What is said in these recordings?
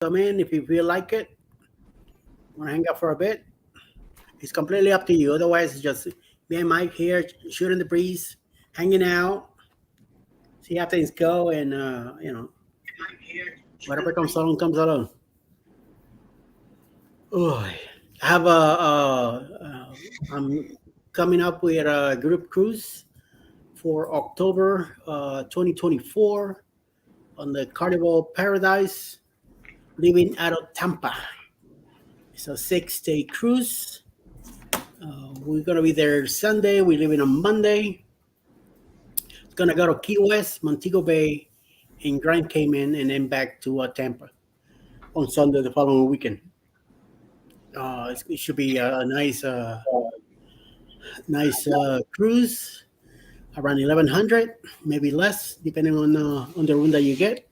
come in if you feel like it. Want to hang out for a bit? It's completely up to you. Otherwise, it's just me and Mike here shooting the breeze, hanging out, see how things go, and whatever comes along comes along. Oh, I have I'm coming up with a group cruise for October 2024 on the Carnival Paradise, leaving out of Tampa. It's a 6 day cruise. We're gonna be there Sunday. We're leaving on Monday. It's gonna go to Key West, Montego Bay, and Grand Cayman, and then back to Tampa on Sunday the following weekend. It should be a nice cruise around 1100, maybe less, depending on the room that you get.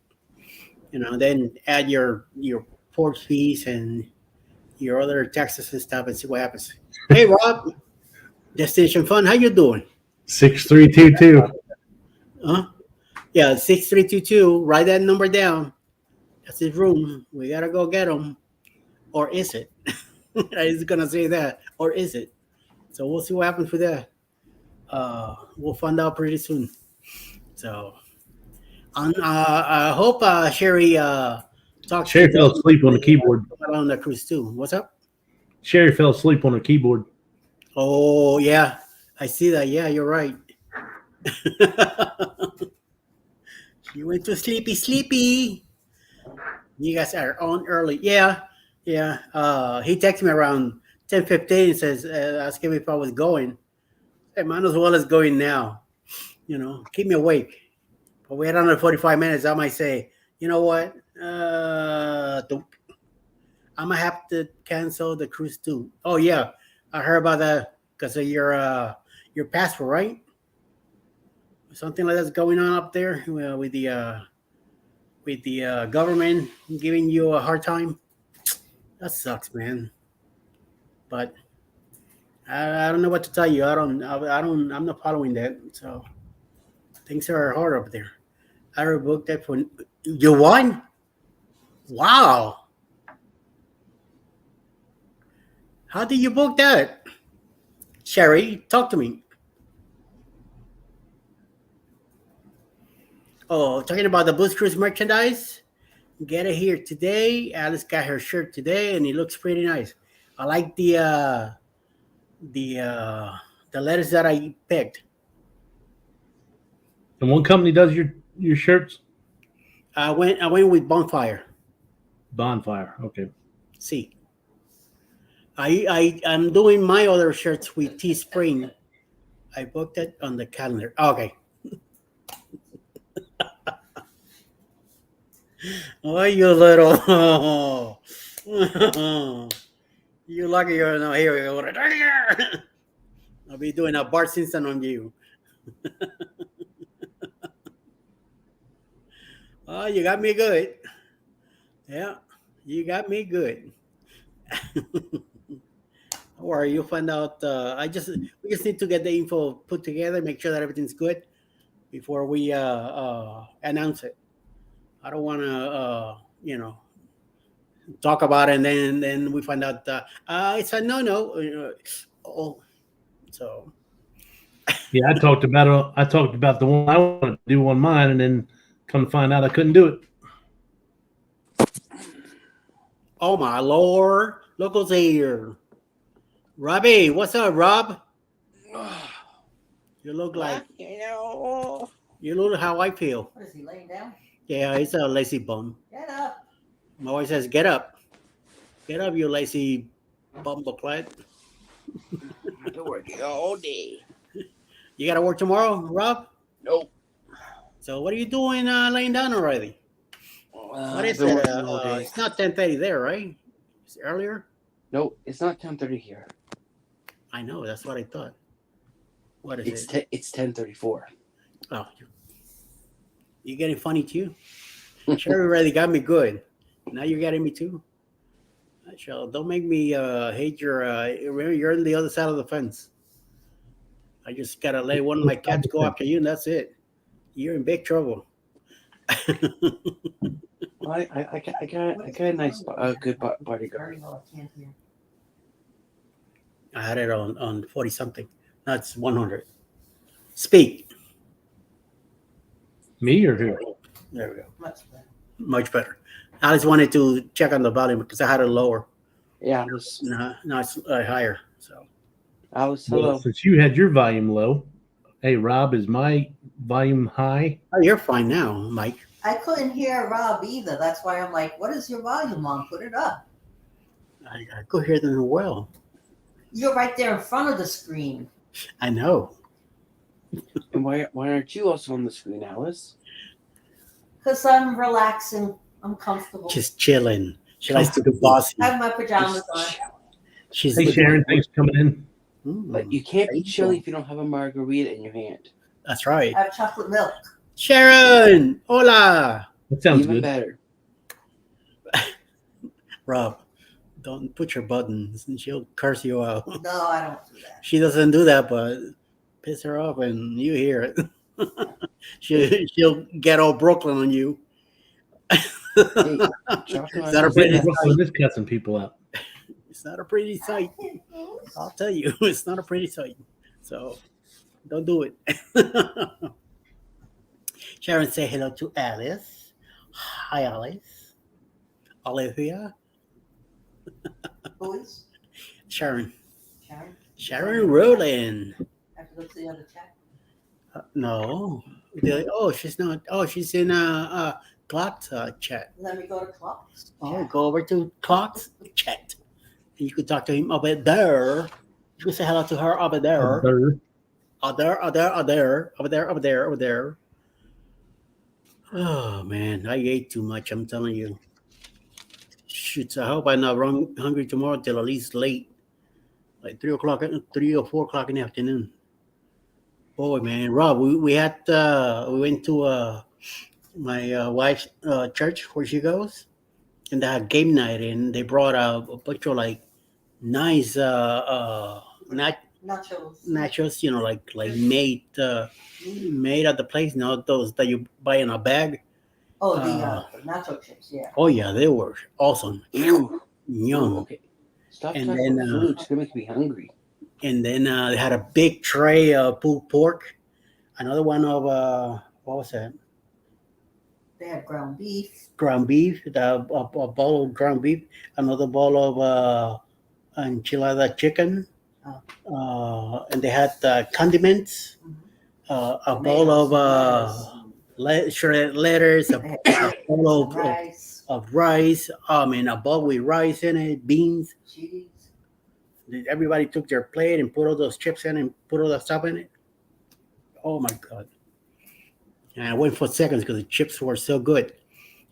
Then add your port fees and your other taxes and stuff, and see what happens. Hey, Rob, Destination Fun, how you doing? 6322. Huh? Yeah, 6322. Write that number down. That's his room. We gotta go get him. Or is it? I was gonna say that. Or is it? So we'll see what happens with that. We'll find out pretty soon. So I hope Sherry talked to Sherry fell asleep on the keyboard. on the cruise too. What's up? Sherry fell asleep on the keyboard. Oh yeah, I see that. Yeah, you're right. She went to sleepy, sleepy. You guys are on early. Yeah, yeah. He texted me around 10:15 and says, asking me if I was going. Hey, might as well as going now. Keep me awake. But we had another 45 minutes. I might say, you know what? I might have to cancel the cruise too. Oh yeah, I heard about that because of your passport, right? Something like that's going on up there with the government giving you a hard time. That sucks, man. But I don't know what to tell you. I'm not following that. So things are hard up there. I already booked that for you won. Wow. How did you book that? Sherry, talk to me. Oh, talking about the Boost Cruise merchandise. Get it here today. Alice got her shirt today, and it looks pretty nice. I like the uh, the letters that I picked. And one company does your shirts? I went with Bonfire. Bonfire. Okay. See, I'm doing my other shirts with Teespring. I booked it on the calendar. Okay. Oh, you little. You lucky you're not here. I'll be doing a Bart Simpson on you. Oh, you got me good. Yeah, you got me good. Or you find out. We just need to get the info put together, make sure that everything's good before we announce it. I don't want to, talk about it and then we find out it's a no. Oh, so Yeah, I talked about the one I wanted to do on mine, and then come to find out I couldn't do it. oh my lord, look who's here, Robbie. What's up, Rob? You look like you look how I feel. What is he laying down? Yeah, it's a lazy bum. Get up. My wife says, get up, you lazy bumbleclad. You're working all day. You gotta work tomorrow, Rob. Nope. So what are you doing laying down already? What I've is been it? working all day. It's not 10:30 there, right? It's earlier. Nope, it's not 10:30 here. I know. That's what I thought. What is It's it? it's 10:34. Oh, you getting funny too? Sherry already got me good. Now you're getting me too. Shell, don't make me hate your. Remember, you're on the other side of the fence. I just gotta let one of my cats go after you, and that's it. You're in big trouble. Well, I got a nice, good bodyguard. I had it on 40 something. That's 100. Speak. Me or who? There we go. Much better. Much better. I just wanted to check on the volume because I had it lower. Yeah, Now it's higher. So Well, hello. since you had your volume low, hey Rob, is my volume high? oh, you're fine now, Mike. I couldn't hear Rob either. That's why I'm like, what is your volume on? Put it up. I could hear them well. You're right there in front of the screen. I know. And why aren't you also on the screen, Alice? Because I'm relaxing. I'm comfortable. Just chilling. She likes to do bossy. I have my pajamas on. She's Hey Sharon, thanks for coming in. But you can't be Thank you. chilly if you don't have a margarita in your hand. That's right. I have chocolate milk. Sharon, hola. That sounds Even good. better. Rob, don't put your buttons and she'll curse you out. No, I don't do that. She doesn't do that, but piss her off and you hear it. She'll get all Brooklyn on you. Hey, chocolate It's not a milk pretty is Brooklyn is cussing people out. It's not a pretty sight. I'll tell you, it's not a pretty sight. So don't do it. Sharon, say hello to Alice. Hi, Alice. Olivia. Who is? Sharon. Sharon? Sharon Rowland. I have to go to the other chat. No. Oh, she's not. Oh, she's in Clock's chat. Let me go to clocks. Oh, go over to Clock's chat. And you could talk to him over there. You could say hello to her over there. Over there. Oh man, I ate too much. I'm telling you. Shoot, I hope I'm not hungry tomorrow till at least late, like 3 or 4 o'clock in the afternoon. Boy, man, Rob, we went to my wife's church where she goes, and they had game night, and they brought a bunch of like nice nachos, like made at the place, not those that you buy in a bag. Oh, the nacho chips, yeah. Oh yeah, they were awesome. Ooh. Yum. Okay. Stop And talking then, about food. It's gonna make me hungry. And then they had a big tray of pulled pork. Another one of what was that? They had ground beef. Ground beef. A bowl of ground beef. Another bowl of enchilada chicken. And they had condiments. A bowl of shredded lettuce. A bowl of rice. I mean, a bowl with rice in it, beans. Cheese. Everybody took their plate and put all those chips in and put all that stuff in it. Oh my God. And I went for seconds because the chips were so good.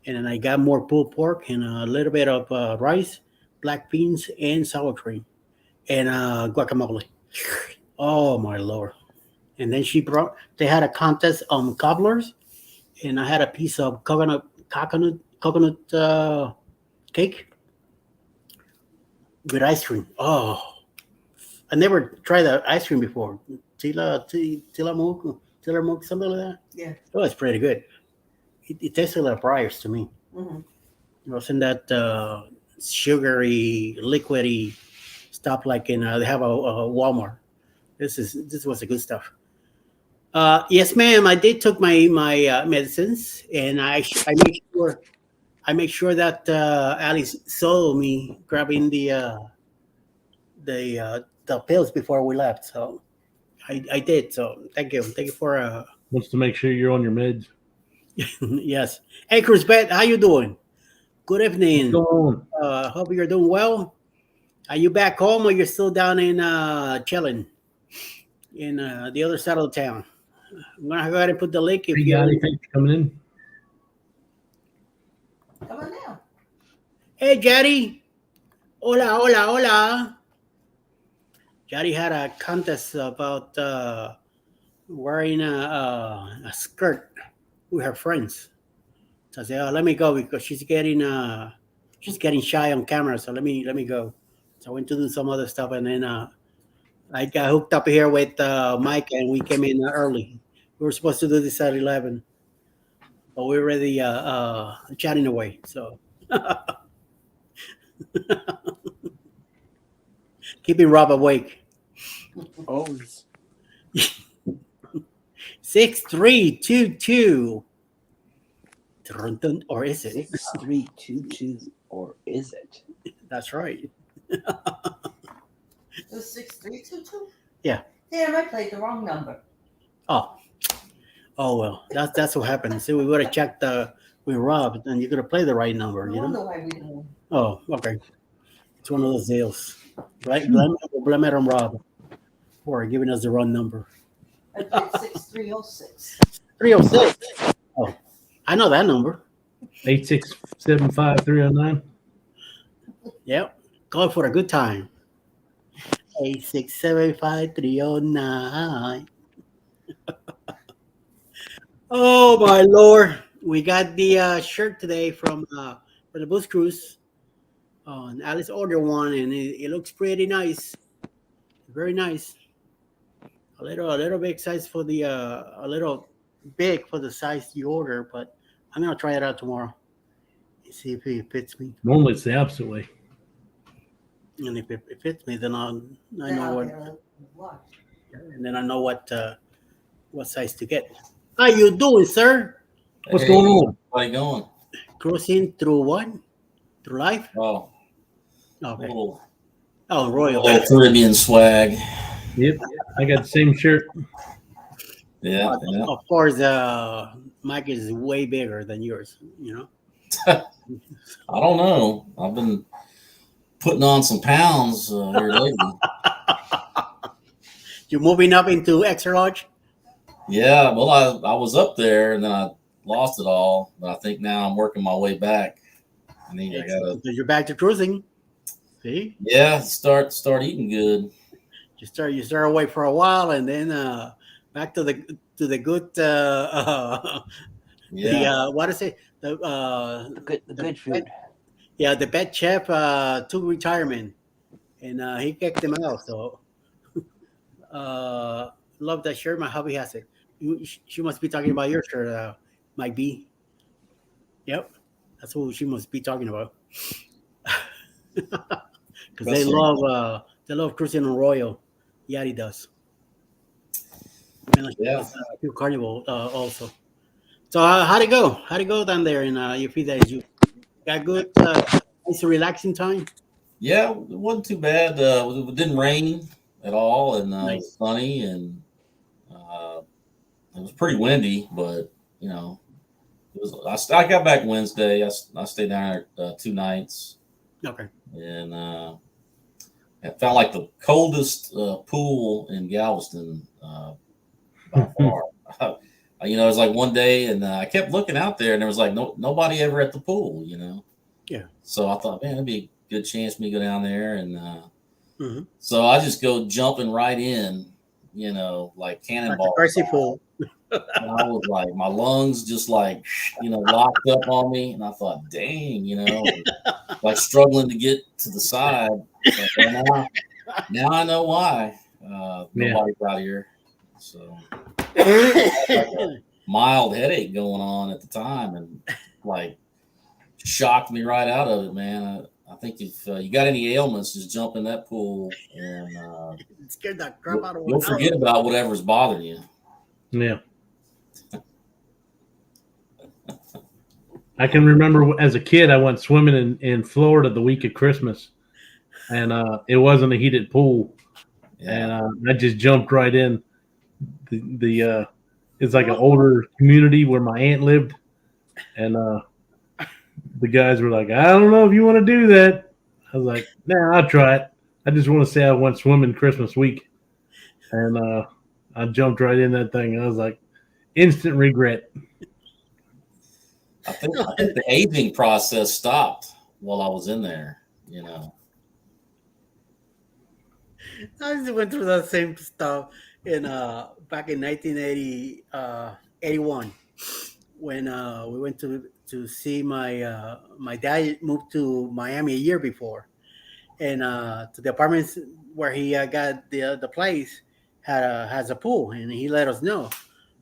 And then I got more pulled pork and a little bit of rice, black beans, and sour cream, and guacamole. Oh my Lord. And then they had a contest on cobblers, and I had a piece of coconut cake with ice cream. Oh, I never tried that ice cream before. Tillamook, something like that. Yeah. Oh, it's pretty good. It tasted like Breyers to me. Mm-hmm. It wasn't that sugary, liquidy stuff like in they have a Walmart. This was the good stuff. Yes, ma'am. I did took my medicines, and I make sure that Alice saw me grabbing the pills before we left. So I did. So thank you for Wants to make sure you're on your meds. yes. Hey, Cruzbet, how you doing? Good evening. What's going on? Hope you're doing well. Are you back home or you're still down in chilling in the other side of the town? I'm gonna go ahead and put the link if Hey, you. Gotti, thanks for coming in. Come on now. Hey, Jaddy. Hola. Jaddy had a contest about wearing a skirt with her friends. So I said, "Oh, let me go because she's getting shy on camera. So let me go." So I went to do some other stuff, and then I got hooked up here with Mike, and we came in early. We were supposed to do this at 11. but we're already chatting away. So keeping Rob awake. Always 6322. Or is it? 6322, or is it? That's right. It was 6322? Yeah. Damn, I played the wrong number. Oh, well. That's what happened. See, we would have checked with Rob, and you could have played the right number. No You know. wonder why we didn't. Oh, okay. It's one of those deals. Right? Blame it on Rob for giving us the wrong number. I played 6306. 306. Oh, I know that number. 8675309. Yep. Call for a good time. 8675309. Oh my lord. We got the shirt today from for the Boost Cruise. And Alice ordered one, and it looks pretty nice. Very nice. A little big size for the a little big for the size you order, but I'm gonna try it out tomorrow. See if it fits me. Normally it's the opposite way. And if it fits me, then I Then know I'll what, get a watch. and then I know what size to get. How you doing, sir? What's going on? How you going? Cruising through what? Through life? Oh, Okay. little Oh, Royal. Caribbean swag. Yep. I got the same shirt. Yeah, yeah. Of course, Mike is way bigger than yours. You know. I don't know. I've been putting on some pounds here lately. You're moving up into extra large. Yeah, well, I was up there and then I lost it all, but I think now I'm working my way back. I think I gotta, You're back to cruising. See, yeah, start eating good. you start away for a while, and then back to the good. Yeah, What is it? The good food. The pet chef took retirement, and he kicked him out. So, love that shirt. My hubby has it. She must be talking about your shirt, Mike B. Yep, that's what she must be talking about. Because they love cruising on Royal. Yeah, he does. And Yeah. to Carnival also. So how'd it go? How'd it go down there in your few days? You got good, nice relaxing time. yeah, it wasn't too bad. It didn't rain at all, and it Nice. was sunny, and it was pretty windy, but you know, it was. I got back Wednesday. I stayed down there 2 nights, Okay. and it felt like the coldest pool in Galveston by far. You know, it was like one day, and I kept looking out there, and there was like nobody ever at the pool. You know. Yeah. So I thought, man, it'd be a good chance for me to go down there, and Mhm. so I just go jumping right in. You know, like cannonball. Mercy pool. And I was like, my lungs just like, locked up on me. And I thought, dang, like struggling to get to the side. But now I know why. Nobody's out here. So, like a mild headache going on at the time and like shocked me right out of it, man. I think if you got any ailments, just jump in that pool and It scared that crap out of you'll forget about whatever's bothering you. Yeah. I can remember as a kid, I went swimming in Florida the week of Christmas, and it wasn't a heated pool, Yeah. and I just jumped right in. It's like an older community where my aunt lived, and the guys were like, "I don't know if you want to do that." I was like, "Nah, I'll try it." I just want to say I went swimming Christmas week, and I jumped right in that thing. I was like, instant regret. I think the aging process stopped while I was in there, I just went through that same stuff in back in 81 when we went to see my dad moved to Miami a year before, and to the apartments where he got the place has a pool, and he let us know.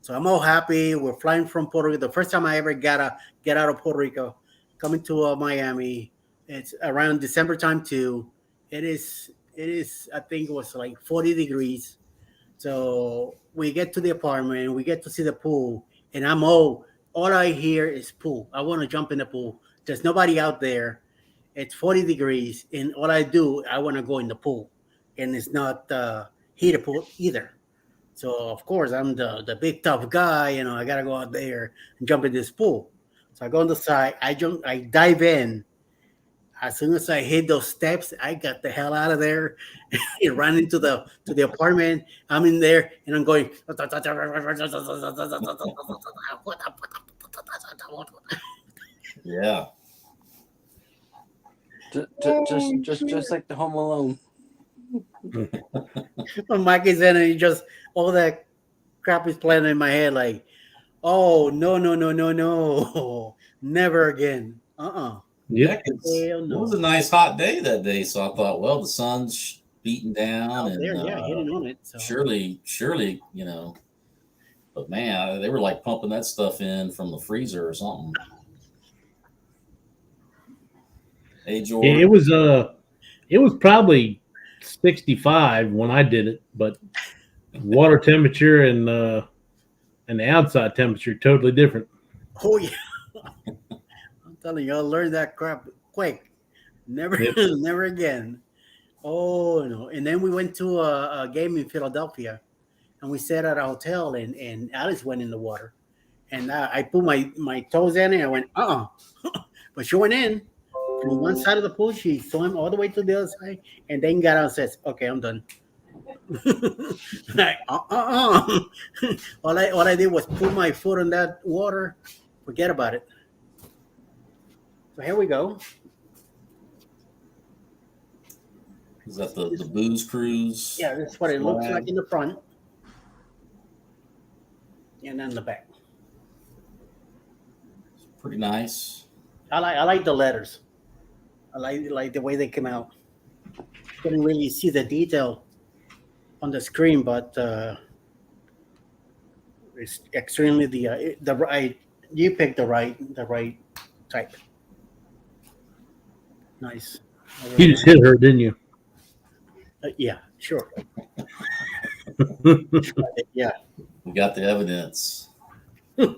So I'm all happy. We're flying from Puerto Rico. The first time I ever get out of Puerto Rico, coming to Miami. It's around December time too. It is. I think it was like 40 degrees. So we get to the apartment. We get to see the pool, and all I hear is pool. I want to jump in the pool. There's nobody out there. It's 40 degrees, and all I do, I want to go in the pool, and it's not heated pool either. So of course I'm the big tough guy, I gotta go out there and jump in this pool. So I go on the side, I dive in. As soon as I hit those steps, I got the hell out of there and ran into the apartment. I'm in there and I'm going. Yeah. Just like the Home Alone. Mike is in and he just all that crap is playing in my head like, oh no no no no no, never again. Yeah, Yep. 'cause Hell it no. was a nice hot day that day, so I thought, well, the sun's beating down, Out and there, yeah, hitting on it. So surely, But man, they were like pumping that stuff in from the freezer or something. Hey, George. It was probably 65 when I did it, but water temperature and the outside temperature totally different. oh yeah. I'm telling you, I'll learn that crap quick. Never Yep. never again. Oh no. And then we went to a game in Philadelphia and we sat at a hotel and Alice went in the water. And I put my toes in it. I went, but she went in from one side of the pool. She swam all the way to the other side and then got out and says, okay, I'm done. Like, all I did was put my foot in that water. Forget about it. So here we go. Is that the booze cruise? Yeah, that's what it looks Flag. like in the front. And then the back. Pretty nice. I like the letters. I like the way they came out. Couldn't really see the detail on the screen, but it's extremely the right. You picked the right type. Nice. You just hit her, didn't you? Yeah, sure. Yeah. We got the evidence. Yep.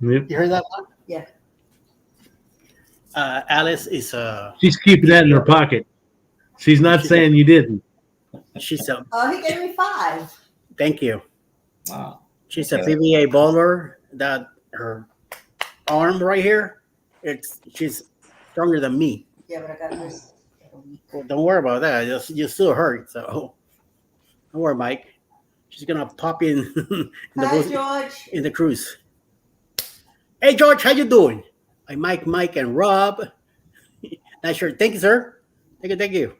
You heard that one? Yeah. Alice is She's keeping that in her pocket. She's not saying you didn't. she's a Oh, he gave me 5. thank you. Wow. She's a Okay. PBA bowler that her arm right here, she's stronger than me. Yeah, but I got this. Well, don't worry about that. You still hurt, so don't worry, Mike. She's gonna pop in Hi, George. in the cruise. Hey, George, how you doing? Hi, Mike, and Rob. Nice shirt. Thank you, sir. Thank you.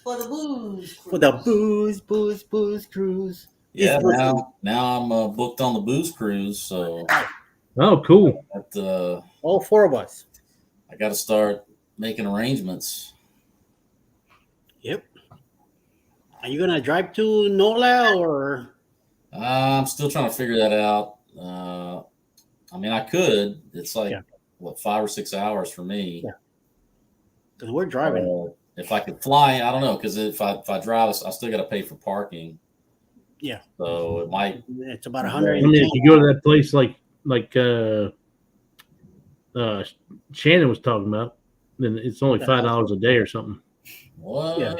For the booze. For the booze cruise. Yeah. Yes, Now I'm booked on the booze cruise, so Oh, cool. all 4 of us. I got to start making arrangements. Yep. Are you gonna drive to NOLA or? I'm still trying to figure that out. I mean, I could. It's like Yeah. 5 or 6 hours for me. Yeah. Because we're driving. If I could fly, I don't know. Because if I drive, I still got to pay for parking. Yeah. So it might. It's about I 110. mean, if you go to that place like Shannon was talking about, then it's only $5 a day or something. What? Yeah.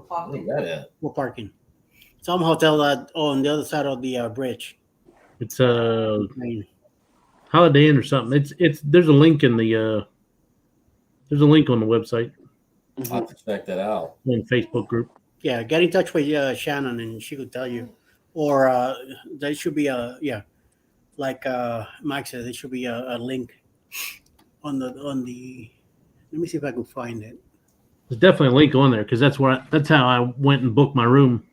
Where's that at? We're parking. Some hotel on the other side of the bridge. It's Holiday Inn or something. It's there's a link in the there's a link on the website I'll have to check that out. in the Facebook group. Yeah, get in touch with Shannon and she could tell you. Or there should be like Mike said, there should be a link on the. Let me see if I can find it. There's definitely a link on there because that's how I went and booked my room.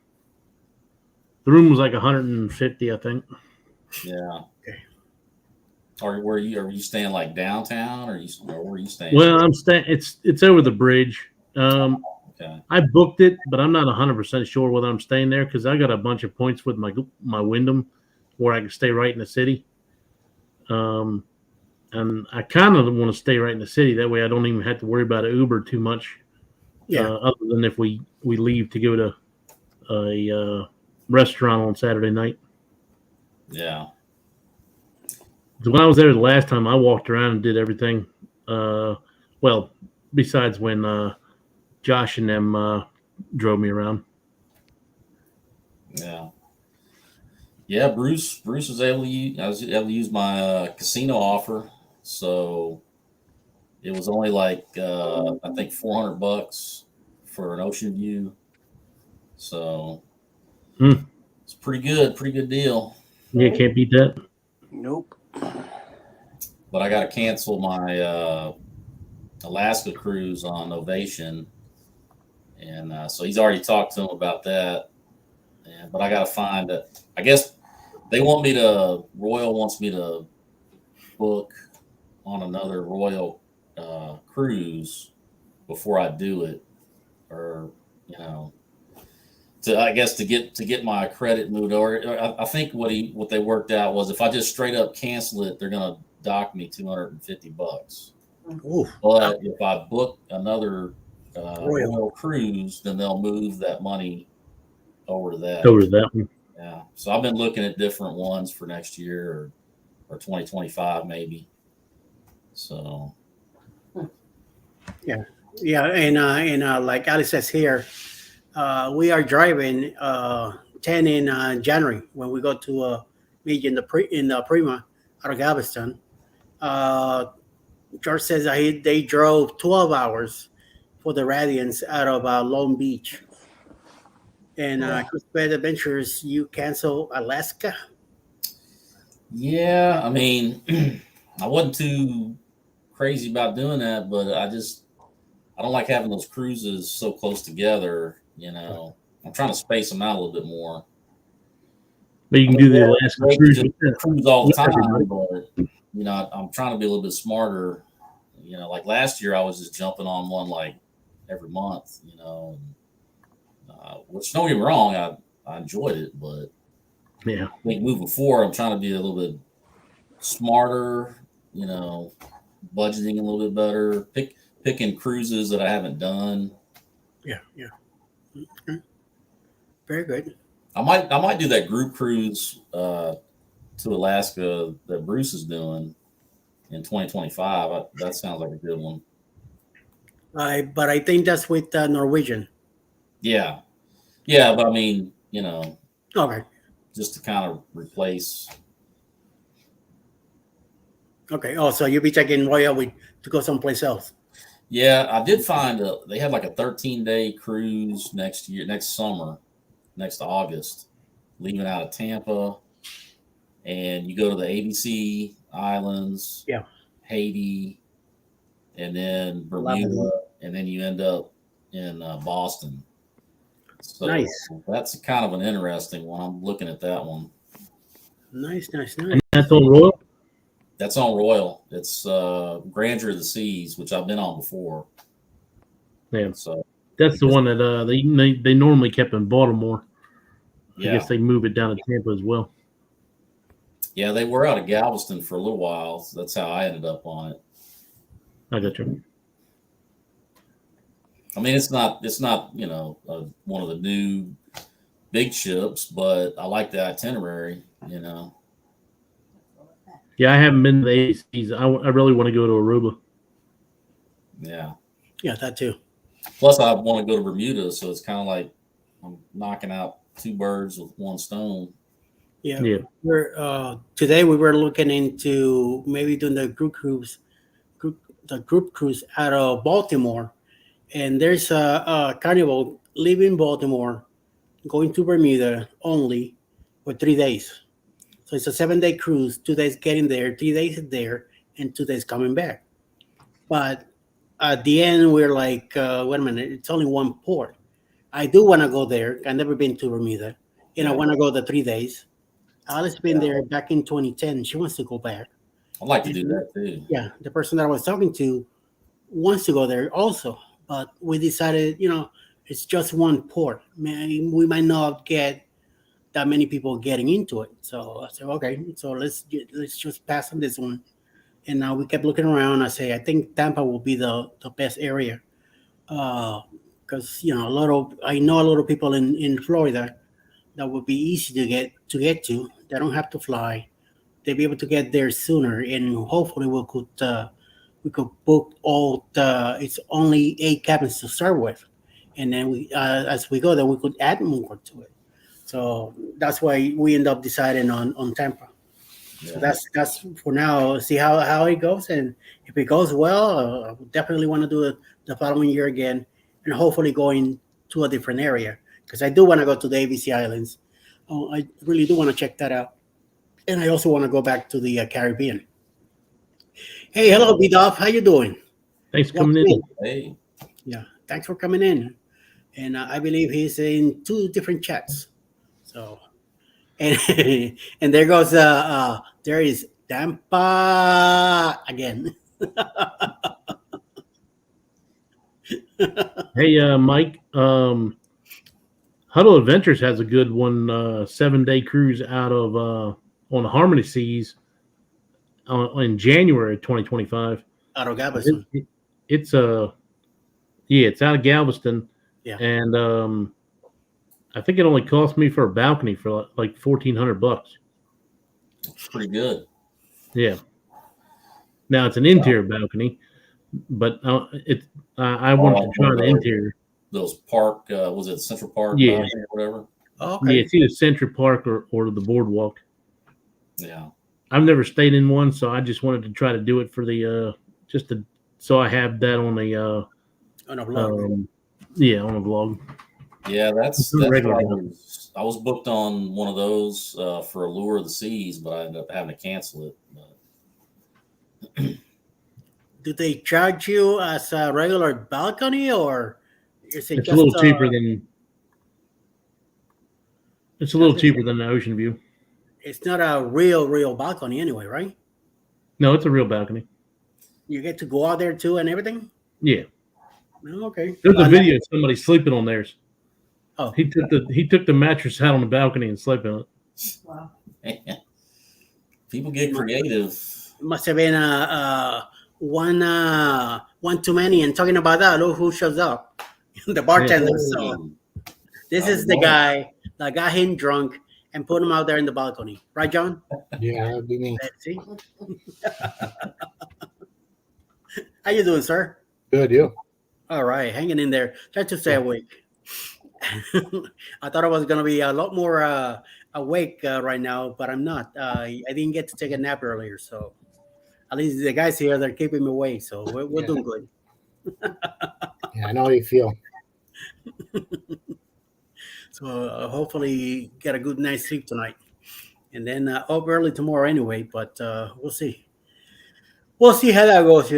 The room was like 150, I think. Yeah. Okay. Or are you staying like downtown, or where are you staying? Well, I'm staying. It's over the bridge. Okay. I booked it, but I'm not 100% sure whether I'm staying there because I got a bunch of points with my Wyndham where I can stay right in the city. And I kind of want to stay right in the city. That way I don't even have to worry about an Uber too much. Yeah. Other than if we leave to go to a restaurant on Saturday night. Yeah. When I was there the last time, I walked around and did everything. Well, besides when Josh and them drove me around. Yeah. Yeah, Bruce was able to use. I was able to use my casino offer, so it was only like I think $400 for an ocean view. So it's pretty good deal. Yeah, can't beat that. Nope. But I got to cancel my Alaska cruise on Ovation, and so he's already talked to him about that. But I got to find it. I guess they want me to. Royal wants me to book on another Royal cruise before I do it, or to I guess to get my credit moved over. I think what they worked out was if I just straight up cancel it, they're gonna dock me $250. Ooh. But if I book another Royal. Royal cruise, then they'll move that money over to that. Over that one. Yeah. So I've been looking at different ones for next year or 2025 maybe. So. Yeah, and like Alice says here, we are driving 10 in January when we go to meet in the Prima out of Galveston. George says that they drove 12 hours for the Radiants out of Long Beach. And Chris Bed Adventures, you cancel Alaska? Yeah, I mean, I wasn't too crazy about doing that, but I don't like having those cruises so close together. I'm trying to space them out a little bit more. But you can do the Alaska cruise. Cruise all the time, but I'm trying to be a little bit smarter. Like last year, I was just jumping on one like every month. Which don't get me wrong, I enjoyed it, but yeah, I think moving forward, I'm trying to be a little bit smarter. Budgeting a little bit better, picking cruises that I haven't done. Yeah. Okay. Very good. I might do that group cruise to Alaska that Bruce is doing in 2025. That sounds like a good one. But I think that's with Norwegian. Yeah, but I mean, Okay. just to kind of replace. Okay. Oh, so you'll be taking Royal to go someplace else. Yeah, I did find they had like a 13-day cruise next summer, next August, leaving out of Tampa, and you go to the ABC Islands, Haiti, and then Bermuda, and then you end up in Boston. So nice. That's kind of an interesting one. I'm looking at that one. Nice. And that's on Royal? That's on Royal. It's Grandeur of the Seas, which I've been on before. Yeah. So that's the one that they normally kept in Baltimore. Yeah. I guess they move it down to Tampa as well. Yeah, they were out of Galveston for a little while. So that's how I ended up on it. I got you. I mean, it's not one of the new big ships, but I like the itinerary. Yeah, I haven't been to the ACs. I really want to go to Aruba. Yeah. Yeah, that too. Plus, I want to go to Bermuda, so it's kind of like I'm knocking out two birds with one stone. Yeah. We're today we were looking into maybe doing the group cruise out of Baltimore, and there's a carnival leaving Baltimore, going to Bermuda only for 3 days. So it's a 7-day cruise, 2 days getting there, 3 days there, and 2 days coming back. But at the end, we're like, wait a minute, it's only one port. I do want to go there. I've never been to Bermuda, and I want to go the 3 days. Alice been there back in 2010. She wants to go back. I'd like to do that too. Yeah, the person that I was talking to wants to go there also, but we decided, it's just one port. Man, we might not get that many people getting into it. So I said, okay, so let's just pass on this one. And now we kept looking around. I say, I think Tampa will be the best area, because a lot of I know a lot of people in Florida that would be easy to get to. They don't have to fly. They'll be able to get there sooner, and hopefully we could book all the. It's only 8 cabins to start with, and then as we go, then we could add more to it. So that's why we end up deciding on Tampa. So Yeah. that's for now. See how it goes, and if it goes well, I would definitely want to do it the following year again, and hopefully going to a different area because I do want to go to the ABC Islands. Oh, I really do want to check that out, and I also want to go back to the Caribbean. Hey, hello, B-Dov. How you doing? Thanks for Welcome coming in. Hey, Yeah, thanks for coming in. And I believe he's in 2 different chats. So, and and there is Tampa again. Hey, Mike. Huddle Adventures has a good one, 7-day cruise out of on the Harmony Seas in January 2025. Out of It, Galveston. it, it's yeah, it's out of Galveston, Yeah. and I think it only cost me for a balcony for like $1,400. it's pretty good. Yeah. Now it's an interior balcony, but I wanted to try the interior. Those park, was it Central Park? Yeah. Balcony or whatever. Oh, Yeah, okay. it's either Central Park or the boardwalk. Yeah. I've never stayed in one, so I just wanted to try to do it for the so I have that on the On a vlog. on a vlog. Yeah, that's The regular what one. I was booked on one of those for Allure of the Seas, but I ended up having to cancel it. But Do they charge you as a regular balcony, or is it It's a just little cheaper than the Ocean View. it's not a real balcony anyway, right? No, it's a real balcony. You get to go out there too and everything. Yeah, Oh, okay. there's a video of somebody sleeping on theirs. Oh, He took the mattress out on the balcony and slept on it. Wow. people get creative. it must have been one too many. And talking about that, look who shows up, the bartender. So this is the guy that got him drunk and put him out there in the balcony, right, John? Yeah, that'd be me. Let's see. How you doing, sir? Good, you? All right, hanging in there. Try to stay awake. I thought I was gonna be a lot more awake right now, but I'm not. I didn't get to take a nap earlier, so at least the guys here they're keeping me awake, so we're Yeah. doing good. Yeah, I know how you feel. So hopefully get a good night's sleep tonight, and then up early tomorrow anyway. But we'll see. We'll see how that goes,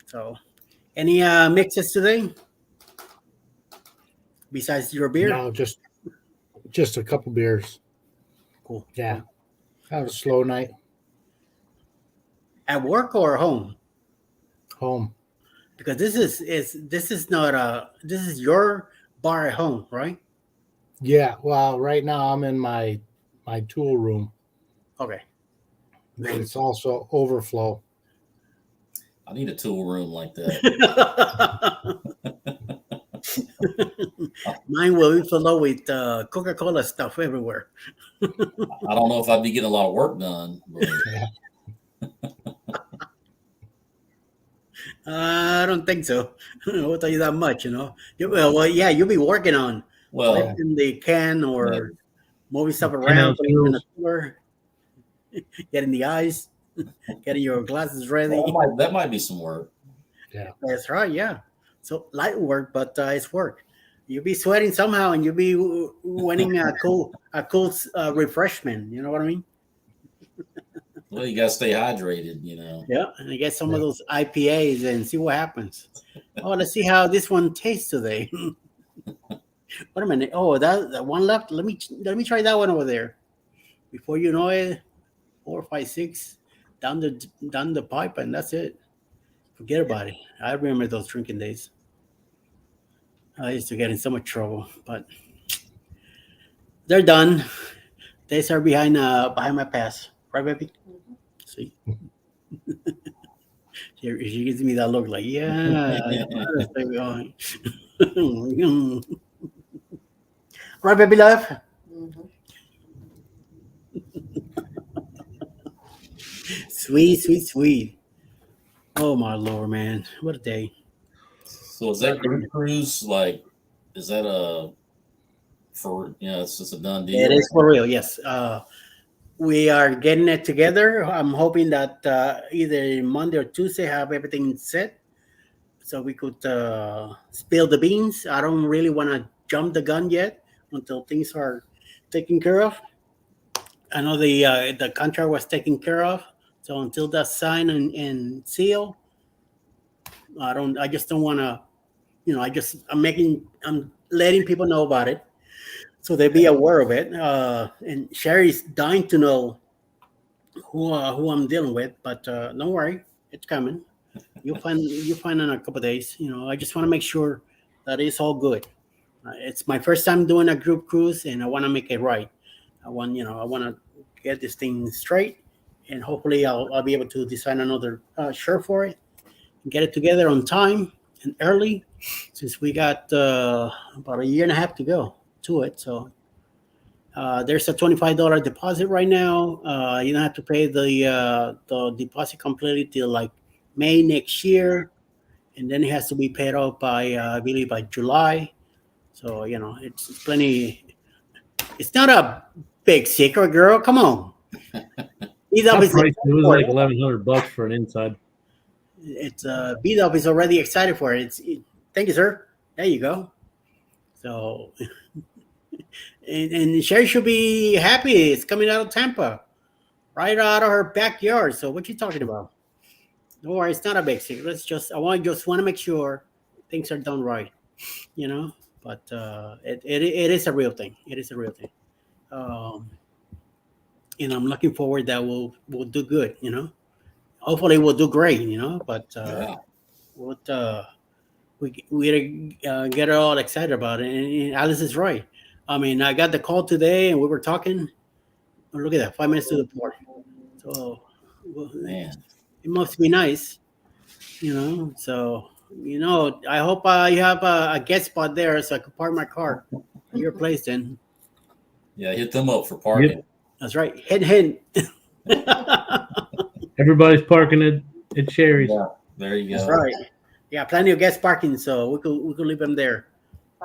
So, any mixes today besides your beer? No, just a couple beers. Cool. Yeah. Have a slow night At work or home? home. Because this is not this is your bar at home, right? Yeah. Well, right now I'm in my tool room. Okay. But it's also overflow. I need a tool room like that. Mine will be filled with Coca-Cola stuff everywhere. I don't know if I'd be getting a lot of work done. But I don't think so. I won't tell you that much, well, yeah, you'll be working on well, lifting the can or moving stuff Can around, out putting it in the skills. cooler, getting the ice, getting your glasses ready. that might be some work. That's right, yeah. So light work, but it's work. You'll be sweating somehow, and you'll be winning a cool refreshment. You know what I mean? Well, you got to stay hydrated, Yeah, and you get some of those IPAs and see what happens. Oh, let's see how this one tastes today. Wait a minute. Oh, that one left. Let me try that one over there. Before you know it, 4, 5, 6 down the pipe, and that's it. Forget about it. I remember those drinking days. I used to get in so much trouble, but they're done. They are behind my pass, right, baby? See, she gives me that look like, yeah, let's stay behind. Right, baby, love. Mhm. Sweet, sweet, sweet. Oh my lord, man, what a day! So is that group cruise like? Is that a for it's just a done It deal? is for real, yes. We are getting it together. I'm hoping that either Monday or Tuesday have everything set so we could spill the beans. I don't really want to jump the gun yet until things are taken care of. I know the contract was taken care of, so until that's signed and sealed, I don't. I just don't want to. I'm letting people know about it so they be aware of it. And Sherry's dying to know who I'm dealing with, but don't worry, it's coming. You'll find in a couple of days. I just want to make sure that it's all good. It's my first time doing a group cruise, and I want to make it right. I want to get this thing straight, and hopefully I'll be able to design another shirt for it and get it together on time and early, since we got about a year and a half to go to it. So there's a $25 deposit right now. You don't have to pay the deposit completely till like May next year, and then it has to be paid off by I believe by July. So it's plenty. It's not a big secret, girl. Come on. I B-Dub is priced it excited was for like it. $1,100 for an inside. It's B-Dub is already excited for it. Thank you, sir. There you go. So and Sherry should be happy. It's coming out of Tampa, right out of her backyard. So what you talking about? Don't worry, it's not a big secret. I just want to make sure things are done right, you know. But it is a real thing. It is a real thing. Um, I'm looking forward that we'll do good. Hopefully we'll do great. But Yeah. we'll, we get all excited about it. And Alice is right. I mean, I got the call today, and we were talking. Oh, look at that, 5 minutes to the port. So well, Man. it must be nice. So I hope you have a guest spot there so I can park my car at your place. Then Yeah, hit them up for parking. that's right. Hint, hint. Everybody's parking at Sherry's. Yeah, there you go. That's right. Yeah, plenty of guest parking, so we could leave them there.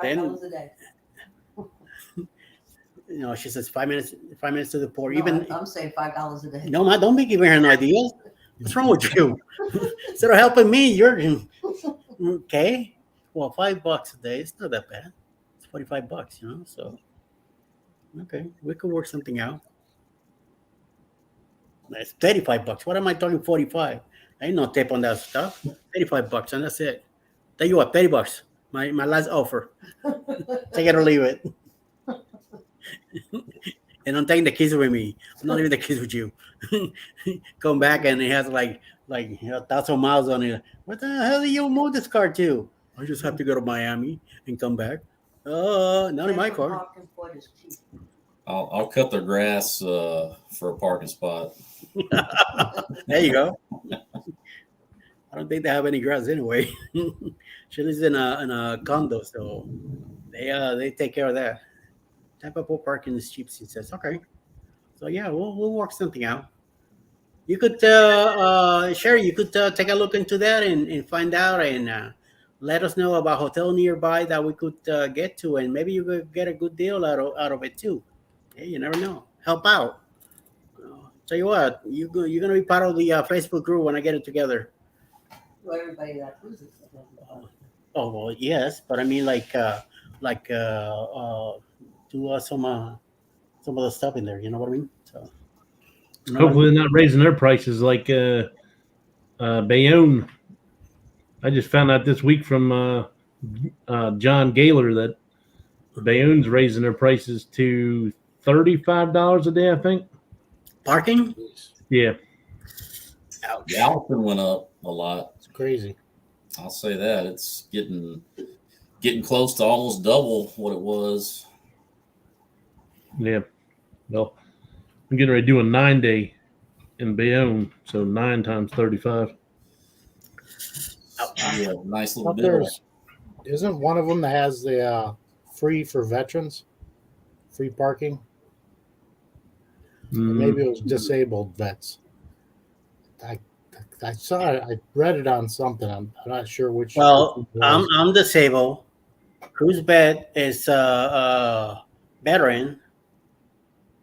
Then $5 a day. she says 5 minutes. 5 minutes to the port. No, Even I'm saying $5 a day. no, man, don't be giving her no ideas. What's wrong with you? Instead of helping me, you're okay. Well, $5 a day. It's not that bad. It's $45. So okay, we could work something out. It's $35. What am I talking 45? Ain't no tip on that stuff. $35, and that's it. Tell you what, $30. My last offer. Take it or leave it. And I'm taking the kids with me. I'm not leaving the kids with you. Come back and it has like 1,000 miles on it. What the hell do you move this car to? I just have to go to Miami and come back. Not in my car. Parking spot is cheap. I'll cut their grass for a parking spot. There you go. I don't think they have any grass anyway. She lives in a condo, so they take care of that. Tampa Pool parking is cheap. She says, okay. So yeah, we'll work something out. You could Sherry, you could take a look into that and find out and let us know about hotel nearby that we could get to, and maybe you could get a good deal out of it too. Hey, you never know. Help out. Tell you what, you're gonna be part of the Facebook group when I get it together. Well, everybody that cruises. Oh well, yes, but I mean do some of the stuff in there. You know what I mean? So Hopefully they're not raising their prices like Bayonne. I just found out this week from John Gaylor that Bayonne's raising their prices to $35 a day, I think. Parking? Yeah. Ouch. Galveston went up a lot. It's crazy. I'll say that it's getting getting close to almost double what it was. Yeah. Well, I'm getting ready to do a 9-day in Bayonne, so 9 times 35. Yeah, nice little But bill. isn't one of them that has the free for veterans, free parking? Or maybe it was disabled vets. I saw it. I read it on something. I'm not sure which. Well, which it was. I'm disabled. Cruise bed is veteran.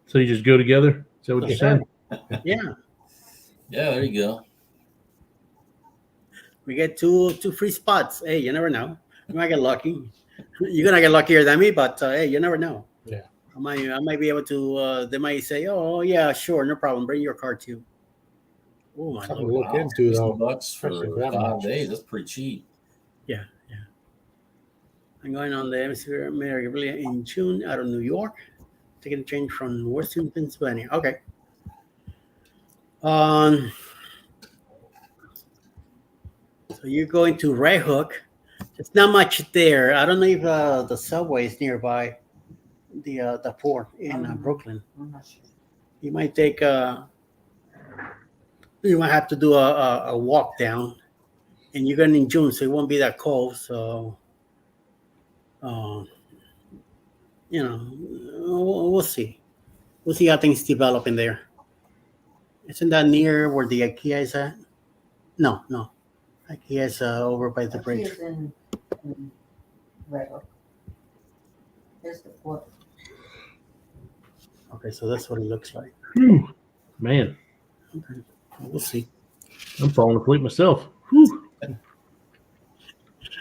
So you just go together? Is that what you're saying? Yeah, Yeah, there you go. we get two free spots. Hey, you never know. You might get lucky. You're gonna get luckier than me, but hey, you never know. Yeah. I might be able to. They might say, "Oh yeah, sure, no problem. Bring your car too." Oh my Something to lord! look into, though. $60 for Especially for that 5 much. days. That's pretty cheap. Yeah, yeah. I'm going on the Hemisphere America in June out of New York, taking a change from Western Pennsylvania. Okay. So you're going to Red Hook. There's not much there. I don't know if the subway is nearby the port in Brooklyn. I'm not sure. You might take you might have to do a walk down, and you're going in June, so it won't be that cold. So, um, we'll see. We'll see how things develop in there. Isn't that near where the IKEA is at? No, no. IKEA is over by the bridge. Here's in Red Hook. Here's the port. Okay, so that's what it looks like. Whew. Man, Okay, we'll see. I'm falling asleep myself. Whew.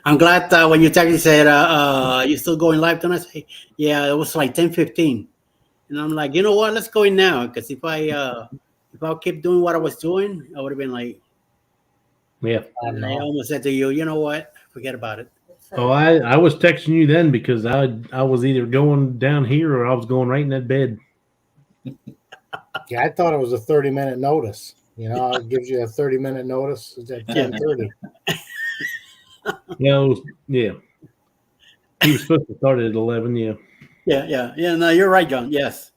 I'm glad when you texted said you're still going live tonight. I say, yeah, it was like 10:15, and I'm like, you know what? Let's go in now because if I keep doing what I was doing, I would have been like, Yeah. and I almost said to you, you know what? Forget about it. Oh, I was texting you then because I was either going down here or I was going right in that bed. Yeah, I thought it was a 30-minute notice. You know, it gives you a 30-minute notice. It's at 10:30. Yeah, yeah. He was supposed to start at 11. Yeah. Yeah. No, you're right, John. Yes,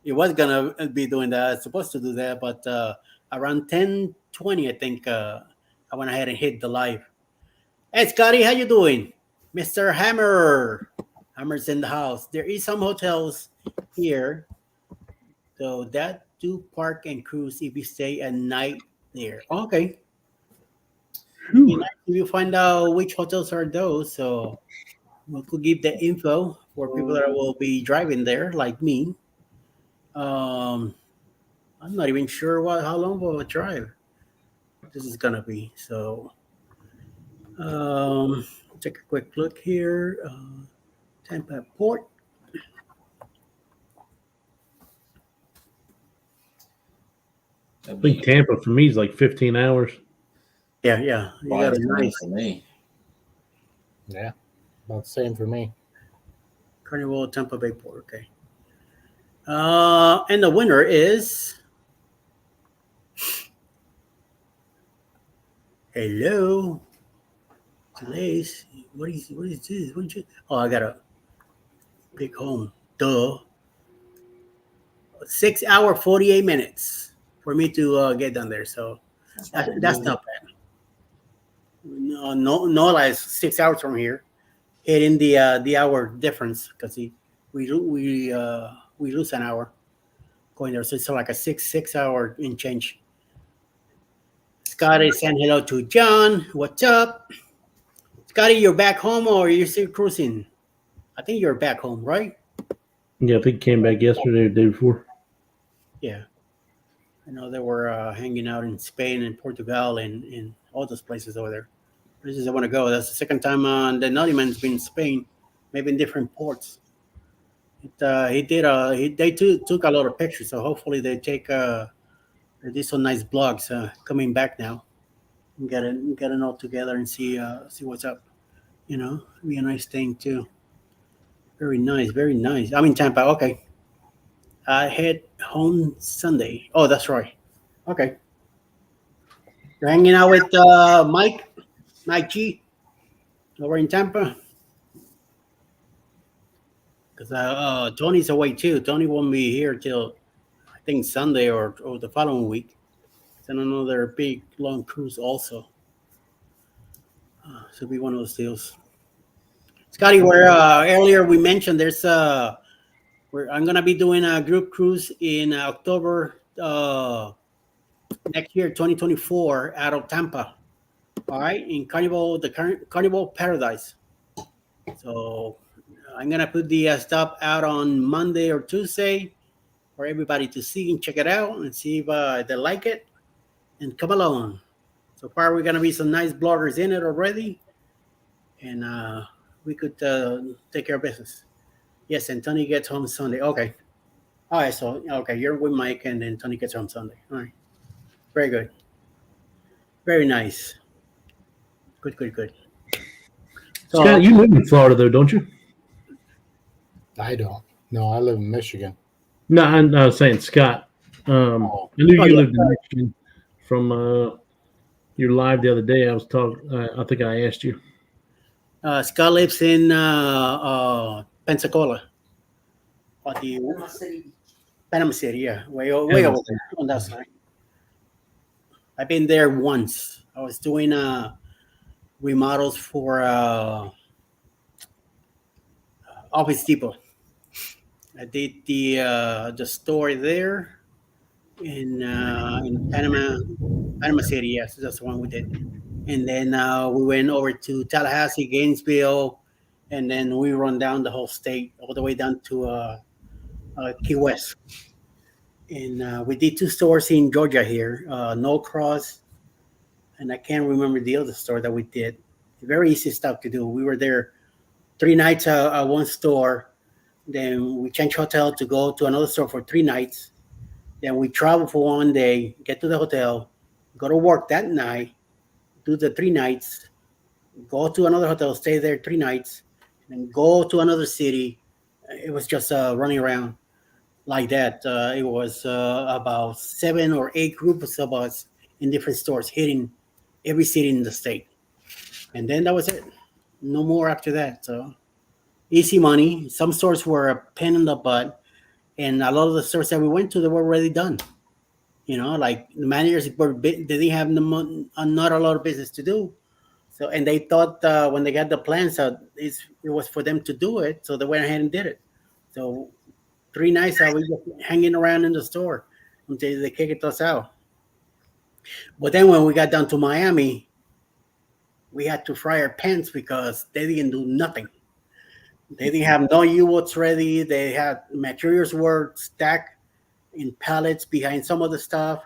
it was gonna be doing that. It's supposed to do that, but around 10:20, I think I went ahead and hit the live. Hey, Scotty, how you doing, Mr. Hammer? Hammer's in the house. There is some hotels here, so that do park and cruise if you stay a night there. Okay. Whew. If you find out which hotels are those, so we could give the info for people that will be driving there, like me. I'm not even sure how long of a drive this is gonna be. So, take a quick look here. Tampa Port. I think Tampa for me is like 15 hours. Yeah. You got a nice for me. Yeah, about the same for me. Carnival Tampa Bay Port. Okay. And the winner is. Hello. Today's what is this? What is it? Oh, I gotta pick home. Duh. 6 hour 48 minutes for me to get down there. So that's not bad. No, like 6 hours from here, hitting the hour difference because we lose an hour going there. So it's like a six hour in change. Scotty saying hello to John. What's up? Scotty, you're back home or you're still cruising? I think you're back home, right? Yeah, I think he came back yesterday or the day before. Yeah. I know they were hanging out in Spain and Portugal and all those places over there. Places I want to go. That's the second time the Naughty Man's been in Spain, maybe in different ports. They took a lot of pictures, so hopefully they did some nice blogs coming back now. And get it all together and see what's up. You know, be a nice thing too. Very nice, very nice. I'm in Tampa. Okay. I head home Sunday. Oh, that's right. Okay. You're hanging out with Mike G over in Tampa. because Tony's away too. Tony won't be here till I think Sunday or the following week. It's on another big long cruise also. So it'll be one of those deals. Scotty, where earlier we mentioned there's where I'm gonna be doing a group cruise in October next year, 2024, out of Tampa. All right, in Carnival, the Carnival Paradise. So I'm gonna put the stop out on Monday or Tuesday for everybody to see and check it out and see if they like it and come along. So far, we're gonna be some nice bloggers in it already, and we could take care of business. Yes, and Tony gets home Sunday. Okay. All right. So okay, you're with Mike, and then Tony gets home Sunday. All right. Very good. Very nice. Good. Good. Good. So, Scott, you live in Florida though, don't you? I don't. No, I live in Michigan. No, I was saying Scott. I knew you lived in Michigan from your live the other day. I was talking. I think I asked you. Scott lives in Pensacola, Panama City. Panama City. Yeah, way over there on that side. I've been there once. I was doing remodels for Office Depot. I did the store there in Panama City. Yes, that's the one we did. And then we went over to Tallahassee, Gainesville, and then we run down the whole state all the way down to Key West. And we did two stores in Georgia here, No Cross, and I can't remember the other store that we did. Very easy stuff to do. We were there 3 nights at one store. Then we changed hotel to go to another store for 3 nights. Then we travel for one day, get to the hotel, go to work that night, do the 3 nights, go to another hotel, stay there 3 nights, and go to another city. It was just running around like that. It was about 7 or 8 groups of us in different stores, hitting every city in the state. And then that was it. No more after that. So easy money. Some stores were a pain in the butt, and a lot of the stores that we went to, they were already done. Like the managers they didn't have not a lot of business to do. So, and they thought when they got the plans out, it was for them to do it. So they went ahead and did it. So 3 nights I was just hanging around in the store until they kicked us out. But then when we got down to Miami, we had to fry our pants because they didn't do nothing. They didn't have no U-boats ready. They had materials were stacked in pallets behind some of the stuff.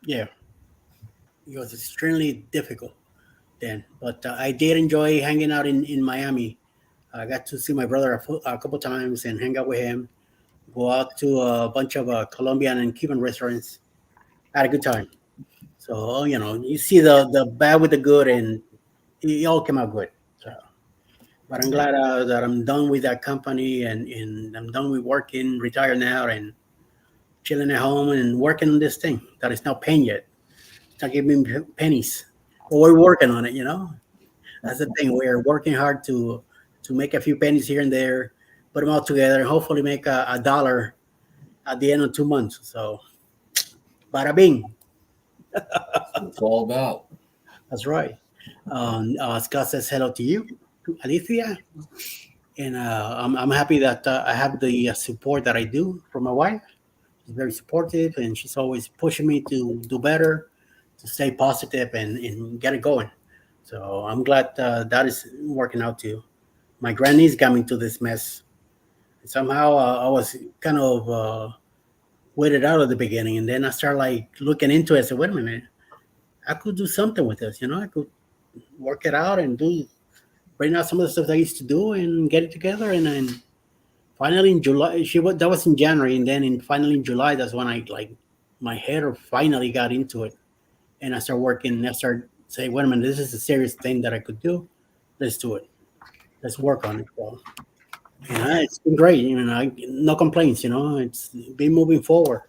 Yeah, it was extremely difficult then. But I did enjoy hanging out in Miami. I got to see my brother a couple times and hang out with him. Go out to a bunch of Colombian and Cuban restaurants. Had a good time. So you see the bad with the good, and it all came out good. So, but I'm glad that I'm done with that company and I'm done with working, retired now, and chilling at home and working on this thing that is not paying yet. It's not giving me pennies. But we're working on it. That's the thing. We're working hard to make a few pennies here and there, put them all together, and hopefully make a dollar at the end of 2 months. So, bada bing. It's all about. That's right. Scott says hello to you, to Alicia. And I'm happy that I have the support that I do from my wife. She's very supportive, and she's always pushing me to do better, to stay positive and get it going. So I'm glad that is working out too. My grandniece got me into this mess. Somehow I was kind of weighted out at the beginning, and then I started like looking into it. I said, wait a minute, I could do something with this. I could work it out and bring out some of the stuff I used to do and get it together. And then finally in July, that was in January, and then finally in July, that's when I my head finally got into it, and I started working. I started saying, wait a minute, this is a serious thing that I could do. Let's do it. Let's work on it. So, it's been great. No complaints. It's been moving forward.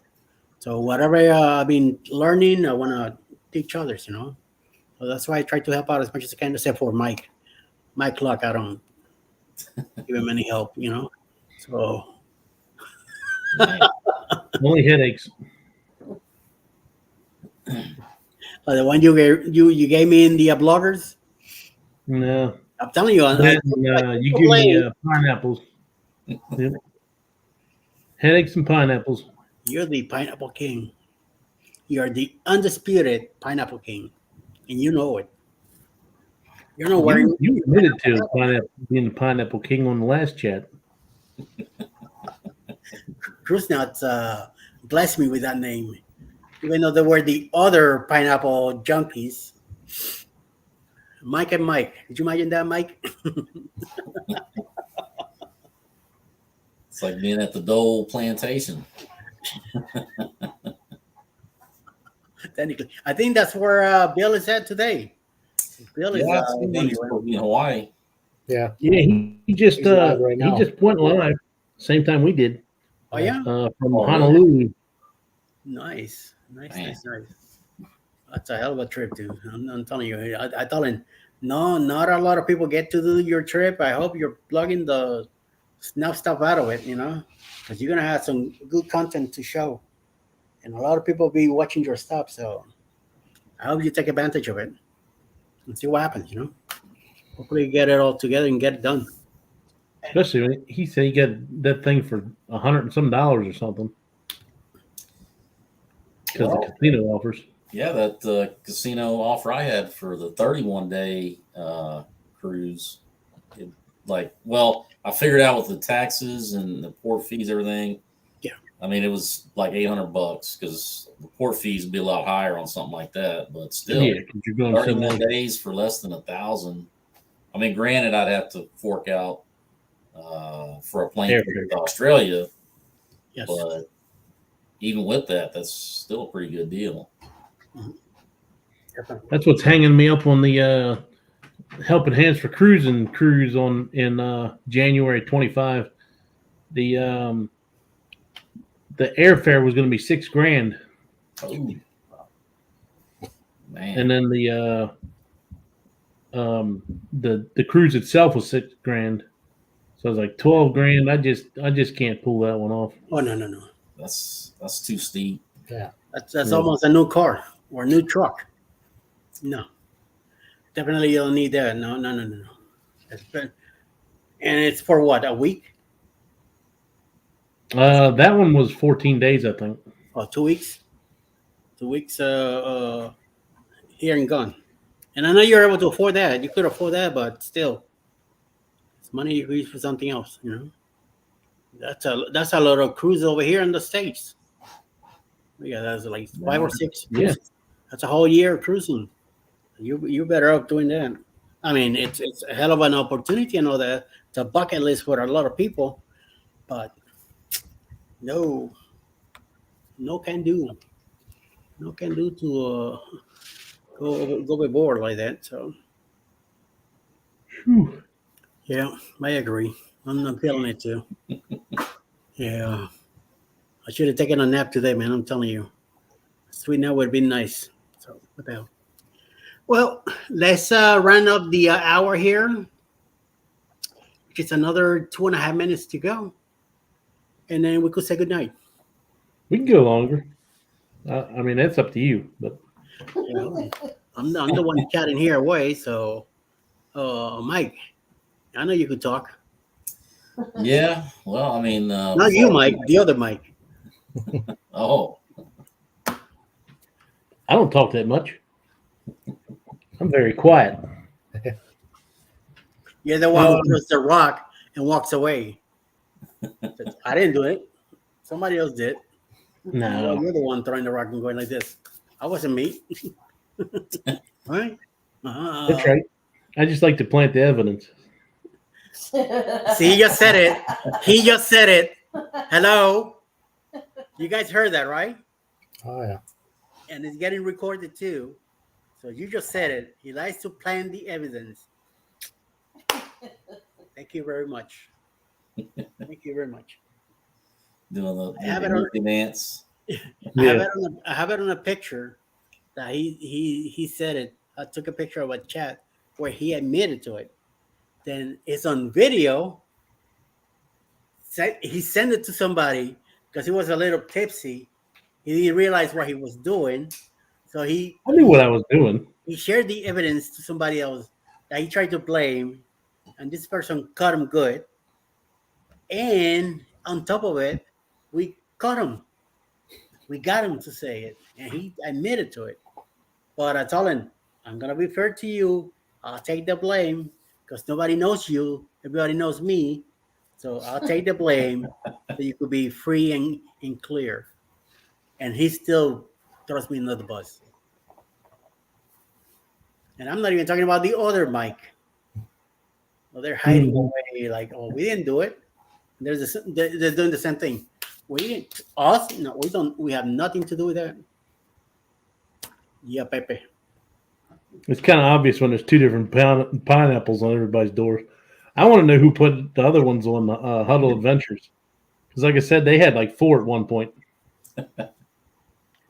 So whatever I've been learning, I want to teach others. So that's why I try to help out as much as I can, except for Mike Luck. I don't give him any help, you know. So Man, Only headaches. the one you gave me in the bloggers, No. I'm telling you, That and, you give me pineapples. Yep. Headaches and pineapples. you're the pineapple king. You're the undisputed pineapple king, and you know it. You're not wearing. You admitted to being the pineapple king on the last chat. Cruise Nuts blessed me with that name, even though they were the other pineapple junkies. Mike and Mike. Did you imagine that, Mike? it's like being at the Dole plantation. Technically, I think that's where Bill is at today. Bill is Yeah, I think he's supposed to be in Hawaii. Yeah. Yeah, he just He's live right he now. just went live same time we did Oh yeah, from Oh, Honolulu. nice. Man. That's a hell of a trip, dude. I'm telling you. I told him, no, not a lot of people get to do your trip. I hope you're plugging the snuff stuff out of it, you know, because you're gonna have some good content to show, and a lot of people will be watching your stuff. So I hope you take advantage of it and see what happens. You know, hopefully you get it all together and get it done. Especially when he said he got that thing for $100 and some or something because the casino offers. Yeah, that casino offer I had for the 31-day cruise. I figured out with the taxes and the port fees, everything. Yeah. I mean, it was like $800 because the port fees would be a lot higher on something like that. But still, Yeah, because you're going 31 somewhere. days for less than $1,000. I mean, granted, I'd have to fork out for a plane trip to Australia, Yes. but even with that, that's still a pretty good deal. That's what's hanging me up on the Helping Hands for Cruising cruise in January 25. The airfare was going to be $6,000, Oh, man. and then the cruise itself was $6,000. So I was like $12,000. I just can't pull that one off. Oh no. That's too steep. Yeah. That's almost a new car or a new truck. No, definitely you don't need that. No. And it's for what, a week? That one was 14 days, I think. Or 2 weeks? 2 weeks here and gone. And I know you're able to afford that. You could afford that, but still, it's money you use for something else. You know, that's a lot of cruise over here in the States. Yeah, that's like 5 or 6 cruises. Yeah. That's a whole year of cruising. You better off doing that. I mean, it's a hell of an opportunity and all that. It's a bucket list for a lot of people, but no can do to go overboard like that. So Whew. yeah, I agree. I'm feeling it too. Yeah, I should have taken a nap today, man. I'm telling you, sweet nap would have been nice. So what the hell? Well, let's round up the hour here, which is another 2.5 minutes to go, and then we could say goodnight. We can go longer. I mean, that's up to you. But You know, I'm the one chatting here away. So, Mike, I know you could talk. Yeah. Well, I mean, Not you, Mike. The other Mike. Oh, I don't talk that much. I'm very quiet. You're the one who throws the rock and walks away. I didn't do it. Somebody else did. No. Well, you're the one throwing the rock and going like this. I wasn't me. Right? That's right. I just like to plant the evidence. See, he just said it. He just said it. Hello? You guys heard that, right? Oh yeah. And it's getting recorded too. So you just said it. He likes to plant the evidence. Thank you very much. Thank you very much. doing I have the it on- Mickey dance. I have it on a picture that he said it. I took a picture of a chat where he admitted to it. Then it's on video. He sent it to somebody because he was a little tipsy. He didn't realize what he was doing, so I knew what I was doing. he shared the evidence to somebody else that he tried to blame, and this person caught him good. And on top of it, we caught him. We got him to say it, and he admitted to it. But I told him, I'm gonna be fair to you. I'll take the blame because nobody knows you. Everybody knows me. So I'll take the blame so you could be free and clear. And he still throws me under the bus. And I'm not even talking about the other Mike. Well, they're hiding away like, oh, we didn't do it. They're doing the same thing. We didn't. Us? No, we don't. We have nothing to do with that. Yeah, Pepe. It's kind of obvious when there's two different pineapples on everybody's doors. I want to know who put the other ones on the Huddle Adventures. Because, like I said, they had like 4 at one point.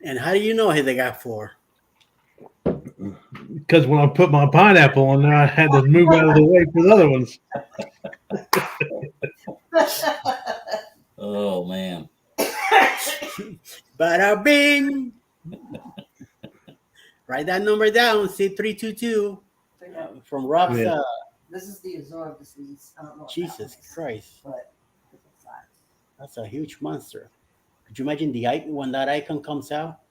And how do you know they got 4? Because when I put my pineapple on there, I had to move out of the way for the other ones. Oh man. Bada bing. Write that number down. C322 from Rob's. Yeah. This is the Azor of the Seas. I don't know what that Jesus one is, Christ, but it's a size. that's a huge monster. Could you imagine when that icon comes out?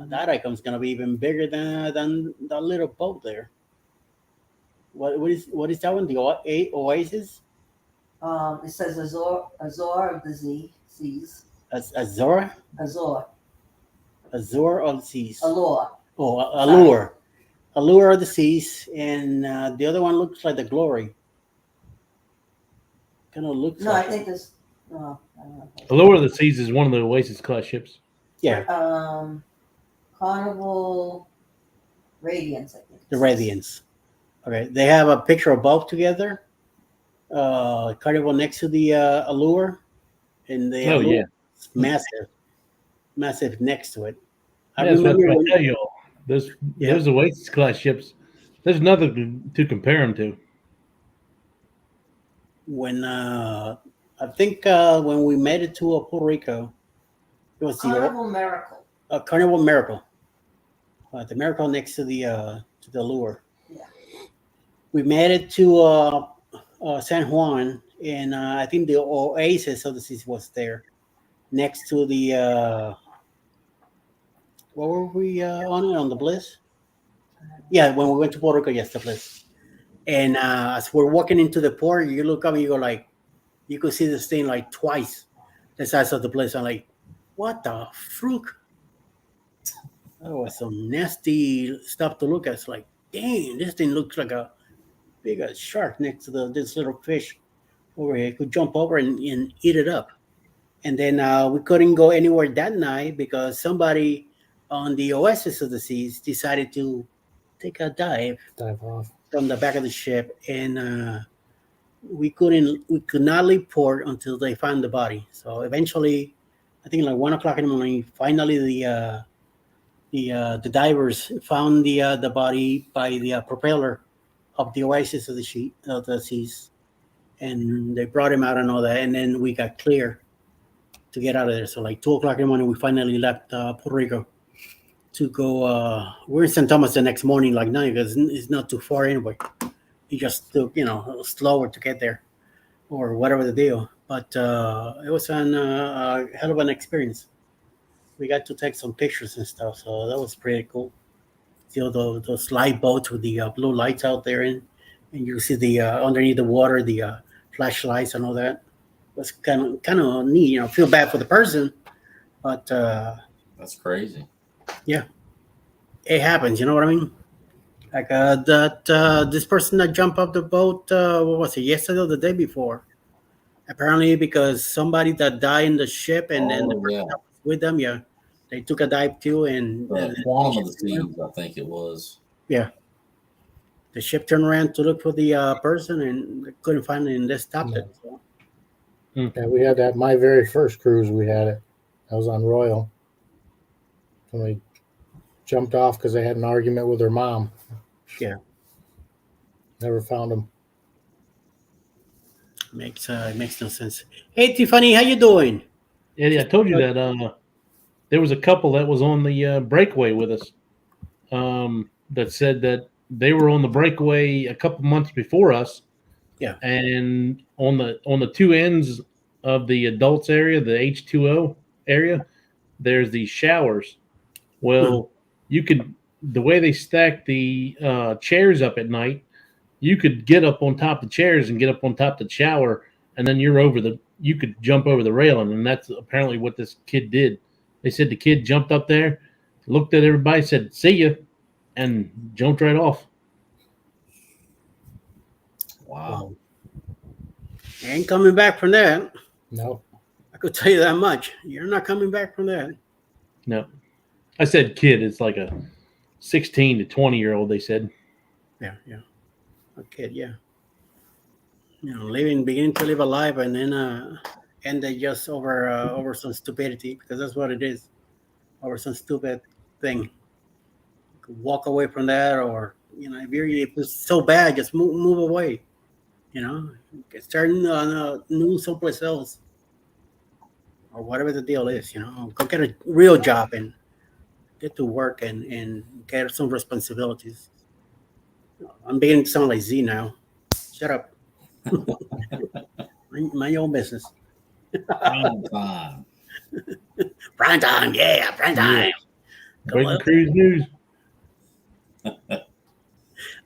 That icon's gonna be even bigger than the little boat there. What is that one? The Oasis? It says Azor of the Seas. Azor Azor. of the Seas. Allure. Oh, Allure of the Seas, and the other one looks like the Glory. Kind of looks. No, like I think this. Oh, I don't know. Allure of the Seas is one of the Oasis class ships. Yeah, Carnival Radiance, I think. the Radiance. Okay, they have a picture of both together. Carnival next to the Allure, and the Allure is massive next to it. I That's what remember I tell you all. Those Oasis class ships, there's nothing to compare them to. when I think when we made it to Puerto Rico, it was Carnival Miracle. Carnival Miracle, the Miracle next to the Allure. Yeah. We made it to San Juan, and I think the Oasis of the Seas was there, next to the what were we on the Bliss? Yeah, when we went to Puerto Rico, yes, the Bliss. And as we're walking into the port, you look up and you go like, you could see this thing like twice the size of the Bliss. I'm like, what the fruit? That was some nasty stuff to look at. It's like, dang, this thing looks like a big shark next to this little fish over here. It could jump over and eat it up. And then we couldn't go anywhere that night because somebody on the Oasis of the Seas decided to take a dive off from the back of the ship, and we could not leave port until they found the body. So eventually, I think like 1:00 in the morning, finally the divers found the body by the propeller of the Oasis of the Seas, and they brought him out and all that, and then we got clear to get out of there. So like 2:00 in the morning, we finally left Puerto Rico to go. We're in St. Thomas the next morning, like 9, because it's not too far anyway. It just took slower to get there, or whatever the deal. But it was a hell of an experience. We got to take some pictures and stuff, so that was pretty cool. Those light boats with the blue lights out there, and you see the underneath the water, the flashlights and all that. It was kind of neat. Feel bad for the person, but That's crazy. yeah, it happens. You know what I mean? Like this person that jumped off the boat, what was it, yesterday or the day before? Apparently, because somebody that died in the ship, and then the person that was with them, they took a dive too, and Quantum of the Seas, I think it was. Yeah, the ship turned around to look for the person, and they couldn't find it, and they stopped it. So. Yeah, we had that. My very first cruise, we had it. I was on Royal. And we jumped off because they had an argument with her mom. Yeah. Never found him. Makes no sense. Hey Tiffany, how you doing? Eddie, I told you that there was a couple that was on the breakaway with us that said that they were on the breakaway a couple months before us. Yeah. And on the two ends of the adults area, the H2O area, there's these showers. Well, you could the way they stack the chairs up at night, you could get up on top of the chairs and get up on top of the shower, and then you could jump over the railing, and that's apparently what this kid did. They said the kid jumped up there, looked at everybody, said "see ya," and jumped right off. Wow. Ain't coming back from that. No. I could tell you that much. You're not coming back from that. No, I said kid. It's like a 16 to 20-year-old. They said. Yeah. A kid, yeah. Beginning to live a life, and then end it just over some stupidity, because that's what it is, over some stupid thing. You could walk away from that, or if it's so bad, just move away. Start new someplace else, or whatever the deal is. Go get a real job and get to work and get some responsibilities. I'm beginning to sound like Z now. Shut up. Mind your own business. Prime time. Prime time, yeah, prime time. Breaking Cruise news. I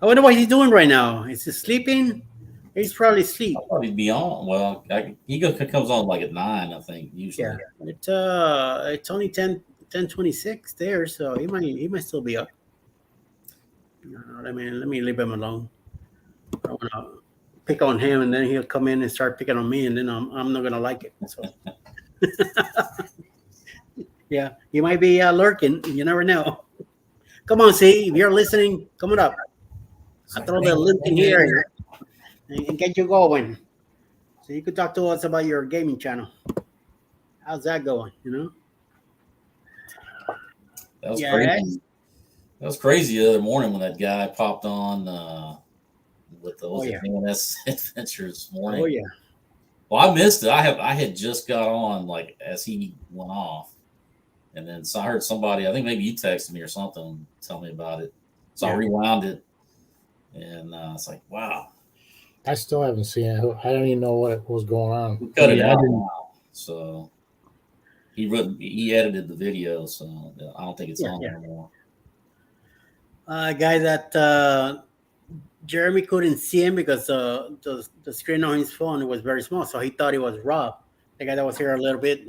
wonder what he's doing right now. Is he sleeping? He's probably asleep. I thought he'd be on. Well, he comes on like at 9, I think, usually. Yeah, it's only 10:26 there, so he might still be up. You know what I mean? Let me leave him alone. I don't want to pick on him, and then he'll come in and start picking on me, and then I'm not gonna like it. So, yeah, he might be lurking. You never know. Come on, see if you're listening, come on up. I throw the link in here and get you going, so you could talk to us about your gaming channel. How's that going? That was crazy. That was crazy the other morning when that guy popped on with the VNS Adventures morning. Oh yeah. Well, I missed it. I had just got on like as he went off, and then so I heard somebody. I think maybe you texted me or something, tell me about it. So I rewound it, and it's like, wow. I still haven't seen it. I don't even know what was going on. We cut it out now, so he edited the video, so I don't think it's on anymore. Guy that Jeremy couldn't see him because the screen on his phone was very small, so he thought it was Rob, the guy that was here a little bit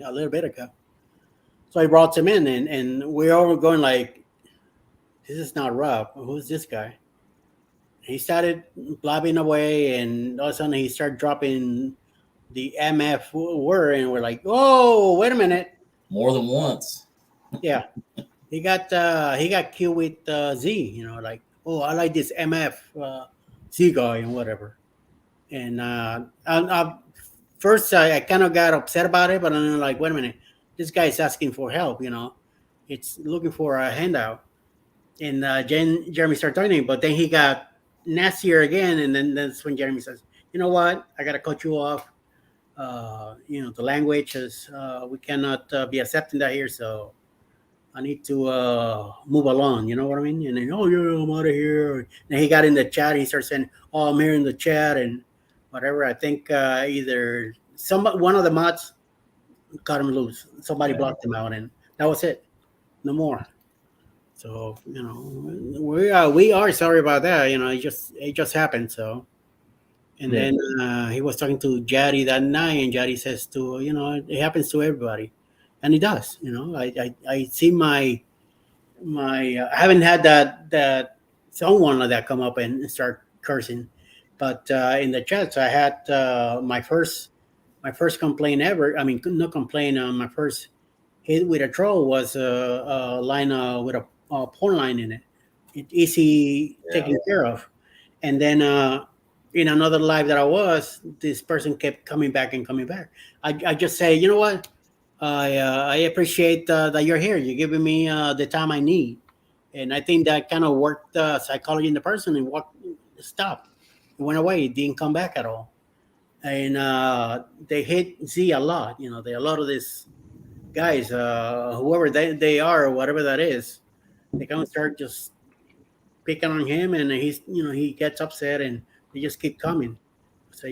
ago. So he brought him in, and we all were going like, "This is not Rob. Who's this guy?" He started blabbing away, and all of a sudden he started dropping the MF word, and we're like, "Oh, wait a minute!" More than once. Yeah. He got cute with Z, like, oh, I like this MF Z guy and whatever. And first I kind of got upset about it, but I'm like, wait a minute, this guy is asking for help, it's looking for a handout. And Jeremy started talking, but then he got nastier again, and then that's when Jeremy says, you know what, I gotta cut you off. The language is we cannot be accepting that here, so I need to move along, you know what I mean? And then, oh yeah, I'm out of here. And he got in the chat. He started saying, "Oh, I'm here in the chat," and whatever. I think either one of the mods cut him loose. Somebody blocked him out, and that was it. No more. So we are sorry about that. It just happened. So, and then he was talking to Jaddy that night, and Jaddy says it happens to everybody. And it does, I see my I haven't had that someone like that come up and start cursing, but in the chats I had my first complaint ever. I mean, not complaint. My first hit with a troll was a line with a porn line in it. Easy taken care of, and then in another live that I was, this person kept coming back and coming back. I just say, you know what? I appreciate that you're here. You're giving me the time I need, and I think that kind of worked psychology in the person, and stopped. It went away. It didn't come back at all. and they hate Z a lot. You know, a lot of these guys, whoever they are or whatever that is, they kind of start just picking on him, and he gets upset, and they just keep coming. So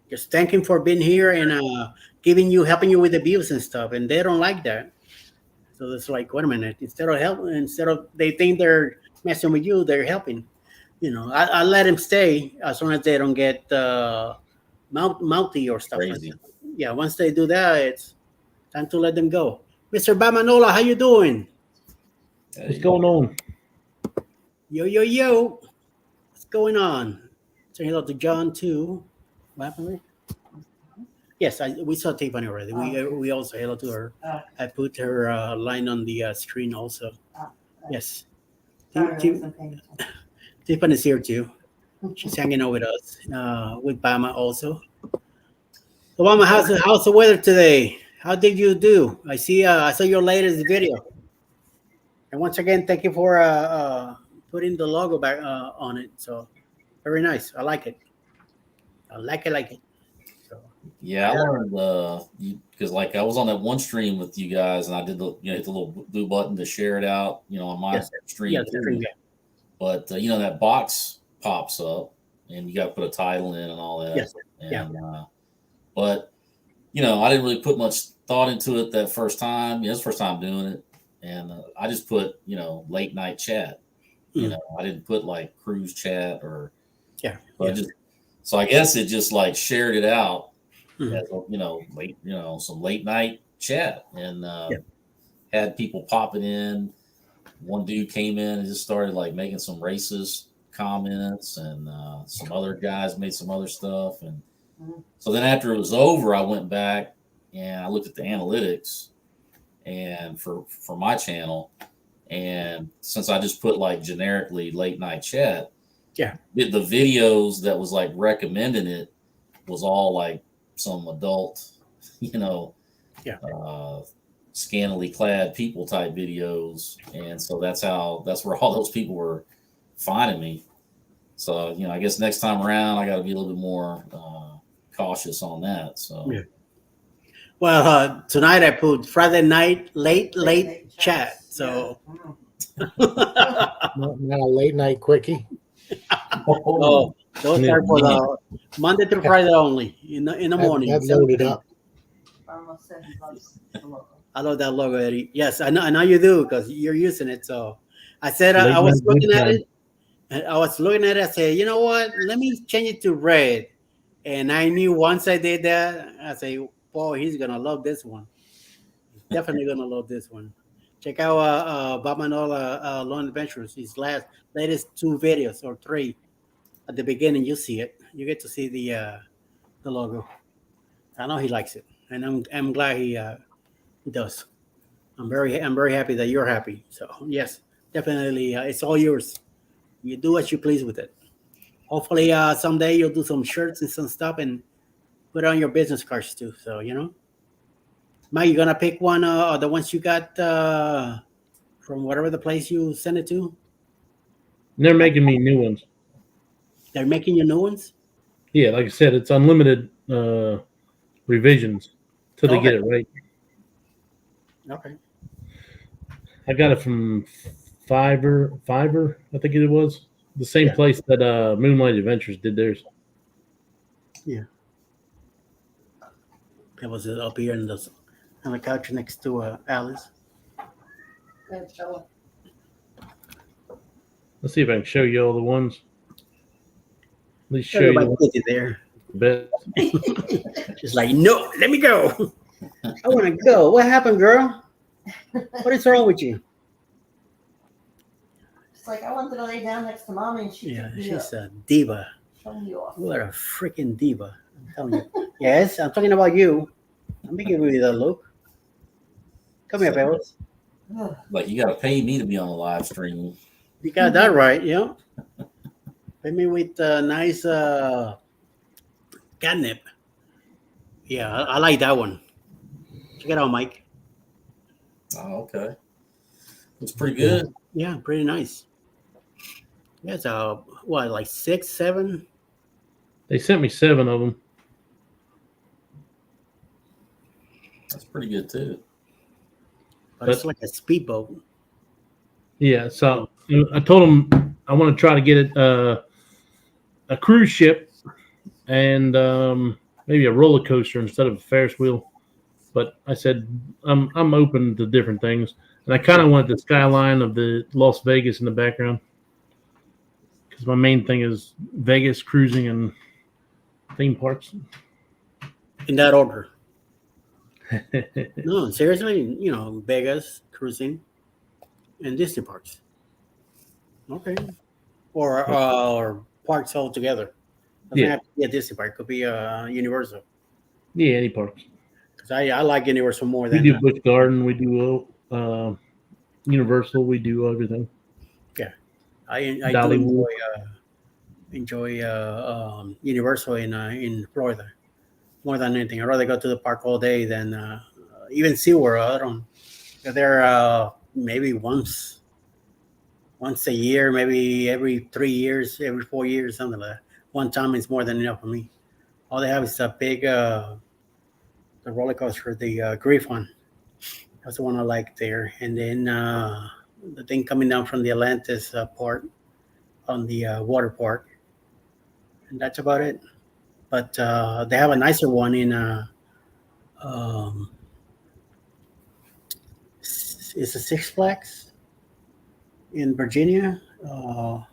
just thank him for being here and helping you with abuse and stuff, and they don't like that. So it's like, wait a minute, instead of they think they're messing with you, they're helping. I let them stay as long as they don't get mouthy or stuff like Crazy. that. Yeah, once they do that, it's time to let them go. Mr. Bamanola, how you doing? What's going on? Yo, yo, yo. What's going on? Say hello to John, too. What happened? Yes, we saw Tiffany already. We also hello to her. Oh. I put her line on the screen also. Oh, Yes. Sorry, I Ti- wasn't paying attention. Tiffany's here, too. She's hanging out with us, with Bama also. Obama, how's the weather today? How did you do? I saw your latest video. And once again, thank you for putting the logo back on it. So very nice. I like it. I like it. So Yeah, I learned because like I was on that one stream with you guys, and I did hit the little blue button to share it out, on my yes, stream. yes, too. yeah. But that box pops up, and you got to put a title in and all that. Yes, And, yeah. But I didn't really put much thought into it that first time. It's the first time doing it, and I just put late night chat. I didn't put like cruise chat or Yeah. So I guess it just like shared it out Mhm. as late some late night chat, and Yeah. had people popping in. One dude came in and just started like making some racist comments, and some other guys made some other stuff, and so then after it was over, I went back and I looked at the analytics and for my channel, and since I just put like generically late night chat, Yeah. the videos that was like recommending it was all like some adult, Yeah. scantily clad people type videos, and so that's where all those people were finding me. So I guess next time around I got to be a little bit more cautious on that. So Yeah. Well, tonight I put Friday night late chat. So Now late night quickie. oh, those are for the Monday through Friday only in the morning. That loaded up. Almost said he loves the logo. I love that logo, Eddie. Yes, I know you do because you're using it. So I said Late I was night looking at time. it. And I was looking at it. I said, you know what? Let me change it to red. And I knew once I did that, I say, boy, he's gonna love this one. He's definitely gonna love this one. Check out Bob Manola Lone Adventures. His latest 2 videos or 3. At the beginning, you see it. You get to see the logo. I know he likes it, and I'm glad he does. I'm very happy that you're happy. So yes, definitely, it's all yours. You do what you please with it. Hopefully, someday you'll do some shirts and some stuff and put it on your business cards too. So Mike, you gonna pick one of the ones you got from whatever the place you send it to? They're making me new ones. They're making you new ones. Yeah, like I said, it's unlimited revisions till they get it right. Okay. I got it from Fiverr, I think it was. The same place that Moonlight Adventures did theirs. Yeah. That was up here on the couch next to Alice. Good show. Let's see if I can show you all the ones. At least show Everybody you put it there. the best. She's like, no, let me go. I want to go. What happened, girl? What is wrong with you? It's like I wanted to lay down next to mommy, and she Yeah, took me she's up. a diva. Show me off. What a freaking diva. I'm telling you. Yes, I'm talking about you. I'm making you that look. Come here, fellas. Ugh. like you got to pay me to be on the live stream. You got that right, yeah. Pay me with nice catnip. Yeah, I like that one. Check it out, Mike. Oh, okay. It's pretty good. Yeah, pretty nice. Yeah, it's what, like 6, 7? They sent me 7 of them. That's pretty good too. But it's like a speedboat. Yeah, so I told them I want to try to get it a cruise ship and maybe a roller coaster instead of a Ferris wheel. But I said I'm open to different things, and I kind of want the skyline of the Las Vegas in the background because my main thing is Vegas cruising and theme parks. In that order. No, seriously, Vegas, cruising, and Disney parks. Okay. Or parks altogether. Doesn't Yeah. have to be a Disney park. It could be a Universal. Yeah, any parks. Because I like Universal more We than do Busch Garden. We do Universal. We do everything. I do Dollywood. enjoy Universal in Florida more than anything. I'd rather go to the park all day than even SeaWorld. I don't. Go there maybe once a year, maybe every 3 years, every 4 years, something like that. One time is more than enough for me. All they have is a big the roller coaster, the Griff one. That's the one I like there. And then the thing coming down from the Atlantis part on the water park, and that's about it. But they have a nicer one in um, it's a Six Flags in Virginia. What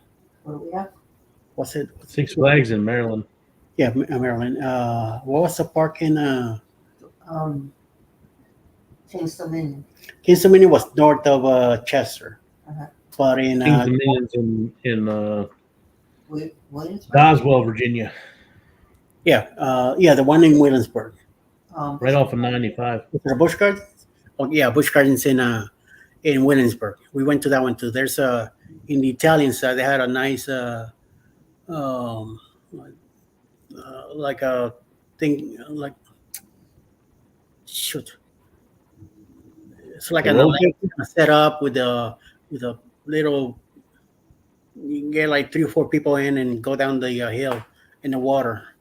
do we have? What's it? Six Flags in Maryland. Yeah, Maryland. What was the park in Um, King's Dominion. Kings Dominion was north of Chester, Uh-huh. but in Kings Dominions in Williamsburg. Boswell, Virginia, the one in Williamsburg. right off of 95. Was it a Busch Gardens? Oh yeah, Busch Gardens in Williamsburg. We went to that one too. There's in the Italian side they had a nice um, like a thing like shoot. It's like The an roller electric set up with a little. You can get like 3 or 4 people in and go down the hill in the water,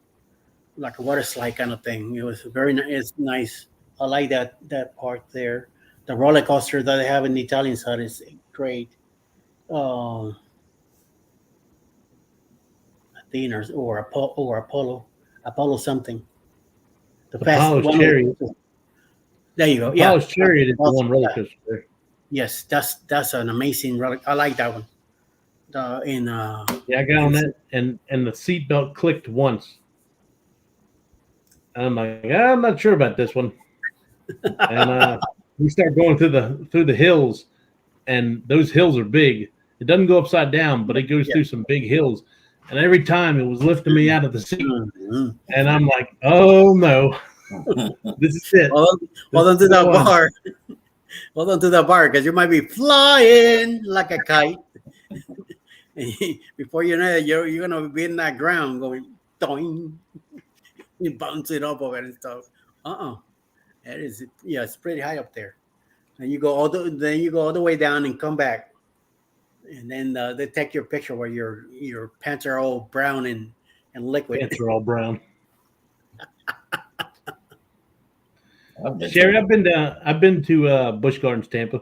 like a water slide kind of thing. It was very nice. It's nice. I like that part there. The roller coaster that they have in the Italian side is great. Athena or Apollo something. The fast Apollo's one. Chariot. There you go. Yeah. Apollo's Chariot is the one roller coaster there. Yes, that's an amazing roller. I like that one. In Yeah, I got on that, and the seatbelt clicked once. I'm like, I'm not sure about this one. And we start going through the hills, and those hills are big. It doesn't go upside down, but it goes through some big hills. And every time it was lifting me out of the seat, and I'm like, oh no, this is it. Hold on to that bar. Hold on to that bar because you might be flying like a kite. Before you know it, you're gonna be in that ground going doing, you bounce it up over it and stuff. That is it's pretty high up there. And you go all the way down and come back, and then they take your picture where your pants are all brown and liquid. Pants are all brown. I've Sherry, I've been to Busch Gardens, Tampa.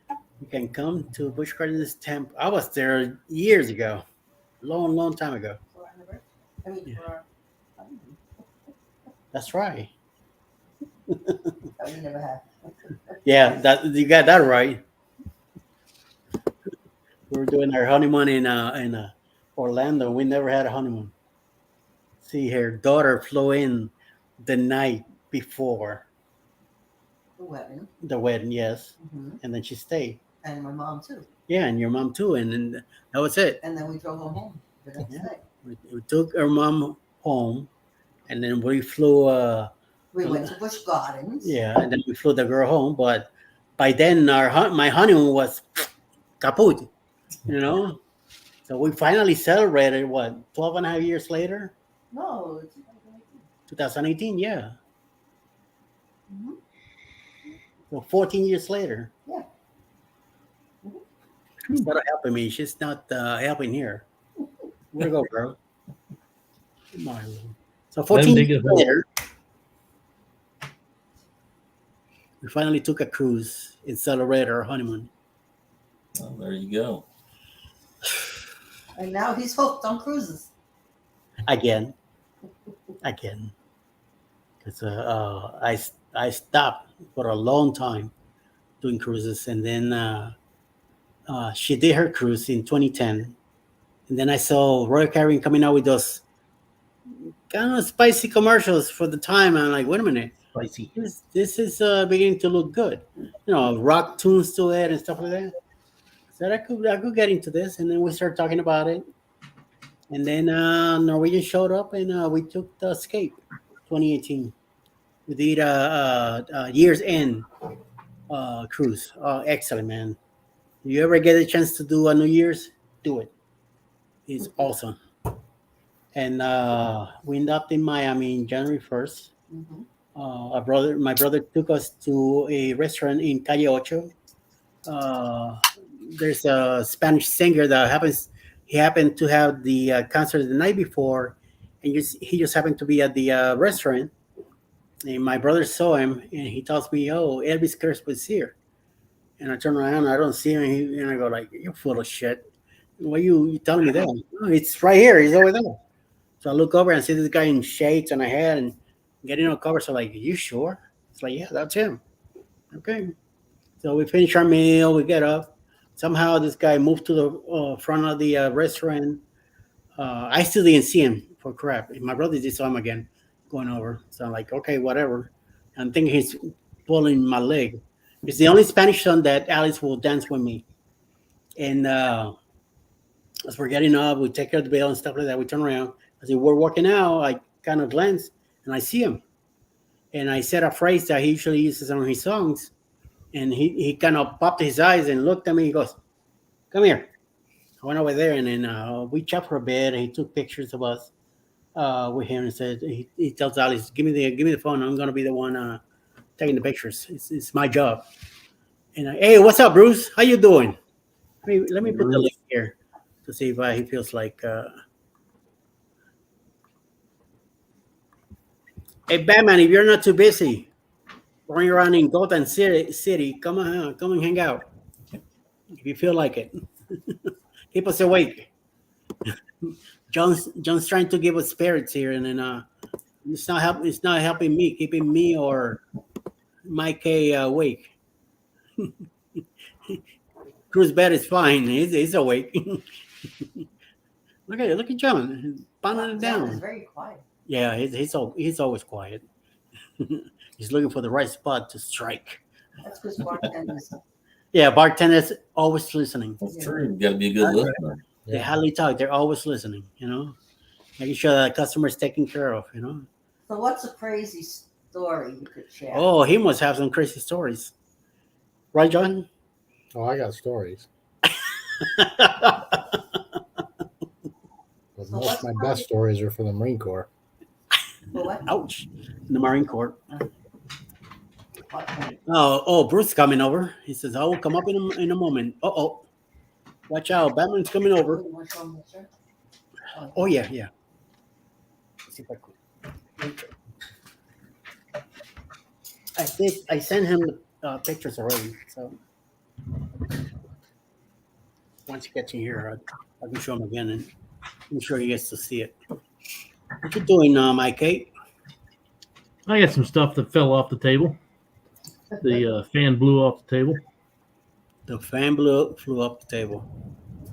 You can come to Busch Gardens Temple. I was there years ago, long time ago. That's right. We never have. Yeah, that you got that right. We were doing our honeymoon in Orlando. We never had a honeymoon. See, her daughter flew in the night before The wedding. the wedding, yes, Mm-hmm. and then she stayed. And my mom too. Yeah, and your mom too, and then that was it. And then we drove her home the next Yeah. day. We took her mom home, and then we flew. We went to Busch Gardens. Yeah, and then we flew the girl home. But by then, my honeymoon was kaput, So we finally celebrated, 12 and a half years later? No, it's 2018, yeah. Mhm. So 14 years later. Yeah. She's not helping me. She's not helping here. Where to go, bro? Come on. So Let 14 him dig years a hole. later, we finally took a cruise and celebrated our honeymoon. Well, there you go. And now he's hooked on cruises. Again. Because I stopped for a long time doing cruises, and then she did her cruise in 2010, and then I saw Royal Caribbean coming out with those kind of spicy commercials for the time. And I'm like, wait a minute, Spicy. this is beginning to look good. Rock tunes to it and stuff like that. So I could get into this, and then we started talking about it, and then Norwegian showed up, and we took the Escape 2018. We did year's end cruise. Excellent, man. If you ever get a chance to do a New Year's, do it. It's awesome. And we ended up in Miami in January 1st. My brother took us to a restaurant in Calle Ocho. There's a Spanish singer he happened to have the concert the night before, and he just happened to be at the restaurant. And my brother saw him, and he tells me, "Oh, Elvis Crespo's here." And I turn around, and I don't see him, and I go like, "You're full of shit. Why you telling me that?" "No, it's right here. He's over there." So I look over and see this guy in shades and a hat and getting on cover. So like, "You sure?" It's like, "Yeah, that's him." Okay. So we finish our meal. We get up. Somehow this guy moved to the front of the restaurant. I still didn't see him for crap. My brother just saw him again going over. So I'm like, okay, whatever. I'm thinking he's pulling my leg. It's the only Spanish song that Alice will dance with me. And as we're getting up, we take care of the bill and stuff like that. We turn around. As we're walking out, I kind of glance and I see him. And I said a phrase that he usually uses on his songs. And he kind of popped his eyes and looked at me. He goes, "Come here." I went over there, and then we chat for a bit. And he took pictures of us with him and said, he tells Alice, give me the phone. I'm going to be the one taking the pictures. It's my job. And hey, what's up, Bruce? How you doing? Let me put the link here to see if he feels like. Hey, Batman, if you're not too busy running around in Gotham City, come and hang out if you feel like it. Keep us awake. John's trying to give us spirits here, and then it's not helping me, keeping me or Mike awake. Cruz bed is fine. He's awake. Look at John pounding it John is down. very quiet. Yeah, he's always quiet. He's looking for the right spot to strike. That's because bartenders. Yeah, bartenders always listening. That's true. You got to be a good listener. They hardly talk. They're always listening. Making sure that the customer is taken care of. So what's a crazy story you could share? Oh, he must have some crazy stories, right, John? Oh, I got stories. But So most what's of my funny? best stories are for the Marine Corps. For what? Ouch! In the Marine Corps. What? Oh, Bruce coming over. He says, "I will come up in a moment." Oh, watch out! Batman's coming over. You want to show them the shirt? Oh yeah. Let's see if I could. I sent him the pictures already. So once he gets in here, I can show him again, and I'm sure he gets to see it. What you doing, Mike? Kate? I got some stuff that fell off the table. The fan blew off the table. The fan flew up the table.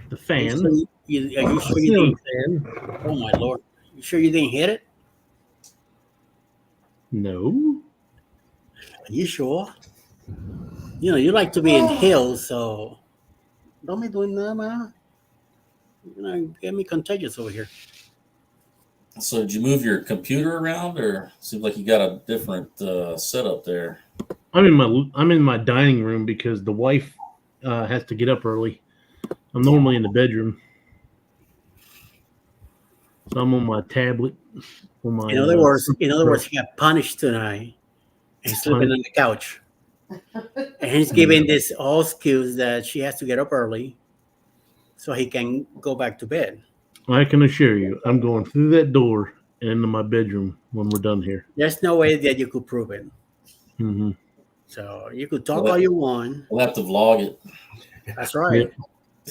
The Are fan. you sure The you ceiling didn't? fan. Oh my lord! You sure you didn't hit it? No. Are you sure? You like to be in hills, so don't be doing that, man. You're gonna get me contagious over here. So did you move your computer around, or seems like you got a different setup there? I'm in my dining room because the wife has to get up early. I'm normally in the bedroom, so I'm on my tablet. On my, In other words, he got punished tonight and sleeping on the couch. And he's giving this all excuse that she has to get up early so he can go back to bed. I can assure you, I'm going through that door and into my bedroom when we're done here. There's no way that you could prove it. Mm-hmm. So you could talk all you want. We'll have to vlog it. That's right.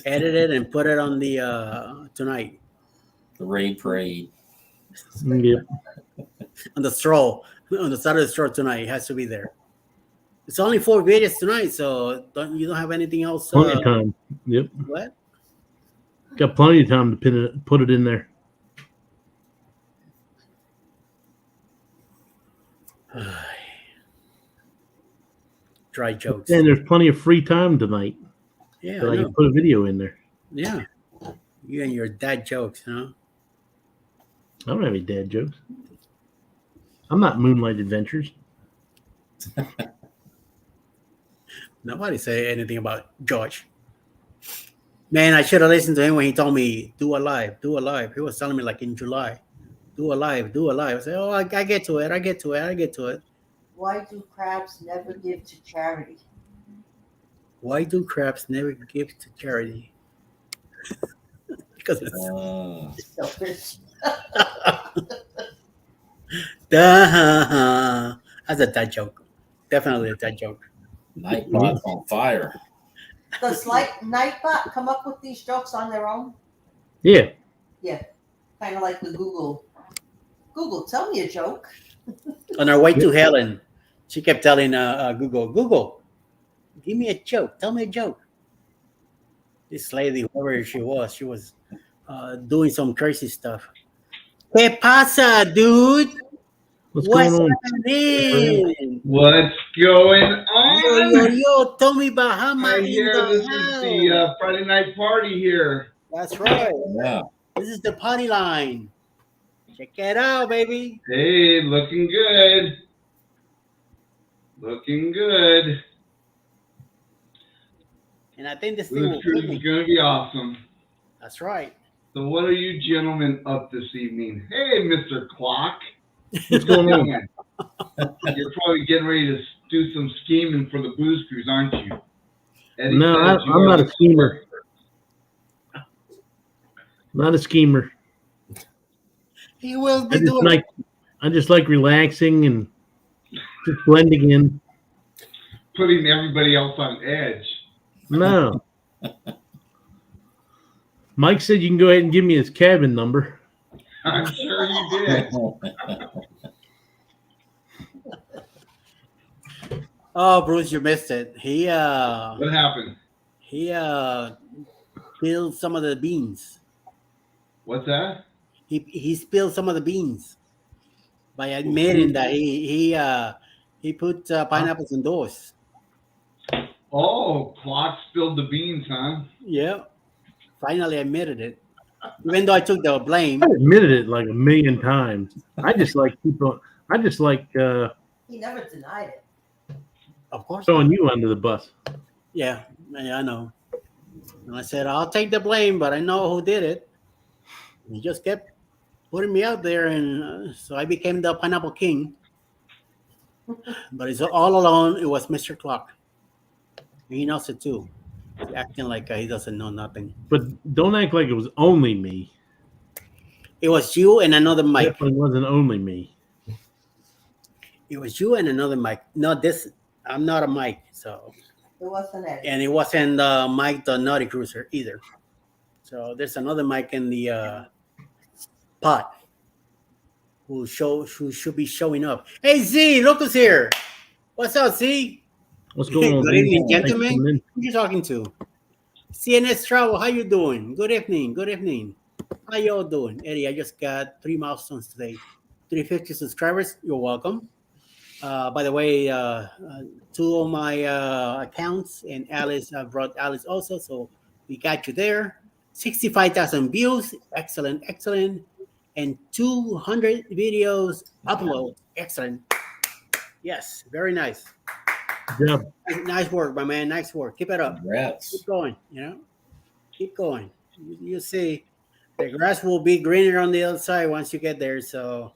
Edit it and put it on the tonight The raid parade. Yep. on the stroll on the side of the stroll tonight. It has to be there. It's only 4 videos tonight, so you don't have anything else. Plenty of time. Yep. What? Got plenty of time to put it in there. Dry jokes. And there's plenty of free time tonight Yeah, that I I know. can put a video in there. Yeah. You and your dad jokes, huh? I don't have any dad jokes. I'm not Moonlight Adventures. Nobody say anything about George. Man, I should have listened to him when he told me, do a live, do a live. He was telling me like in July, do a live, do a live. I said, oh, I get to it. I get to it. I get to it. Why do crabs never give to charity? Why do crabs never give to charity? Because it's Selfish. that's a dad joke. Definitely a dad joke. Nightbot's on fire. Does Nightbot come up with these jokes on their own? Yeah. Yeah. Kind of like the Google. Google, tell me a joke. On our way to Helen, she kept telling Google, give me a joke. Tell me a joke. This lady, whoever she was doing some crazy stuff. ¿Qué pasa, dude? What's going on? happening? What's going Yo, on? yo, tell me about how I much hear this is the Friday night party here. That's right. Yeah. This is the party line. Check it out, baby. Hey, looking good. Looking good. And I think this This thing will cruise kill is me. going to be awesome. That's right. So what are you gentlemen up this evening? Hey, Mr. Clock. What's going on? You're probably getting ready to do some scheming for the booze cruise, aren't you? Eddie No, says you I'm are not a the- schemer. Not a schemer. He will I be just doing like relaxing and just blending in. Putting everybody else on edge. No. Mike said you can go ahead and give me his cabin number. I'm sure you did. Oh, Bruce, you missed it. He What happened? spilled some of the beans. What's that? He spilled some of the beans by admitting that he put pineapples indoors. Oh, Clock spilled the beans, huh? Yeah, finally admitted it. Even though I took the blame. I admitted it like a million times. I just like people. I just like He never denied it. Of course. throwing you under the bus. Yeah, I know. And I said, I'll take the blame, but I know who did it. And he just kept putting me out there, and so I became the pineapple king. But it's all alone. It was Mr. Clock. He knows it too. He's acting like he doesn't know nothing. But don't act like it was only me. It was you and another Mike. Definitely wasn't only me. It was you and another Mike. No, this I'm not a Mike, so It wasn't Eddie. and it wasn't Mike the Naughty Cruiser either. So there's another Mike in the pot who should be showing up. Hey Z, look who's here. What's up, Z? What's going on? Good evening, Thanks for gentlemen. coming in. Who you talking to? CNS Travel, how you doing? Good evening. Good evening. How y'all doing? Eddie, I just got 3 milestones today. 350 subscribers. You're welcome. By the way, 2 of my accounts and Alice, I brought Alice also, so we got you there. 65,000 views. Excellent, excellent. And 200 videos upload. Excellent. Yes, very nice. Good job. Nice work, my man. Nice work. Keep it up. Congrats. Keep going. Keep going. You see, the grass will be greener on the other side once you get there. So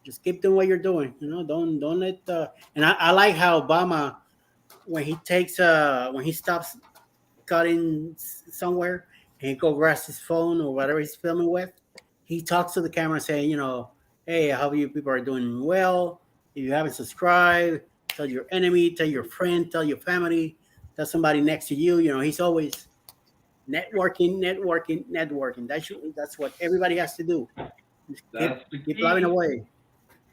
just keep doing what you're doing. Don't let. And I like how Obama, when he stops cutting somewhere and he go grab his phone or whatever he's filming with, he talks to the camera saying, hey, how you people are doing well. If you haven't subscribed, tell your enemy, tell your friend, tell your family, tell somebody next to you. He's always networking. That's what everybody has to do. Just That's the keep key. plowing away.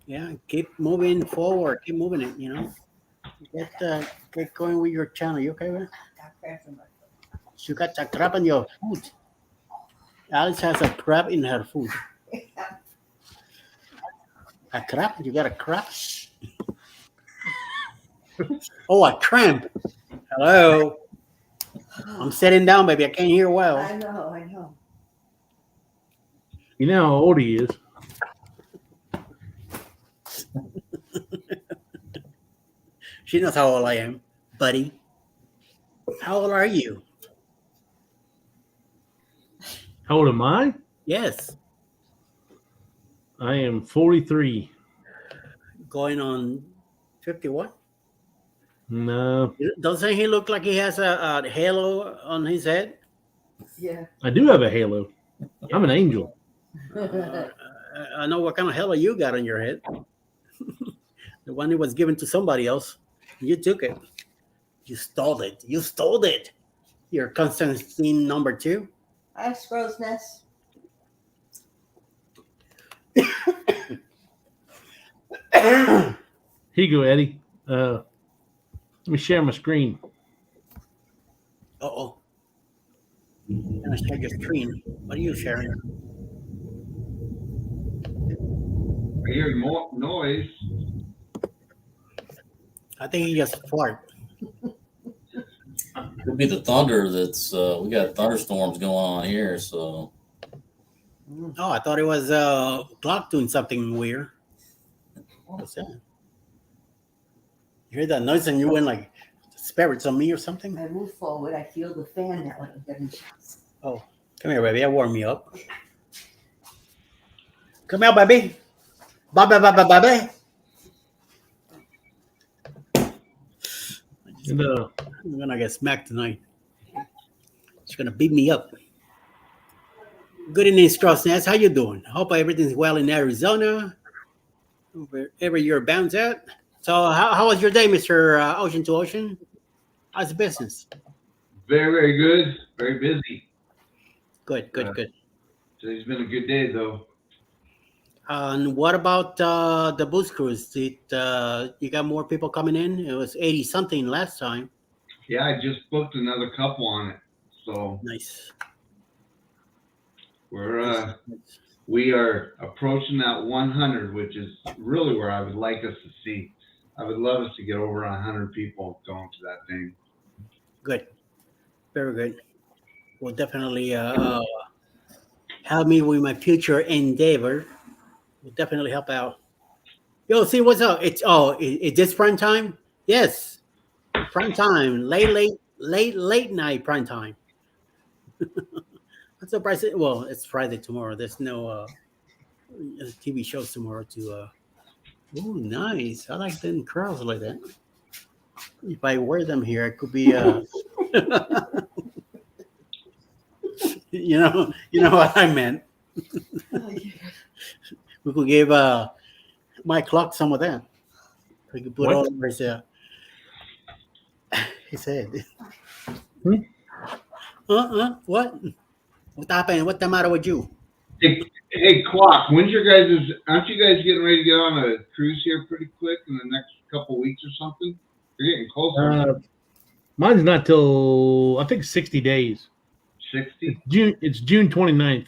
Yeah, keep moving forward. Keep moving it. Get going with your channel. You okay, man? Got crabs in my You got a crab in your food. Alice has a crab in her food. A crab? You got a crab? Oh, a cramp. Hello. I'm sitting down, baby. I can't hear well. I know. You know how old he is. She knows how old I am, buddy. How old are you? How old am I? Yes. I am 43. Going on 51? No, Doesn't he look like he has a halo on his head? Yeah. I do have a halo. I'm an angel. I know what kind of halo you got on your head. The one that was given to somebody else. You took it. You stole it. You stole it. You're Constantine number 2. I have Squirrel's Nest. Here you go, Eddie. Let me share my screen. Uh-oh. I'm going to share your screen. What are you sharing? I hear more noise. I think he just farted. Could be the thunder that's we got thunderstorms going on here, so Oh, I thought it was clock doing something weird. What was that? You heard that noise and you went like spirits on me or something? I move forward. I feel the fan now. I'm getting shots. Oh, come here, baby. I warm me up. Come here, baby. Baby. And, I'm gonna get smacked tonight. She's gonna beat me up. Good evening, Strauss. How you doing? I hope everything's well in Arizona. Wherever you're bound at. So, how was your day, Mr. Ocean to Ocean? How's the business? Very, very good. Very busy. Good. Today's been a good day, though. And what about the booze cruise? Did you got more people coming in? It was 80 something last time. Yeah, I just booked another couple on it, so Nice. we are approaching that 100, which is really where I would like us to see. I would love us to get over 100 people going to that thing. Good. Very good. Will definitely help me with my future endeavor. Will definitely help out. Yo, see what's up? It's this prime time? Yes. Prime time. Late night prime time. I'm surprised. Well, it's Friday tomorrow. There's no TV shows tomorrow to oh, nice. I like them curls like that. If I wear them here, it could be you know what I meant. We could give Mike Clark some of that. We could put What? all over his head. Hmm? What? What happened? What's the matter with you? Hey, Clock, aren't you guys getting ready to get on a cruise here pretty quick in the next couple weeks or something? You're getting closer. Mine's not till I think 60 days. 60? It's June 29th.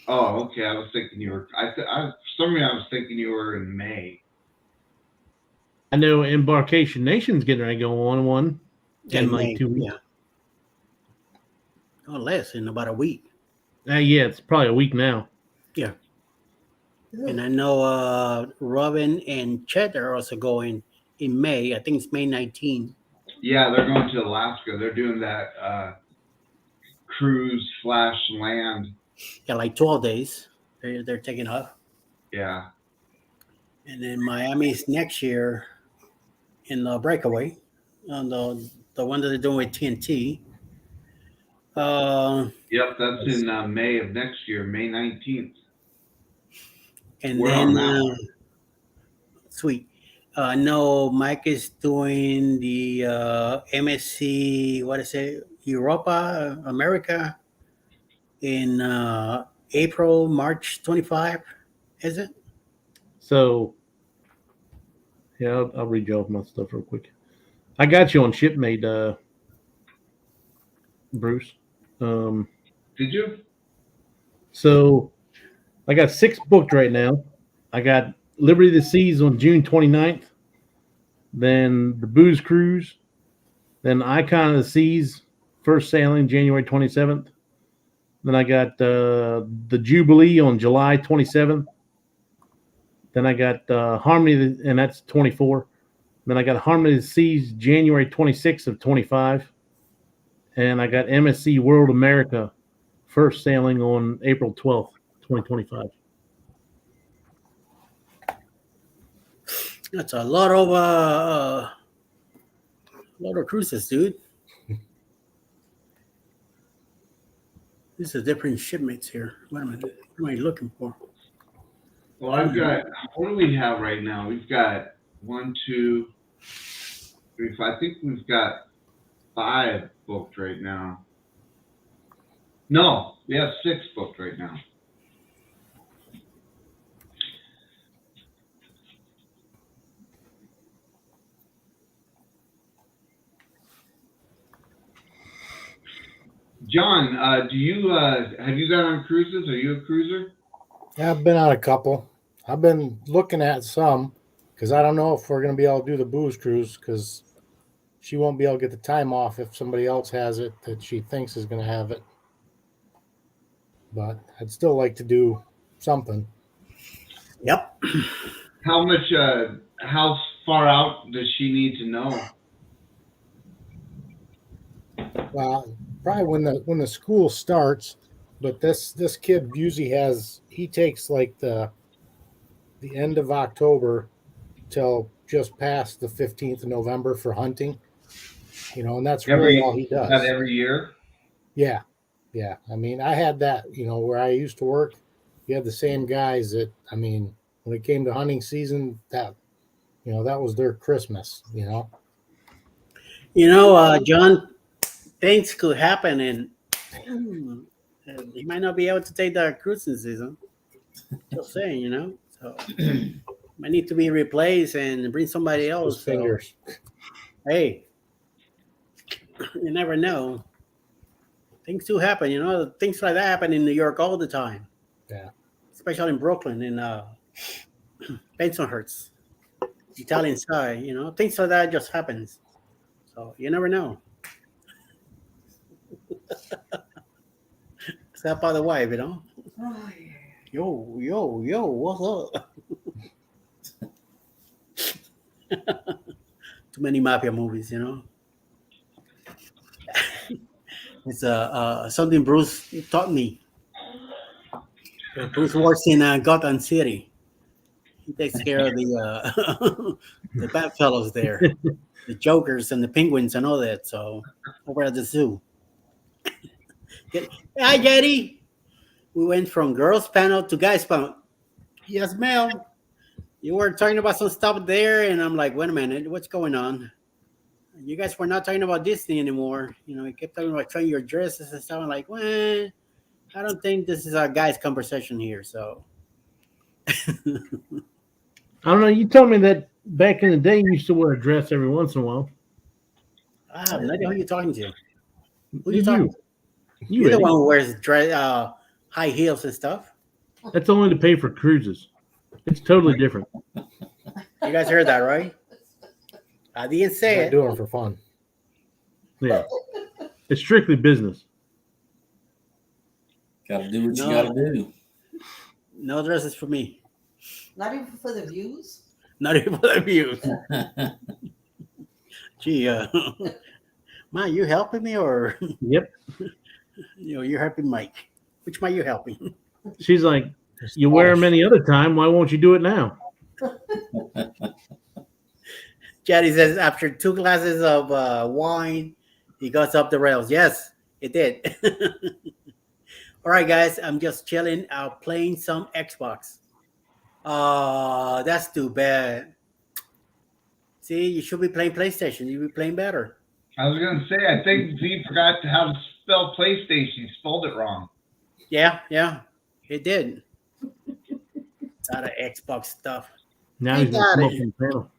Oh, okay. I was thinking you were. For some reason, I was thinking you were in May. I know Embarkation Nation's getting ready to go on one in like 2 weeks. Yeah. Oh, less in about a week. Yeah, it's probably a week now. Yeah. And I know Robin and Chet are also going in May. I think it's May 19. Yeah, they're going to Alaska. They're doing that cruise/land. Yeah, like 12 days. They're taking off. Yeah. And then Miami's next year in the breakaway, on the one that they're doing with TNT. Yep, that's in May of next year, May 19th. And We're then on that one. sweet. No, Mike is doing the MSC. What is it? Europa, America in April, March 25. Is it? So, yeah, I'll read you off my stuff real quick. I got you on Shipmate, Bruce. Did you? So, I got 6 booked right now. I got Liberty of the Seas on June 29th, then the Booze Cruise, then Icon of the Seas, first sailing January 27th. Then I got the Jubilee on July 27th. Then I got Harmony, and that's 24. Then I got Harmony of the Seas January 26th of 25. And I got MSC World America first sailing on April 12th, 2025. That's a lot of cruises, dude. These are different shipmates here. What am I looking for? Well, I've got, what do we have right now? We've got 1, 2, 3, 4. I think we've got 5 booked right now. No, we have 6 booked right now. John, do you have you gone on cruises? Are you a cruiser? Yeah, I've been on a couple. I've been looking at some because I don't know if we're going to be able to do the booze cruise because she won't be able to get the time off if somebody else has it that she thinks is going to have it. But I'd still like to do something. Yep. How much? How far out does she need to know? Well, probably when the school starts, but this kid usually he takes like the end of October till just past the 15th of November for hunting. And that's really all he does. That every year? Yeah. Yeah. I mean, I had that, where I used to work, you had the same guys that, I mean, when it came to hunting season, that was their Christmas, John, things could happen, and he might not be able to take the cruising season. Just saying, so might need to be replaced and bring somebody else. His fingers. So, hey, you never know. Things do happen, Things like that happen in New York all the time. Yeah. Especially in Brooklyn and Bensonhurst, Italian side, things like that just happens. So you never know. Except by the wife, Oh, yeah. Yo, what's up? Too many mafia movies, It's something Bruce taught me. Bruce works in Gotham City. He takes care of the the bad fellows there, the jokers and the penguins and all that. So over at the zoo. Hi, Jetty. We went from girls panel to guys panel. Yes, ma'am. You were talking about some stuff there, and I'm like, wait a minute, what's going on? You guys were not talking about Disney anymore. You kept talking about trying your dresses and stuff. I'm like, well, I don't think this is a guy's conversation here. So I don't know. You told me that back in the day you used to wear a dress every once in a while. I have no idea who you're talking to. Who you talking to? You You're the Eddie. one who wears high heels and stuff. That's only to pay for cruises. It's totally different. You guys heard that, right? I didn't say Not it. doing it for fun. Yeah. It's strictly business. Got to do what No. you got to do. No dresses for me. Not even for the views? Not even for the views. Gee, Ma, you helping me or Yep. you're helping Mike? Which Mike you helping? She's like, you wear them any other time. Why won't you do it now? Jaddy says after 2 glasses of wine, he goes up the rails. Yes, it did. All right, guys, I'm just chilling out playing some Xbox. That's too bad. See, you should be playing PlayStation. You'd be playing better. I was gonna say, I think Z forgot how to spell PlayStation. He spelled it wrong. Yeah, it did. It's out of Xbox stuff. Now Hey, he's gonna come up Daddy. on the panel.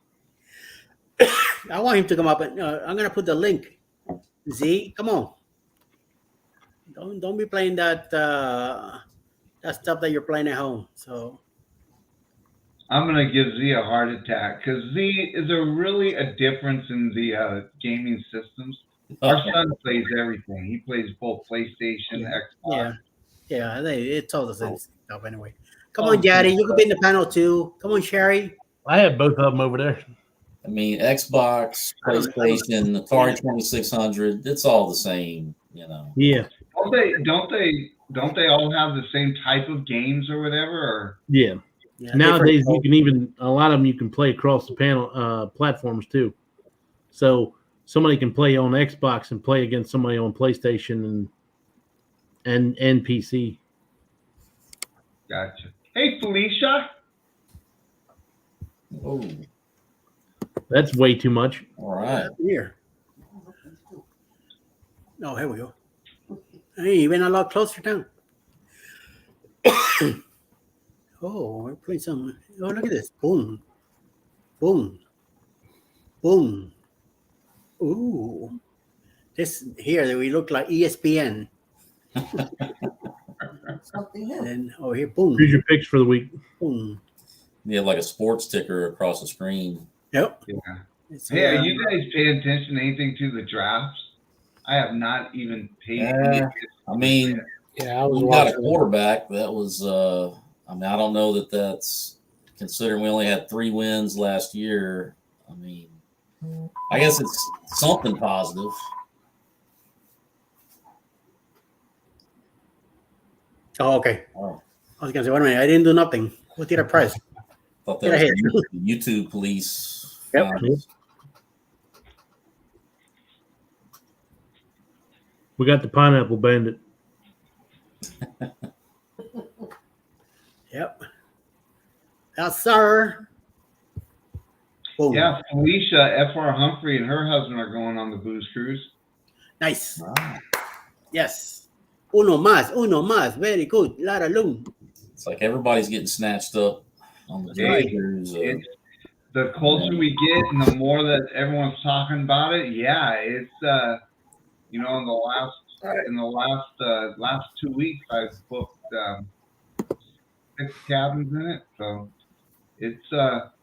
I want him to come up, and I'm gonna put the link. Z, come on. Don't be playing that stuff that you're playing at home. So I'm gonna give Z a heart attack because Z, is there really a difference in the gaming systems? Our son plays everything. He plays both PlayStation, Xbox. yeah, it's all the same stuff anyway. Come on, Daddy, you can be in the panel too. Come on, Sherry. I have both of them over there. I mean, Xbox, PlayStation, Atari 2600, it's all the same, you know. Yeah. Don't they all have the same type of games or whatever? Or Yeah. Yeah, Nowadays, you can even a lot of them you can play across the panel platforms too. So somebody can play on Xbox and play against somebody on PlayStation and PC. Gotcha. Hey, Felicia. Oh, That's way too much. all right. here. Oh, here we go. Hey, you been a lot closer down. Oh, we're playing some. Oh, look at this. Boom. Boom. Boom. Ooh. This here, we look like ESPN. Something new. And oh, here, boom. Here's your picks for the week. Boom. You have like a sports ticker across the screen. Yep. Yeah. It's, Hey, are you guys paying attention to anything to the drafts? I have not even paid Yeah. attention. I mean, Yeah, I was we got a watching. quarterback that was, I mean, I don't know that that's considering we only had 3 wins last year. I mean, I guess it's something positive. Oh, okay. Oh, I was gonna say, wait a minute, I didn't do nothing. What did I press? thought Go that was ahead. the YouTube police. Yep. found us. We got the Pineapple Bandit. Yep. Yes, sir. Boom. Yeah, Felicia F.R. Humphrey and her husband are going on the booze cruise. Nice. Wow. Yes. Uno más. Very good. Lara Lung. It's like everybody's getting snatched up on the Hey, cruise. It's the closer we get and the more that everyone's talking about it, yeah, it's you know, in the last 2 weeks I've booked 6 cabins in it. So it's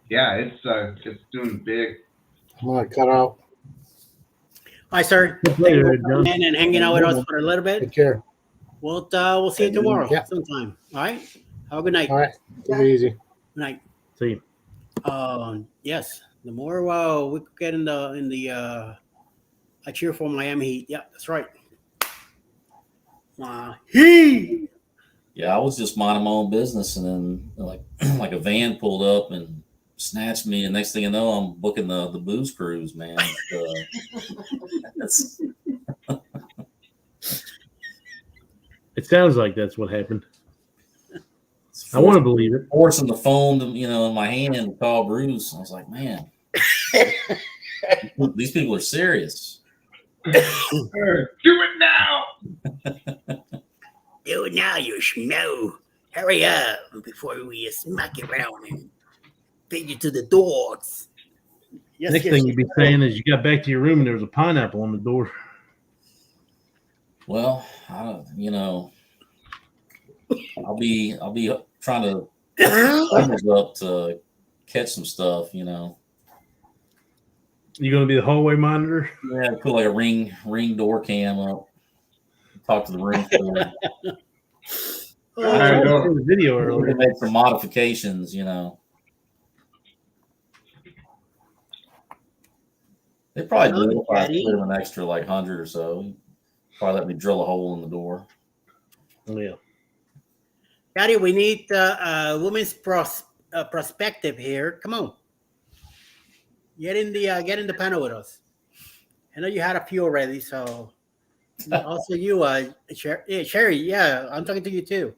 it's doing big. I'm gonna cut out. Hi, sir. Good Thank you player, for John. coming in and hanging out with us for a little bit. Take care. We'll see you tomorrow Yeah. sometime. All right. Have a good night. All right, take it easy. Good night. See you. Yes. The more we could get in the I cheer for Miami Heat. Yeah, that's right. Heat. Yeah, I was just minding my own business, and then like a van pulled up and snatched me, and next thing you know, I'm booking the booze cruise, man. That's It sounds like that's what happened. I want to believe it. forcing the phone, to, in my hand to call Bruce. I was like, man, these people are serious. Do it now. Do it now, you schmo. Hurry up before we smack you around and beat you to the dogs. Yes, Next yes, thing you'd be saying is you got back to your room and there was a pineapple on the door. Well, I'll be trying to numbers up to catch some stuff. You going to be the hallway monitor? Yeah, put like a ring door cam up. Talk to the ring store. Oh, I I know. saw the video We earlier. can make some modifications. They probably do if I put them an extra like 100 or so. Probably let me drill a hole in the door. Yeah. Daddy, we need women's perspective here. Come on, get in the panel with us. I know you had a few already, so also you, Sherry. Yeah, I'm talking to you too.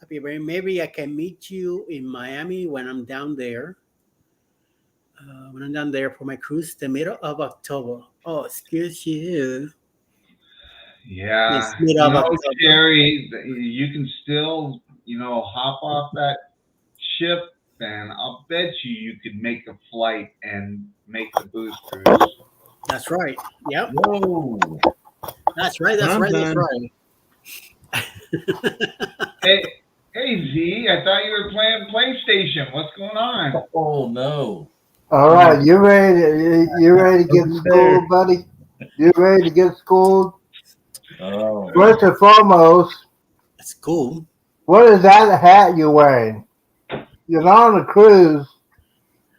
Happy birthday. Maybe I can meet you in Miami when I'm down there. When I'm down there for my cruise, the middle of October. Oh, excuse you. Yeah, It's middle you of know, October. Sherry, you can still, hop off that ship, and I'll bet you could make a flight and make the booze cruise. That's right. Yep. Whoa. That's right. That's I'm right. That's done. right. Hey, Z, I thought you were playing PlayStation. What's going on? Oh no. All right, you ready to get Over there. schooled, buddy? You ready to get schooled? Oh. First and foremost, That's cool. what is that hat you're wearing? You're not on a cruise,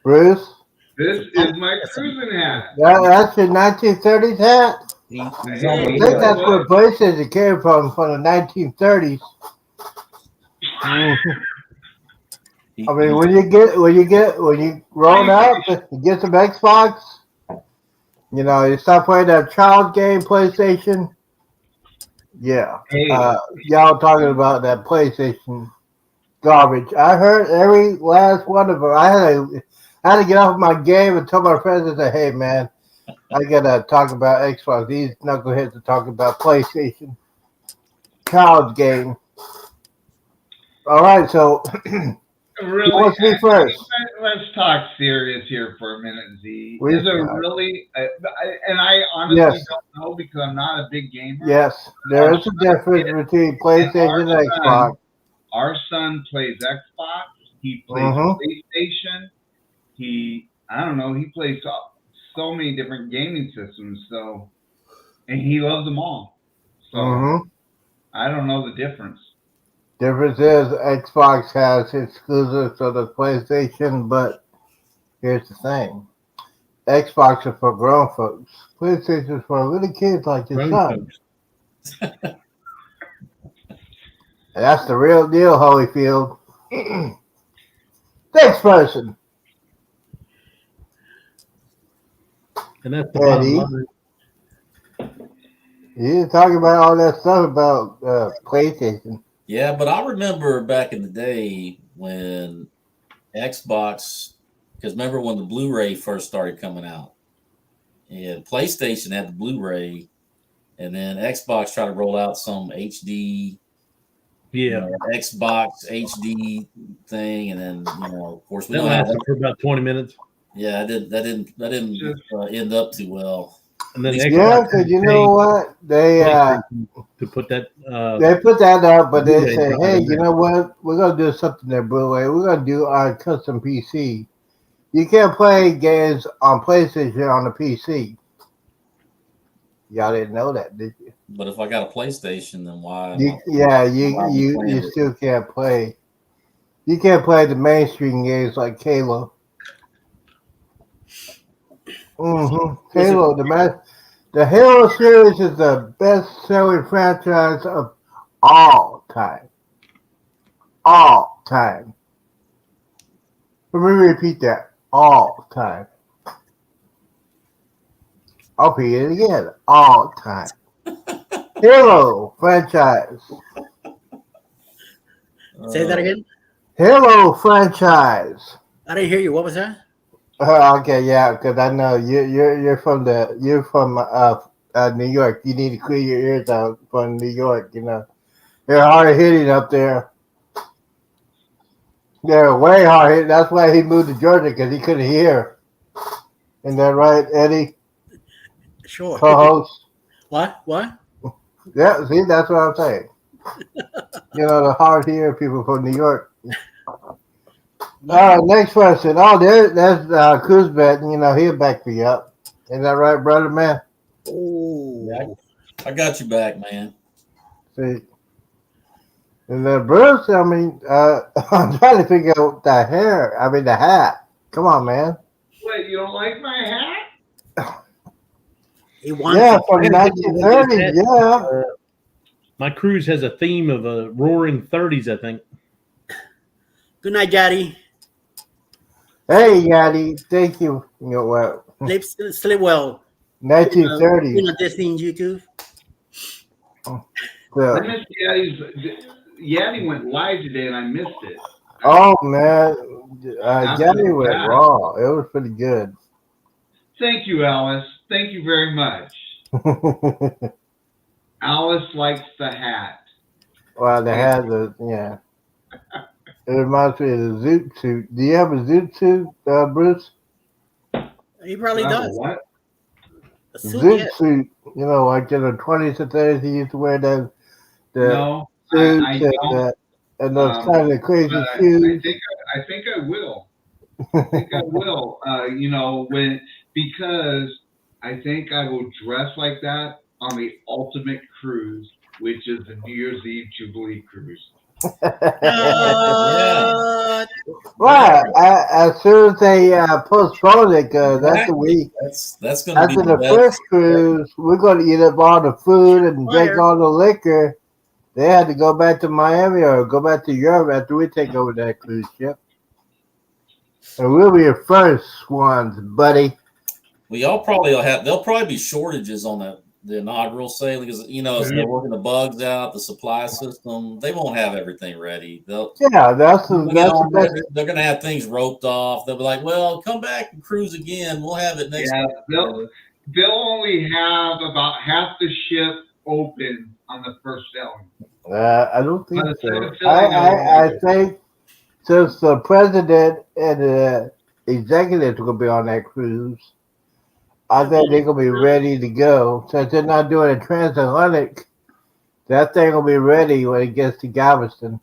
Bruce. This is my cruising hat. That's your 1930s hat. He's Hey, on I the think you know that's where what? PlayStation came from the 1930s. Mhm. I mean, when you grown up, you get some Xbox. You stop playing that child game PlayStation. Yeah, Hey, y'all talking about that PlayStation garbage. I heard every last one of them. I had to get off my game and tell my friends and say, "Hey, man, I gotta talk about Xbox. These knuckleheads are talking about PlayStation child game." All right, so really? who wants me first? Let's talk serious here for a minute, Z. We Is it start. really? And I honestly Yes. don't know because I'm not a big gamer. Yes, there is a difference between PlayStation and Xbox. Our son plays Xbox. He plays Mhm. PlayStation. I don't know. He plays so many different gaming systems. So, and he loves them all. So Mhm. I don't know the difference. Difference is Xbox has exclusives to the PlayStation, but here's the thing: Xbox is for grown folks. PlayStation is for little kids like your Grown son. folks. And that's the real deal, Holyfield. Next person, And that's the bottom Eddie. line. You didn't talk about all that stuff about PlayStation. Yeah, but I remember back in the day when Xbox, because remember when the Blu-ray first started coming out, and PlayStation had the Blu-ray, and then Xbox tried to roll out some HD, Yeah. Xbox HD thing, and then of course we That know how lasted that. for about 20 minutes. Yeah, that didn't end up too well. And then At least- Yeah, Xbox because had you to know pay what? They PlayStation to put that put that up, but they Blu-ray say, drive hey, in you there. know what? We're gonna do something there, Blu-ray. We're gonna do our custom PC. You can't play games on PlayStation on the PC. Y'all didn't know that, did you? But if I got a PlayStation, then why? Yeah, why are we you playing it? still can't play. You can't play the mainstream games like Halo. Mm-hmm. Halo, the Halo series is the best-selling franchise of all time. All time. Let me repeat that. All time. I'll repeat it again. All time. Halo franchise. Say that again. Halo franchise. I didn't hear you. What was that? Okay, yeah, because I know you're from New York. You need to clear your ears out from New York. They're hard hitting up there. They're way hard hitting. That's why he moved to Georgia because he couldn't hear. Isn't that right, Eddie? Sure. Co-host. What? Yeah, see, that's what I'm saying. The hard hitting people from New York. All right, next question. Oh, that's Kuzbat. He'll back me up. Isn't that right, brother, man? Oh. Yeah, I got you back, man. See. And then Bruce, I'm trying to figure out the hat. Come on, man. What, you don't like my hat? He wants Yeah, it. from the I didn't know what 1930s, they yeah. My cruise has a theme of roaring 30s, I think. Good night, Daddy. Hey, Yadi, thank you. You know what? Sleep well. 1930s. Disney and YouTube. So, I miss Daddy's. Yanni went live today and I missed it. Oh man, Yanni went bad. raw. It was pretty good. Thank you, Alice. Thank you very much. Alice likes the hat. Well, they had the yeah. It reminds me of the zoot suit. Do you have a zoot suit, Bruce? He probably does. What? A suit, Zoot yeah. suit. You know, like in the 20s and 30s, he used to wear the No, suits I don't. and those kind of crazy But shoes. I think I will. I think I will. Because I think I will dress like that on the ultimate cruise, which is the New Year's Eve Jubilee cruise. Well, as soon as they postpone it, because that's the week. That's going to be after the first cruise. We're going to eat up all the food and drink all the liquor. They had to go back to Miami or go back to Europe after we take over that cruise ship. And we'll be the first ones, buddy. Well, y'all probably will have. There'll probably be shortages on the inaugural sailing because as they're working the bugs out, the supply system, they won't have everything ready. They're going to have things roped off. They'll be like, "Well, come back and cruise again. We'll have it next." Yeah, they'll only have about half the ship open on the first sailing. I don't think so. I think since the president and the executives are going to be on that cruise, I think they're going to be ready to go. Since they're not doing a transatlantic, that thing will be ready when it gets to Galveston.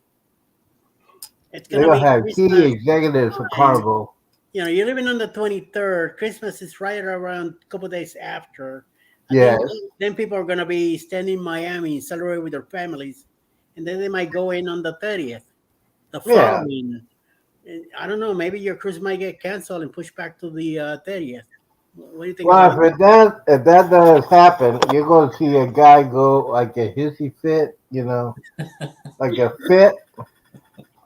They're going to have key executives for Carnival. You're living on the 23rd. Christmas is right around a couple of days after. Yes. Then people are going to be staying in Miami and celebrate with their families. And then they might go in on the 30th. The following. I don't know. Maybe your cruise might get canceled and pushed back to the 30th. What do you think? Well, if that does happen, you're going to see a guy go like a hissy fit, like a fit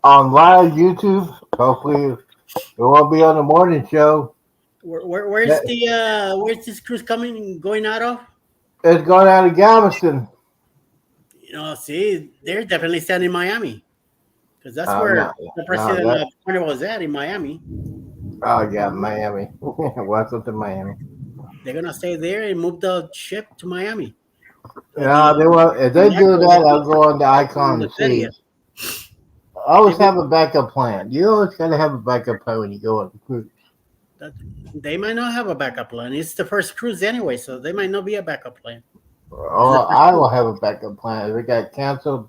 on live YouTube. Hopefully, it won't be on the morning show. Where's this cruise going out of? It's going out of Galveston. See, they're definitely staying in Miami because that's where the president of Carnival was at, in Miami. Oh yeah, Miami. Welcome to Miami. They're gonna stay there and move the ship to Miami. Yeah, they will. If they do that, I'll go on the Icon to see. Always have a backup plan. You always gotta have a backup plan when you go on the cruise. They might not have a backup plan. It's the first cruise anyway, so they might not be a backup plan. Oh, I will have a backup plan. If it got canceled,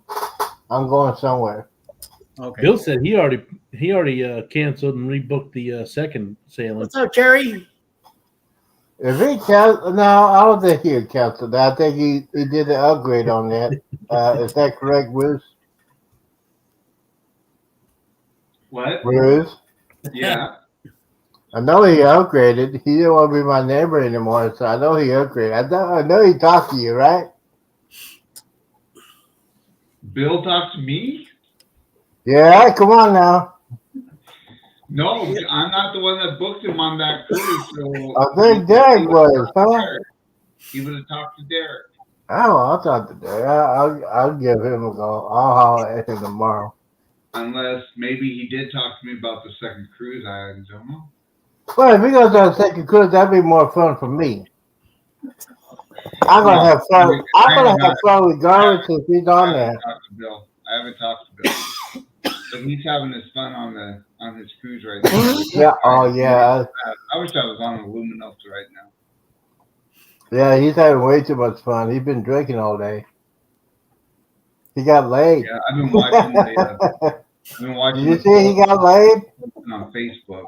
I'm going somewhere. Okay. Bill said he already canceled and rebooked the second sailing. What's up, Jerry? If he canceled, no, I don't think he canceled that. I think he did an upgrade on that. Is that correct, Bruce? What? Bruce? Yeah. I know he upgraded. He didn't want to be my neighbor anymore, so I know he upgraded. I know he talked to you, right? Bill talked to me? Yeah, come on now. No, I'm not the one that booked him on that cruise. So I think Derek was, huh? He would have talked to Derek. Oh, I'll talk to Derek. I'll give him a go. I'll holler at him tomorrow. Unless maybe he did talk to me about the second cruise. I don't know. Well, if he goes on a second cruise, that'd be more fun for me. I'm gonna have fun. I'm gonna have fun regardless if he's on there. I haven't talked to Bill, but he's having his fun on his cruise right now. Yeah. Oh yeah. I wish I was on Aluminum right now. Yeah, he's having way too much fun. He's been drinking all day. He got laid. Yeah, I've been watching. Did you see he got laid on Facebook?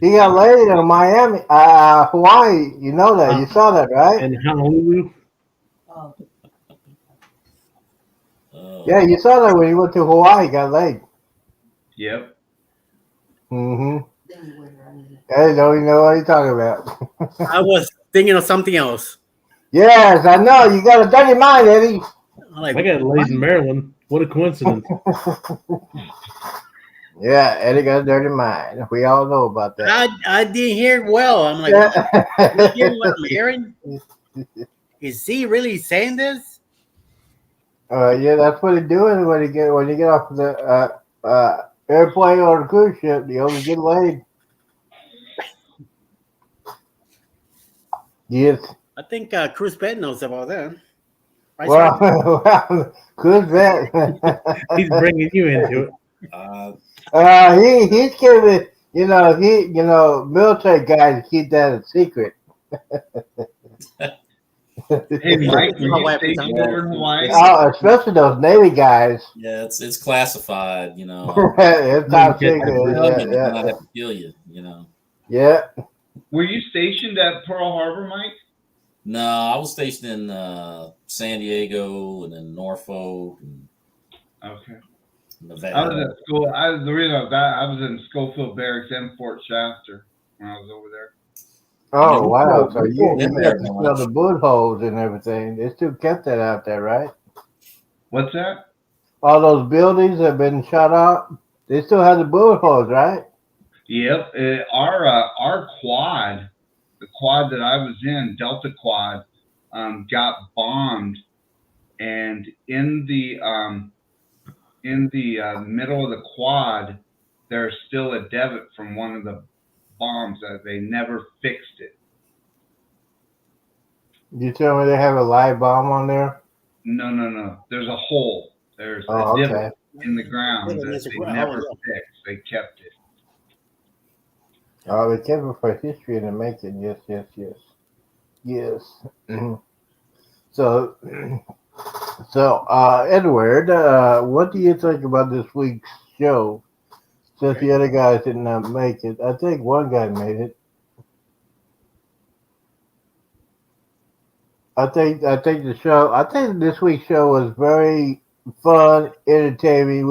He got laid in Miami, Hawaii. You know that. You saw that, right? And Honolulu. Oh. Yeah, you saw that when he went to Hawaii. He got laid. Yep. Mm-hmm. Hey, don't you know what you're talking about? I was thinking of something else. Yes, I know. You got a dirty mind, Eddie. I got laid in Maryland. What a coincidence. Yeah, Eddie got a dirty mind. We all know about that. I didn't hear it well. I'm like, you hear what I'm hearing? Is he really saying this? Yeah, that's what they're doing when you get off the airplane or a cruise ship. You always get laid. Yes. I think Cruz Ben knows about that. Right, Well, Sergeant? well, good bet. He's bringing you into it. Uh, He's giving military guys keep that a secret. Hey, Mike, were My you wife is stationed on. over in Hawaii? Especially those Navy guys. yeah, it's classified. You know, It's top Yeah, I secret. can tell you, but then Yeah, I'd have to kill you. You know. yeah. Were you stationed at Pearl Harbor, Mike? No, I was stationed in San Diego and then Norfolk and Okay. I was Nevada. at school. The reason I was that I was in Schofield Barracks and Fort Shasta when I was over there. Oh You wow! So you you been got there to smell much. the boot holes and everything. They still kept that out there, right? What's that? All those buildings have been shut out. They still have the boot holes, right? Yep. Our quad, the quad that I was in, Delta Quad, got bombed, and in the middle of the quad, there's still a debit from one of the bombs that they never fixed it. You tell me they have a live bomb on there? No. There's a hole. There's a Oh, divot okay. in the ground Well, that there's a they hole, never yeah. fixed. They kept it. Oh, they kept it for history and to make it. Yes. Mhm. So, Edward, what do you think about this week's show? Since the other guys did not make it, I think one guy made it. I think this week's show was very fun, entertaining.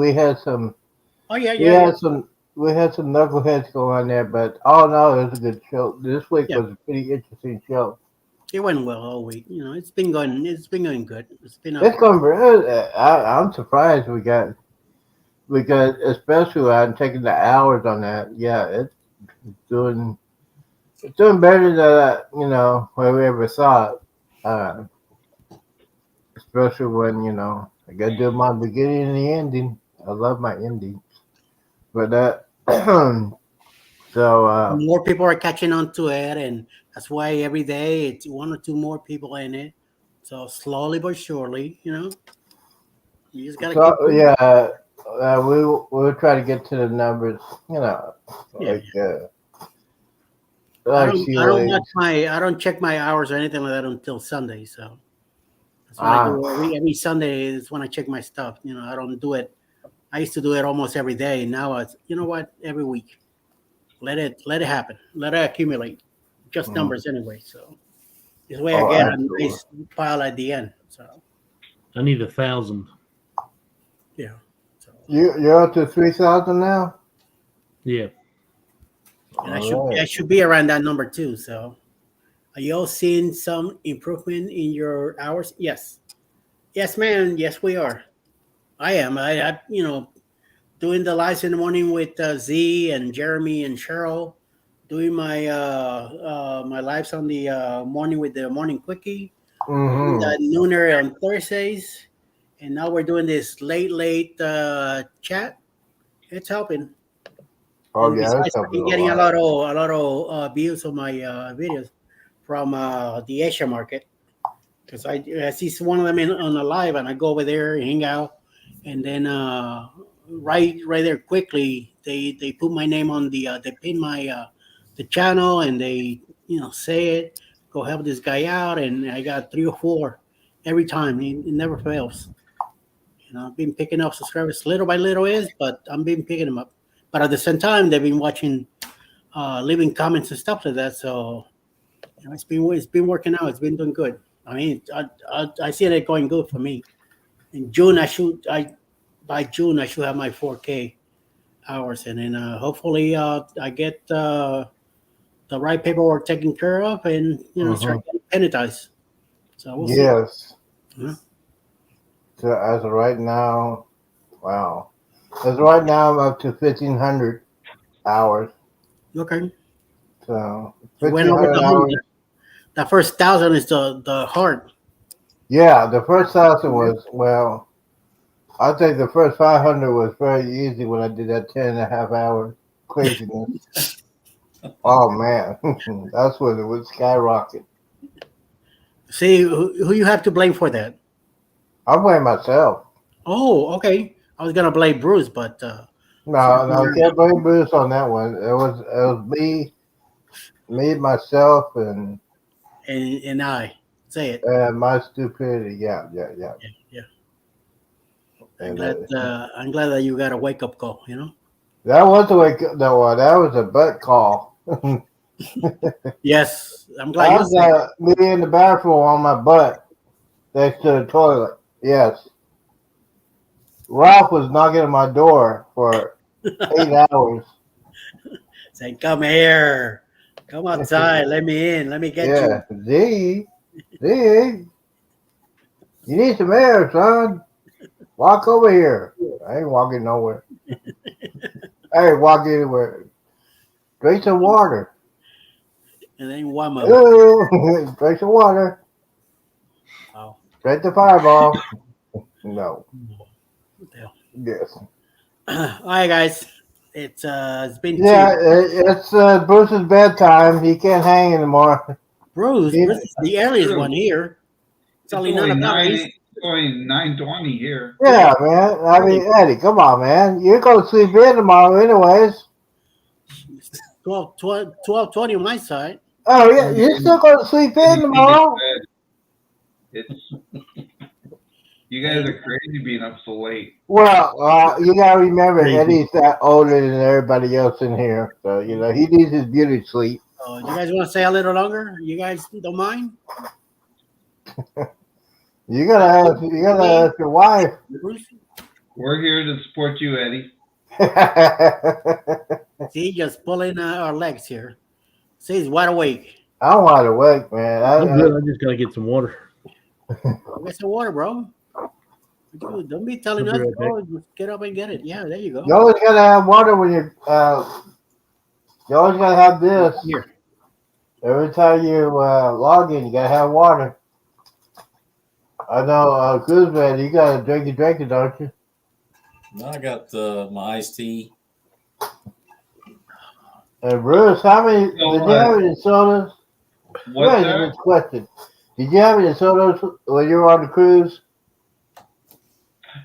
Oh yeah, we yeah, yeah, had some we had some knuckleheads go on there, but all in all, it was a good show. This week yeah. was a pretty interesting show. It went well all week. You know, it's been going. It's been going good. It's been It's going I'm surprised we got especially I'm taking the hours on that. Yeah, doing it's doing better than what we ever thought. Uh, Especially when I got to do my beginning and the ending. I love my ending, but so more people are catching on to it, and that's why every day it's one or two more people in it. So slowly but surely, you just gotta keep so doing yeah, it. we'll try to get to the numbers. Yeah. Like I like don't I don't COH. watch I don't check my hours or anything like that until Sunday. So that's what I Ah, do every Sunday is when I check my stuff. I don't do it. I used to do it almost every day. Now it's what, every week. Let it happen. Let it accumulate. Just mhm. numbers anyway. So this way I Oh, get a absolutely. nice pile at the end. So I need 1,000. yeah. So You're up to 3,000 now. Yeah. and I All should right. I should be around that number too. So are you all seeing some improvement in your hours? Yes. Yes, man. Yes, we are. I am. I doing the lives in the morning with Z and Jeremy and Cheryl, doing my lives on the morning with the morning quickie, doing Mm-hmm. that nooner on Thursdays, and now we're doing this late chat. It's helping, Oh and yeah, that's besides, I've helping been a getting a lot. lot of views on my videos from the Asia market because I see one of them on a live, and I go over there, hang out, and then right there quickly they put my name on they pin my the channel, and they say it, go help this guy out, and I got 3 or 4 every time. It never fails. I've been picking up subscribers little by little but I'm been picking them up. But at the same time, they've been watching, leaving comments and stuff like that. So it's been working out. It's been doing good. I mean, I see it going good for me. In June, by June I should have my 4K hours, and then hopefully I get the right paperwork taken care of, and Mm-hmm. start getting penalized. So we'll see. Yes. Yeah. So as of right now, wow. As of right now, I'm up to 1,500 hours. Okay. So You went over 1,500 the hours. 100. The first 1,000 is the hard. Yeah, the first 1,000 was well. I think the first 500 was very easy when I did that 10.5 hour craziness. Oh man, that's when it would skyrocket. See, who you have to blame for that? I blame myself. Oh, okay. I was gonna blame Bruce, but No, no, I can't blame Bruce on that one. It was me, myself, and I say it. and my stupidity. Yeah, yeah, yeah. Yeah. And I'm glad that you got a wake up call. You know. that was a wake up. No, that was a butt call. Yes, I'm glad I you was said it. me in the bathroom on my butt next to the toilet. Yes, Ralph was knocking at my door for 8 hours. Saying, "Come here, come outside, let me in, let me get you." Yeah, Z, you need some air, son. Walk over here. I ain't walking nowhere. I ain't walking anywhere. Drink some water. And then one more. Ooh, drink some water. Wow. Drink the fireball. No. What the hell? Yes. All right, guys. It's been Yeah, two. it's Bruce's bedtime. He can't hang anymore. Bruce is the earliest True. one here. It's only 9 o'clock. It's only 9:20 here. Yeah, man. I mean, Eddie, come on, man. You're going to sleep in tomorrow anyways. 12:20 on my side. Oh, yeah. You're still going to sleep in tomorrow? It's you guys are crazy being up so late. Well, you got to remember, Crazy. Eddie's older than everybody else in here. So, he needs his beauty sleep. You guys want to stay a little longer? You guys don't mind? You gotta ask your wife. Bruce? We're here to support you, Eddie. See, just pulling our legs here. See, he's wide awake. I'm wide awake, man. I'm good. I just gotta get some water. Get some water, bro. Dude, don't be telling I'll us, be right bro. Just get up and get it. Yeah, there you go. You always gotta have water when you. You always gotta have this. Here. Every time you log in, you gotta have water. I know, Guzman, you gotta drink it, don't you? No, I got my iced tea. And Bruce, how many did you have any sodas? What's Wait, that? this question. Did you have any sodas when you were on the cruise?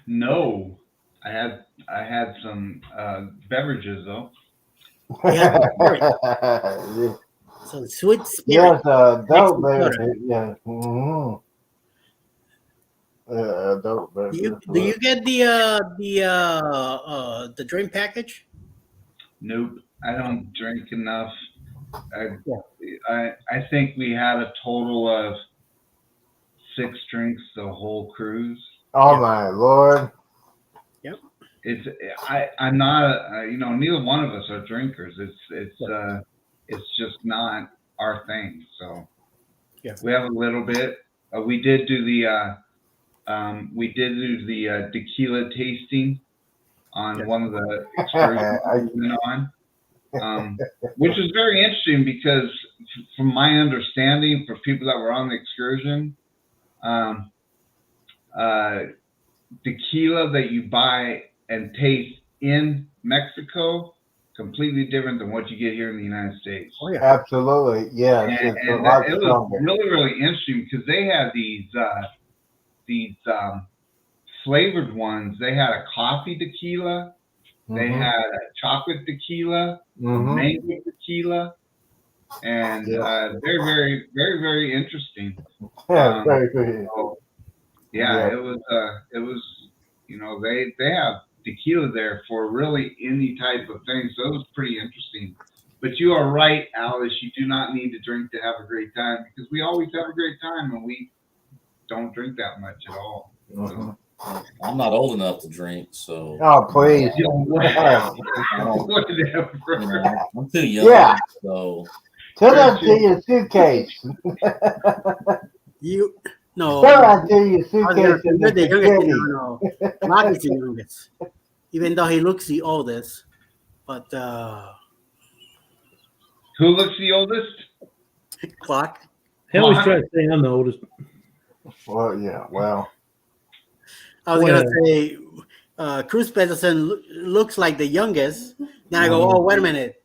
No, I had some beverages though. Yeah, so sweet spirit. Yes, dope, Extra baby. soda. Yeah. Mm-hmm. Dope, baby. Do you get the drink package? Nope, I don't drink enough. Yeah. I think we had a total of 6 drinks the whole cruise. Oh my Lord. I'm not neither one of us are drinkers. It's just not our thing. So Yeah. we have a little bit. We did do the tequila tasting on one of the excursions we went on, which was very interesting because from my understanding, for people that were on the excursion, tequila that you buy and taste in Mexico completely different than what you get here in the United States. Oh yeah. Absolutely. Yes. And It's a lot it was stronger. really, really interesting because they had these flavored ones. They had a coffee tequila, they had a chocolate tequila, a mango tequila, and they're very, very, very interesting. Yeah, very good. So, yeah, it was they have tequila there for really any type of thing, so it was pretty interesting. But you are right, Alice, you do not need to drink to have a great time, because we always have a great time and we don't drink that much at all. So. I'm not old enough to drink, so Oh, please. whatever. I'm too young. Yeah. So Tell that to your suitcase. No. Tell that to your suitcase. You're the youngest. No. Mark is the youngest. Even though he looks the oldest. But who looks the oldest? Clock. He always try to say I'm the oldest. Well, yeah, well. I was gonna Well. say Cruz Peterson looks like the youngest. Then I go, oh wait a minute.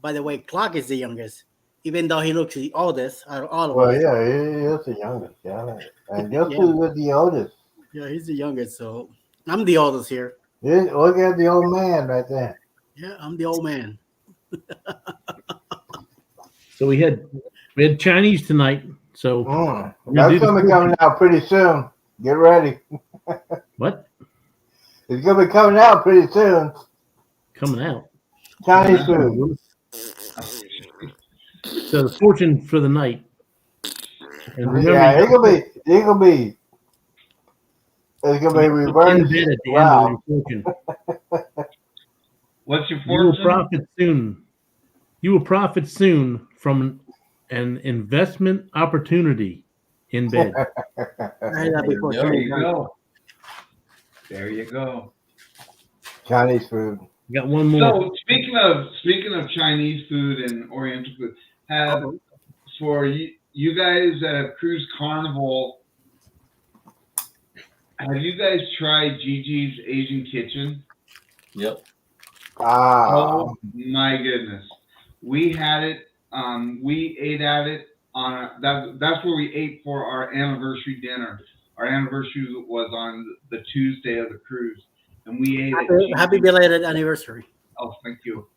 By the way, Clark is the youngest, even though he looks the oldest out of all of Well, us. yeah, he is the youngest. Yeah, and guess Yeah, who is the oldest? yeah, he's the youngest. So I'm the oldest here. Look at the old man right there. Yeah, I'm the old man. So we had Chinese tonight. So That's gonna be coming out pretty soon. Get ready. What? It's gonna be coming out pretty soon. Coming out. Chinese food. So the fortune for the night. And remember, Yeah, it's gonna be reversed. in bed at the Wow. end of your fortune. What's your You will fortune? profit soon. You will profit soon from an investment opportunity in bed. I had that before. There you go. There you go. Chinese food. Got one more. So speaking of Chinese food and Oriental food, for you guys that have cruised Carnival, have you guys tried Gigi's Asian Kitchen? Yep. Oh my goodness, we had it. We ate at it that's where we ate for our anniversary dinner. Our anniversary was on the Tuesday of the cruise, and we ate at Happy belated anniversary. Oh, thank you.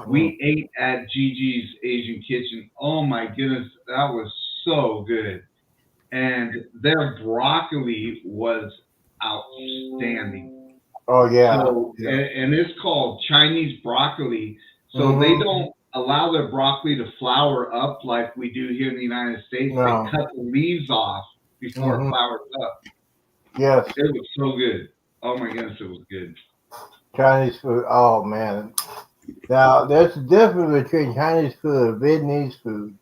We ate at Gigi's Asian Kitchen. Oh my goodness, that was so good. And their broccoli was outstanding. Oh yeah. So, and it's called Chinese broccoli. So they don't allow their broccoli to flower up like we do here in the United States. No. They cut the leaves off before it flowers up. Yes. It was so good. Oh my goodness, it was good. Chinese food. Oh man. Now there's a difference between Chinese food and Vietnamese food.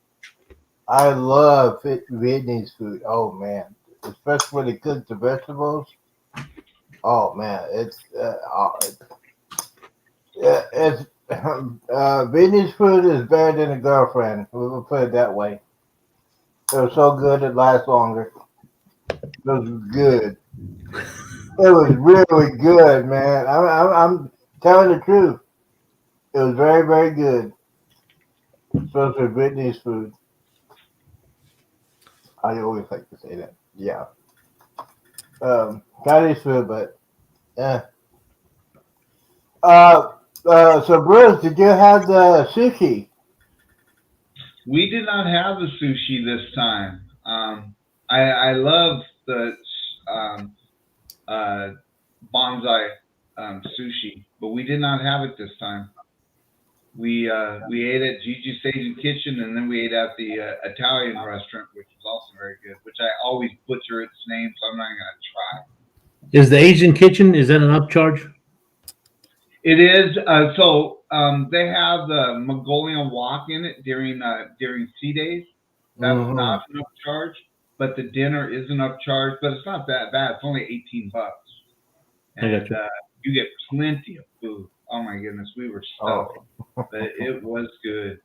I love Vietnamese food. Oh man, especially when they cook the vegetables. Oh man, it's Vietnamese food is better than a girlfriend. We'll put it that way. It was so good it lasts longer. It was good. It was really good, man. I'm telling the truth. It was very, very good. Especially Vietnamese food. I always like to say that. Yeah. Chinese food, but yeah. So Bruce, did you have the sushi? We did not have the sushi this time. I love the bonsai sushi, but we did not have it this time. We ate at Gigi's Asian Kitchen, and then we ate at the Italian restaurant, which was also very good. Which I always butcher its name, so I'm not gonna try. Is the Asian Kitchen, is that an upcharge? It is. So they have the Mongolian wok in it during sea days. That's not an upcharge, but the dinner is an upcharge. But it's not that bad. It's only $18, and I got you. You get plenty of food. Oh my goodness, we were stuffed, but it was good.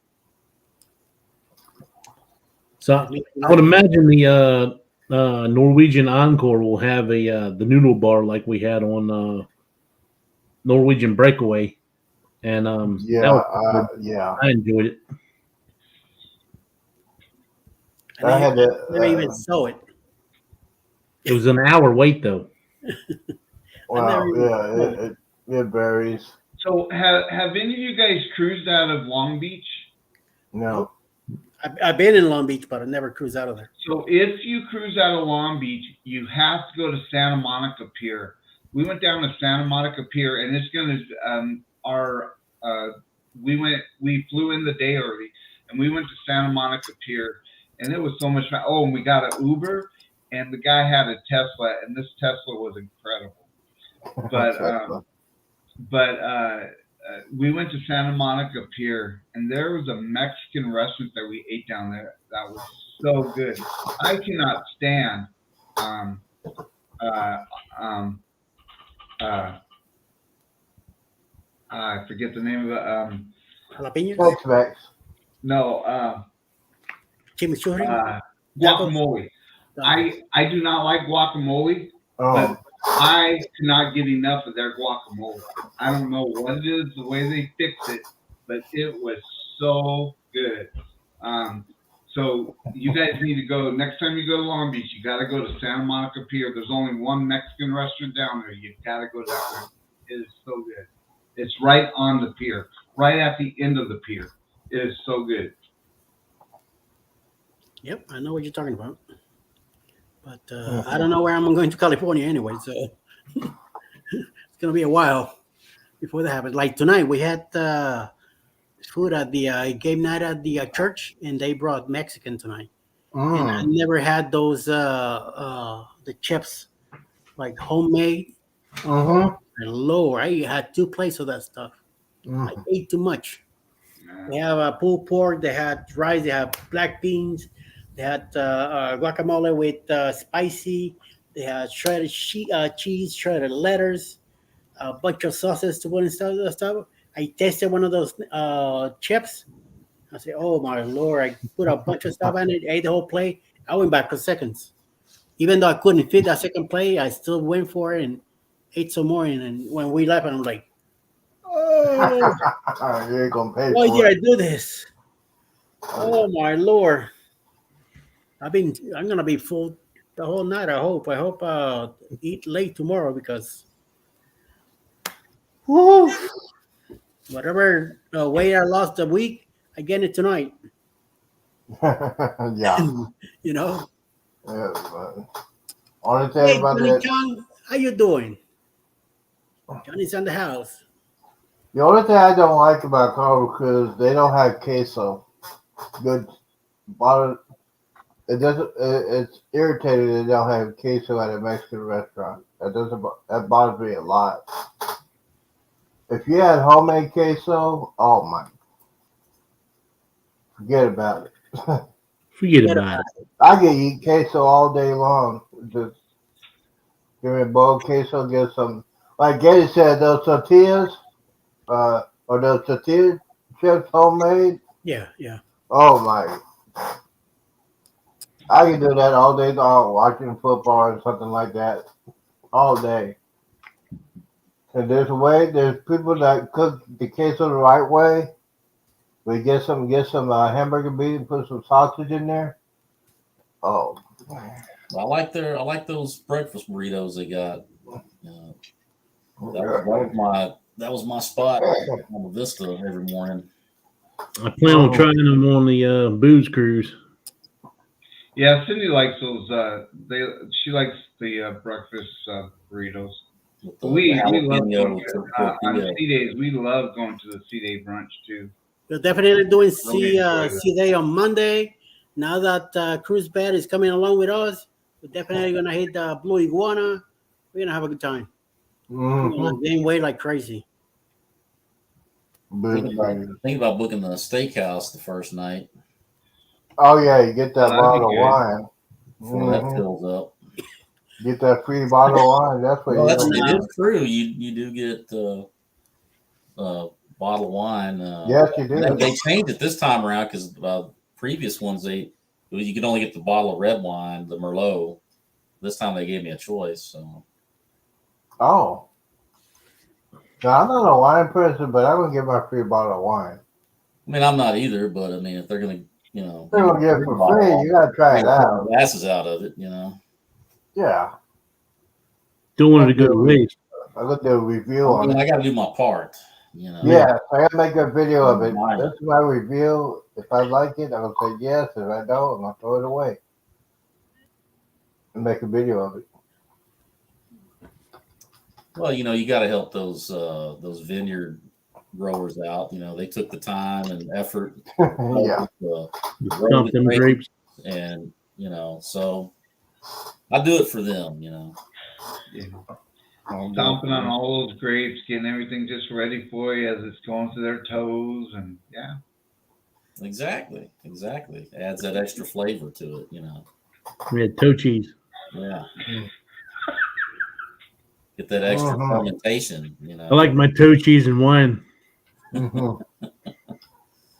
So I would imagine the Norwegian Encore will have the noodle bar like we had on Norwegian Breakaway, and I enjoyed it. I had to. They even sew it. It was an hour wait though. Wow, yeah, it varies. So have any of you guys cruised out of Long Beach? No. I've been in Long Beach, but I never cruised out of there. So if you cruise out of Long Beach, you have to go to Santa Monica Pier. We went down to Santa Monica Pier, and it's gonna we flew in the day early, and we went to Santa Monica Pier, and it was so much fun. Oh, and we got an Uber, and the guy had a Tesla, and this Tesla was incredible. But we went to Santa Monica Pier, and there was a Mexican restaurant that we ate down there that was so good. I cannot stand I forget the name of it. Jalapenos? Tex-Mex. No, Chimichurri? guacamole. I do not like guacamole, Oh. I cannot get enough of their guacamole. I don't know what it is, the way they fix it, but it was so good. So you guys need to go next time you go to Long Beach. You got to go to Santa Monica Pier. There's only one Mexican restaurant down there. You got to go down there. It is so good. It's right on the pier, right at the end of the pier. It is so good. Yep, I know what you're talking about. But I don't know where I'm going to California anyway, so it's gonna be a while before that happens. Like tonight, we had food at the game night at the church, and they brought Mexican tonight. And I never had those the chips, like homemade. And low, I had 2 plates of that stuff. I ate too much. They have pulled pork. They had rice. They have black beans. They had guacamole with spicy. They had shredded cheese, shredded lettuce, a bunch of sauces to put and stuff. I tasted one of those chips. I said, "Oh my lord!" I put a bunch of stuff in it, ate the whole plate. I went back for seconds, even though I couldn't fit that second plate. I still went for it and ate some more. And then when we left, I'm like, "Oh, You're gonna pay why for did it. I do this? Oh my lord!" I'm gonna be full the whole night. I hope. Eat late tomorrow because whew, whatever weight I lost a week, I get it tonight. Yeah. You know. Yeah, but only thing Hey, about Johnny that, John, how you doing? Johnny's in the house. the only thing I don't like about Carnival Cruise, they don't have queso. Good, bottle. It doesn't. It's irritating they don't have queso at a Mexican restaurant. That bothers me a lot. If you had homemade queso, oh my, forget about it. Forget about it. I can eat queso all day long. Just give me a bowl of queso, get some. Like Getty said, those tortillas, or those tortilla chips homemade. Yeah. Oh my. I can do that all day long, watching football or something like that, all day. And there's people that cook the queso the right way. We get some hamburger meat and put some sausage in there. Oh, I like those breakfast burritos they got. That was my spot on the Vista every morning. I plan on trying them on the booze cruise. Yeah, Cindy likes those. She likes the breakfast burritos. With the We love jalapeno going to, on tortilla. C days. We love going to the C day brunch too. We're definitely doing Really enjoy that. C Day on Monday. Now that Cruise Bed is coming along with us, we're definitely gonna hit the Blue Iguana. We're gonna have a good time. We're gonna gain weight like crazy. Think about booking the steakhouse the first night. Oh yeah, you get that That'd be bottle of good. wine. Before that fills up. Get that free bottle of wine. That's what Well, you that's true. You do get bottle of wine. Yes, you do. They changed it this time around because previous ones you could only get the bottle of red wine, the Merlot. This time they gave me a choice. So Oh. Now, I'm not a wine person, but I would get my free bottle of wine. I mean, I'm not either, but I mean, if they're gonna, They're gonna get it for free. You gotta try it out. Glasses out of it, Yeah. Don't want it to go to waste. I'm gonna do a review on it. I got to do my part. Yeah, I gotta make a video of it. Right. This is my review. If I like it, I'm gonna say yes. If I don't, I'm gonna throw it away. And make a video of it. Well, you got to help those vineyard growers out. They took the time and effort. Yeah. Dump them grapes. And so I do it for them. Yeah. Stomping on all those grapes, getting everything just ready for you as it's going through their toes, and yeah. Exactly. Adds that extra flavor to it. We had toe cheese. Yeah. Get that extra fermentation. I like my toe cheese and wine.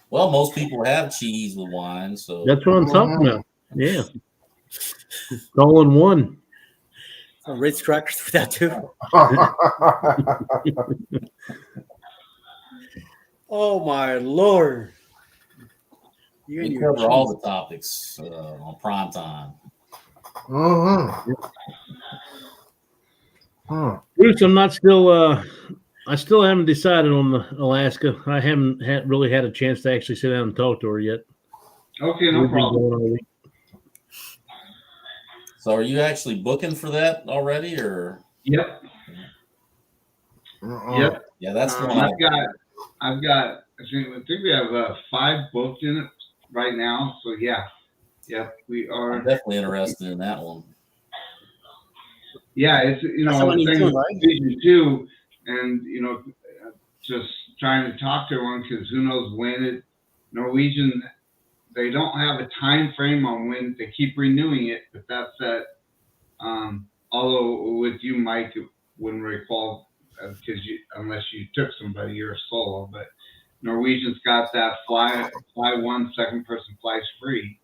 Well, most people have cheese with wine, so That's what I'm talking about. Yeah. It's all in one. Some Ritz crackers for that too. Oh my Lord! You and We your cover all cheese. the topics on prime time. Bruce, I'm not still. I still haven't decided on the Alaska. I haven't really had a chance to actually sit down and talk to her yet. Okay, no We've been problem. going all week. So are you actually booking for that already, or? Yep. Yep. Yeah, that's the one. I've got. I think we have 5 booked in it right now. So yeah. Yep. We are I'm definitely interested in that one. Yeah, it's That's the one you same do, with right? Vision too, and just trying to talk to everyone because who knows when it. Norwegian, they don't have a time frame on when they keep renewing it, but that's that. Although with you, Mike, it wouldn't recall because unless you took somebody, you're a solo. But Norwegian's got that fly one, second person flies free.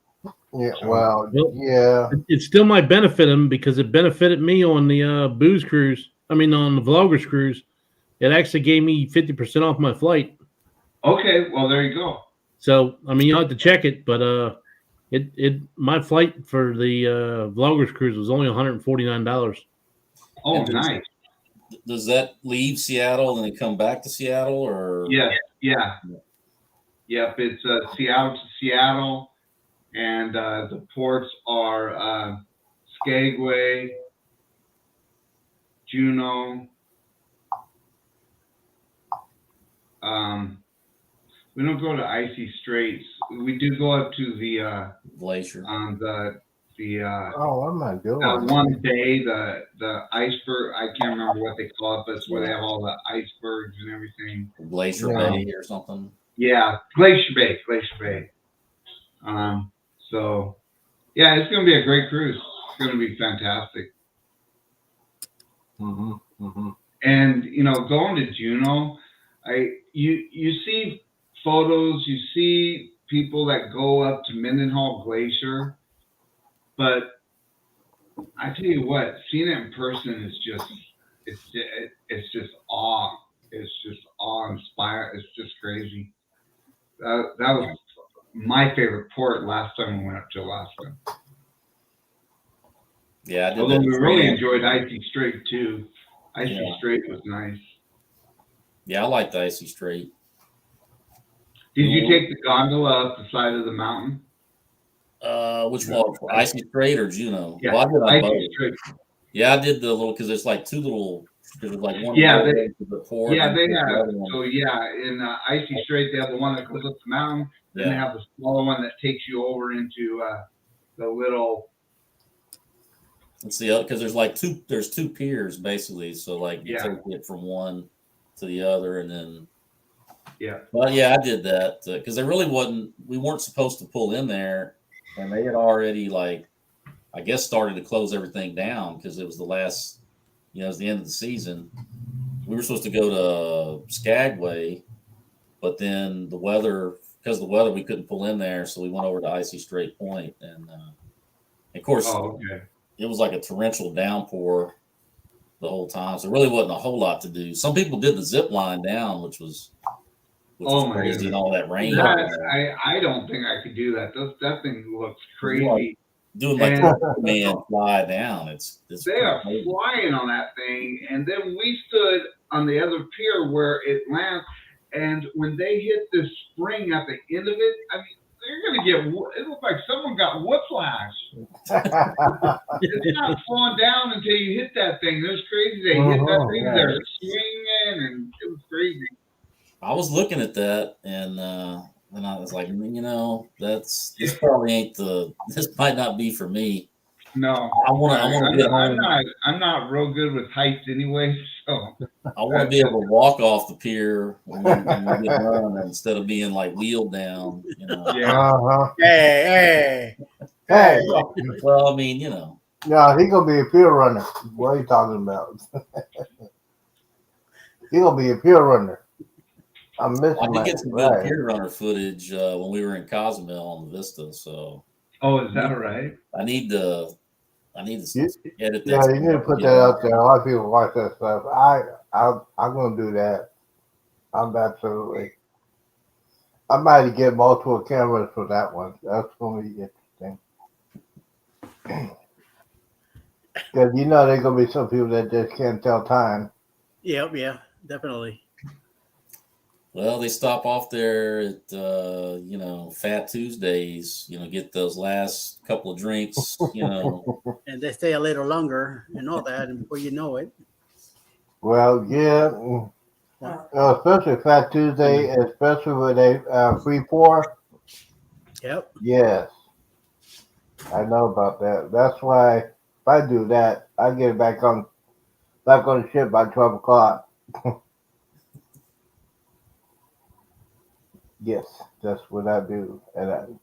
Yeah, So- well, Well, yeah. It still might benefit them because it benefited me on the booze cruise. I mean, on the vloggers cruise, it actually gave me 50% off my flight. Okay, well there you go. So I mean, you will have to check it, but my flight for the vloggers cruise was only $149. Oh, And does- nice. Does that leave Seattle and then come back to Seattle, or? Yes, yeah. Yep, it's Seattle to Seattle, and the ports are Skagway, Juneau. We don't go to Icy Straits. We do go up to the Glacier. Oh, what am I doing? one bay, the iceberg. I can't remember what they call it, but it's where they have all the icebergs and everything. Glacier Yeah. Bay or something. Yeah, Glacier Bay. So yeah, it's going to be a great cruise. It's going to be fantastic. And going to Juneau, you see photos, you see people that go up to Mendenhall Glacier, but I tell you what, seeing it in person is just awe. It's just awe-inspiring. It's just crazy. That was my favorite port last time we went up to Alaska. Yeah, I did Although that. we really enjoyed Icy Strait too. Icy Yeah. Strait was nice. Yeah, I like the Icy Strait. Did you take the gondola up the side of the mountain? Which one? Icy Strait or Juneau? Yeah, Well, I did on Icy both. Strait. Yeah, I did the little because there's like two little. There's like one. Yeah, little they- to the port Yeah, and they the have. other one. So yeah, in Icy Strait, they have the one that goes up the mountain. Then they Yeah, have the smaller one that takes you over into the little. let's see, because there's like two. There's two piers basically, so like you Yeah. take it from one to the other, and then. Yeah. But yeah, I did that because they really wasn't. We weren't supposed to pull in there, and they had already I guess started to close everything down because it was the last. It was the end of the season. We were supposed to go to Skagway, but then because of the weather, we couldn't pull in there, so we went over to Icy Strait Point, and of course, Oh, okay. it was like a torrential downpour the whole time, so there really wasn't a whole lot to do. Some people did the zip line down, which was Oh, my crazy, goodness. and all that rain. I don't think I could do that. That thing looks crazy. Doing like And- the man fly down. It's They are flying on that thing, and then we stood on the other pier where it lands. And when they hit this spring at the end of it, I mean, they're gonna get. It looked like someone got whiplash. It's not falling down until you hit that thing. It was crazy. They hit that thing. Yeah. They're swinging, and it was crazy. I was looking at that, and I was like, this probably ain't this might not be for me. No, I want to get home. I'm not real good with heights anyway, so I want to be able to walk off the pier when we get done instead of being like wheeled down. yeah. Hey, Hey, Well, I mean, no, he gonna be a pier runner. What are you talking about? He gonna be a pier runner. I'm missing I did my get some good right. pier runner footage when we were in Cozumel on the Vista. So Oh, is that right? I need to I need You, to edit yeah, that. you need to put that out there. A lot of people watch that stuff. I'm gonna do that. I'm absolutely. I might get multiple cameras for that one. That's gonna be interesting. Because you know there's gonna be some people that just can't tell time. Yep, yeah, definitely. Well, they stop off there at Fat Tuesdays. Get those last couple of drinks. And they stay a little longer and all that, and before you know it. Well, yeah, especially Fat Tuesday, especially when they free pour. Yep. Yes, I know about that. That's why if I do that, I get back on the ship by 12 o'clock. Yes, that's what I do, and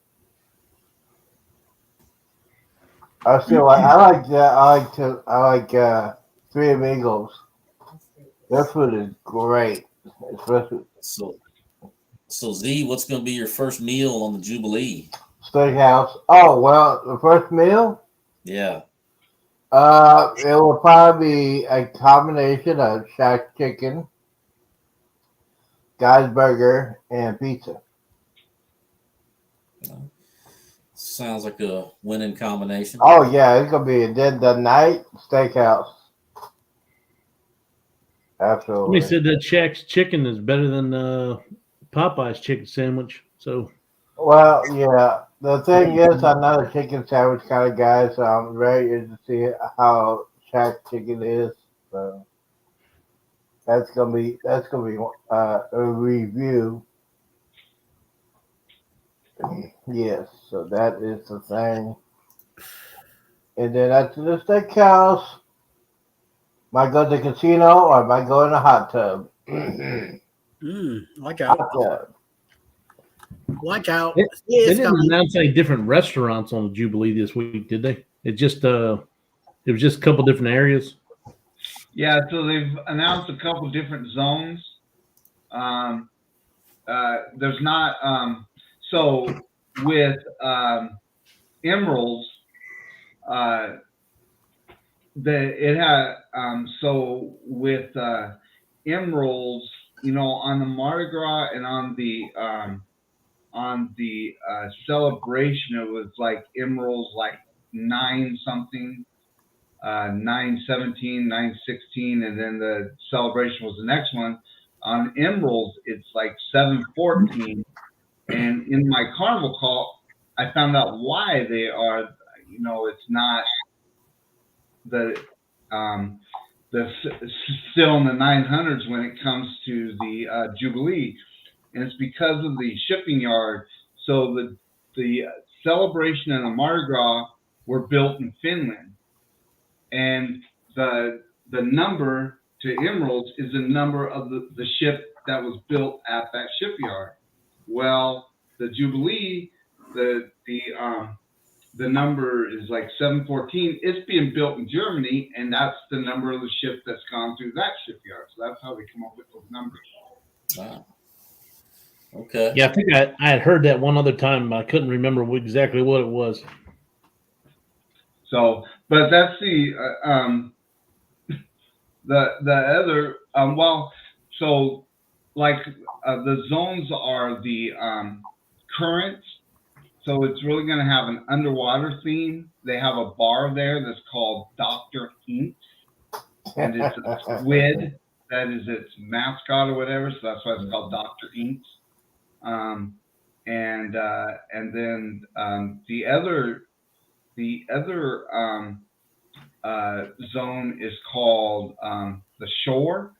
I still I like that. I like Three Amigos. Their food is great, especially So Z, what's going to be your first meal on the Jubilee? steakhouse. Oh well, the first meal. Yeah. It will probably be a combination of shack chicken, guy's burger, and pizza. Sounds like a winning combination. Oh yeah, it's gonna be then the night steakhouse. Absolutely. Somebody said that Shack's chicken is better than Popeye's chicken sandwich. So, Well, yeah. The thing is, I'm not a chicken sandwich kind of guy, so I'm very interested to see how shack chicken is. So that's gonna be a review. Yes, so that is the thing. And then after the steakhouse, might go to the casino or might go in a hot tub. Watch out. Hot tub. Watch out. they It's didn't coming. announce any different restaurants on the Jubilee this week, did they? It was just a couple different areas. Yeah, so they've announced a couple different zones. There's not so with Emeralds, so with Emeralds, on the Mardi Gras and on the celebration, it was like Emeralds like 9 something, 917, 916, and then the celebration was the next one. On Emeralds, it's like 714, and in my carnival call, I found out why they are. It's not the still in the 900s when it comes to the Jubilee, and it's because of the shipping yard. So the celebration and the Mardi Gras were built in Finland, and the number to Emeralds is the number of the ship that was built at that shipyard. Well, the Jubilee, the number is like 714. It's being built in Germany, and that's the number of the ship that's gone through that shipyard. So that's how they come up with those numbers. Wow. Okay. Yeah, I think I had heard that one other time. I couldn't remember exactly what it was. So, but that's the other so like the zones are the currents. So it's really going to have an underwater theme. They have a bar there that's called Dr. Inks, and it's a squid that is its mascot or whatever. So that's why it's called Dr. Inks. And then the other zone is called the Shore,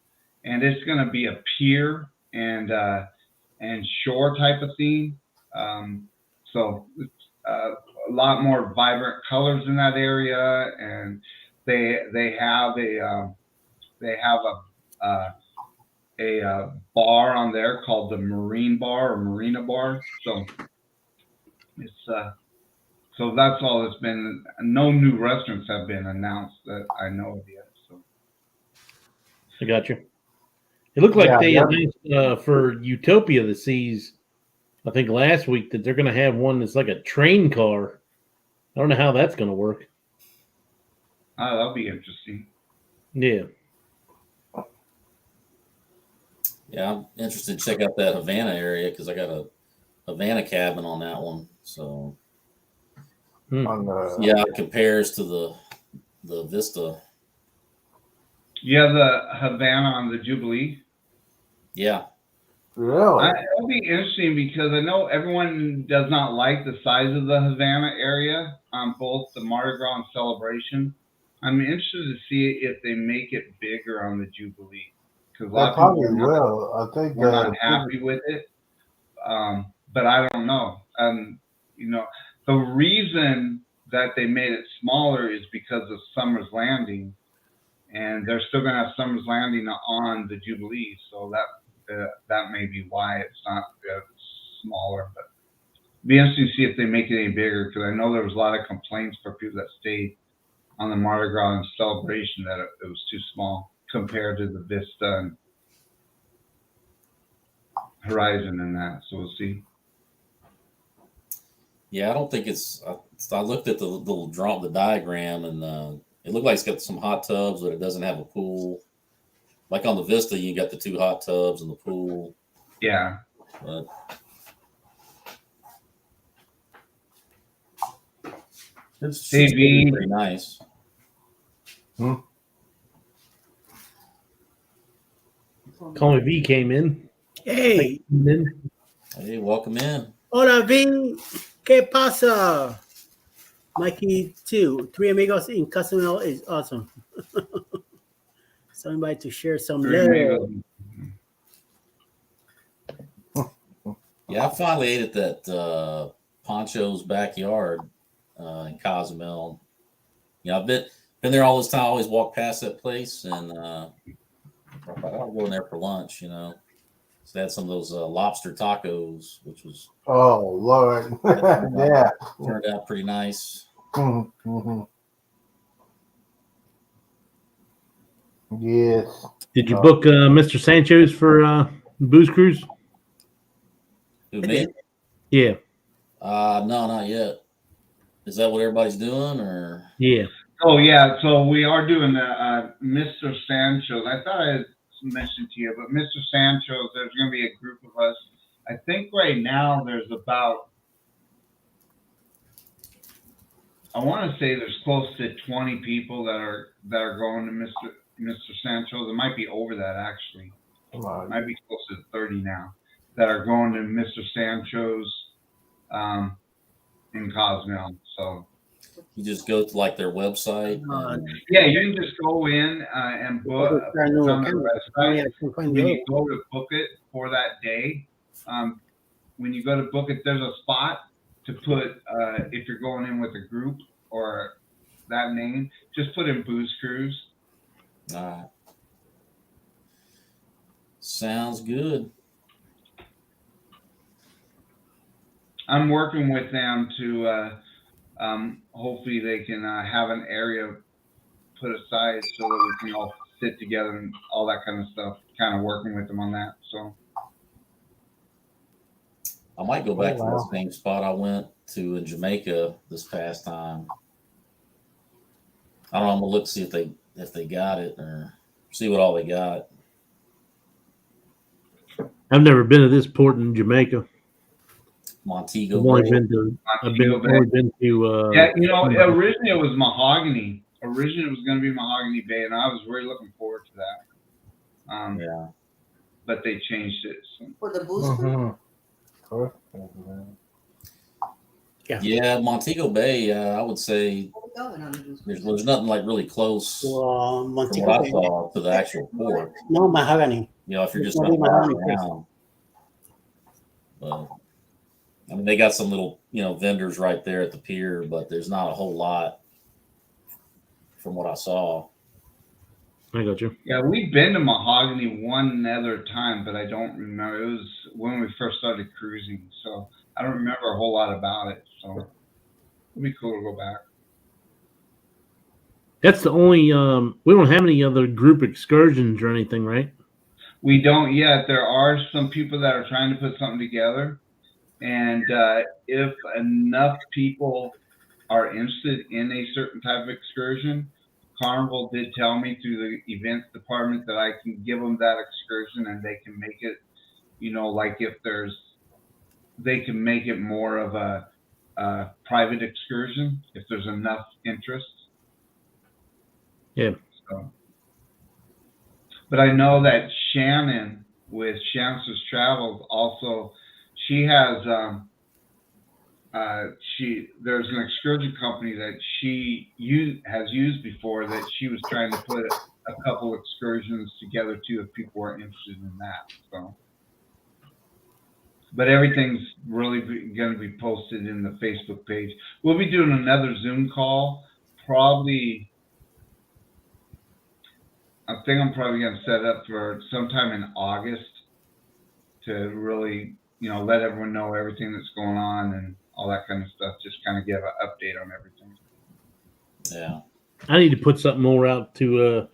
and it's going to be a pier and shore type of theme. So it's a lot more vibrant colors in that area, and they have a bar on there called the Marine Bar or Marina Bar. So it's so that's all that's been. No new restaurants have been announced that I know of yet. So I got you. It looked like they announced for Utopia the Seas, I think last week, that they're going to have one that's like a train car. I don't know how that's going to work. Oh, that'll be interesting. Yeah. Yeah, I'm interested to check out that Havana area because I got a Havana cabin on that one. So On the, yeah, it compares to the Vista. You have the Havana on the Jubilee. Yeah, really? It'll be interesting because I know everyone does not like the size of the Havana area on both the Mardi Gras and Celebration. I'm interested to see if they make it bigger on the Jubilee because a They lot of people probably will. I think were not happy with it. But I don't know. You know, the reason that they made it smaller is because of Summer's Landing, and they're still going to have Summer's Landing on the Jubilee, so that may be why it's not smaller. But it'd be interesting to see if they make it any bigger because I know there was a lot of complaints for people that stayed on the Mardi Gras and Celebration that it was too small compared to the Vista and Horizon and that. So we'll see. yeah. I don't think it's. I looked at the little the diagram, and it looked like it's got some hot tubs, but it doesn't have a pool. Like on the Vista, you got the 2 hot tubs and the pool. Yeah. But it's TV. pretty nice. Call me V came in. Hey, Hey, welcome in. hola Vin, ¿qué pasa? Mikey 2, 3 amigos in Cozumel is awesome. Somebody to share some love. Yeah, I finally ate at that Poncho's backyard in Cozumel. You know, I've been there all this time. I always walk past that place, and I thought I'll go in there for lunch. You know, so they had some of those lobster tacos, which was Oh Lord. Yeah. turned out pretty nice. Mm-hmm. Yes. Did you book Mr. Sancho's for Booze Cruise? Who, me? Yeah. No, not yet. Is that what everybody's doing, or? Yeah. Oh yeah, so we are doing the Mr. Sancho's. I thought I had mentioned to you, but Mr. Sancho's, there's going to be a group of us. I think right now there's about, I want to say there's close to 20 people that are going to Mr. Sancho's. It might be over that actually. It might be close to 30 now that are going to Mr. Sancho's in Cozumel. So You just go to like their website. yeah, you can just go in and book on the website. When you go to book it for that day, when you go to book it, there's a spot to put if you're going in with a group or that name. Just put in Booze Cruise. All right. Sounds good. I'm working with them to hopefully they can have an area put aside so that we can all sit together and all that kind of stuff. Kind of working with them on that. So I might go back to the same spot I went to in Jamaica this past time. I don't know. I'm gonna look to see if they got it or see what all they got. I've never been to this port in Jamaica. Montego I've only Bay. been to. yeah, you know, originally it was Mahogany. Originally it was going to be Mahogany Bay, and I was really looking forward to that. Yeah. But they changed it. So. For the booster. Yeah, Montego Bay. I would say there's nothing like really close from what I saw to the actual port. No, Mahogany. You know, if you're just going around. But I mean, they got some little, vendors right there at the pier, but there's not a whole lot from what I saw. I got you. Yeah, we've been to Mahogany one other time, but I don't remember. It was when we first started cruising, so I don't remember a whole lot about it. So it'd be cool to go back. That's the only. We don't have any other group excursions or anything, right? We don't yet. There are some people that are trying to put something together. And if enough people are interested in a certain type of excursion, Carnival did tell me through the events department that I can give them that excursion and they can make it, like if they can make it more of a private excursion if there's enough interest. Yeah. So, but I know that Shannon with Shannon's Travels also, she has there's an excursion company that she has used before that she was trying to put a couple excursions together too if people were interested in that. So, but everything's really going to be posted in the Facebook page. We'll be doing another Zoom call probably. I think I'm probably going to set up for sometime in August to really, let everyone know everything that's going on and all that kind of stuff. Just kind of give an update on everything. Yeah. I need to put something more out to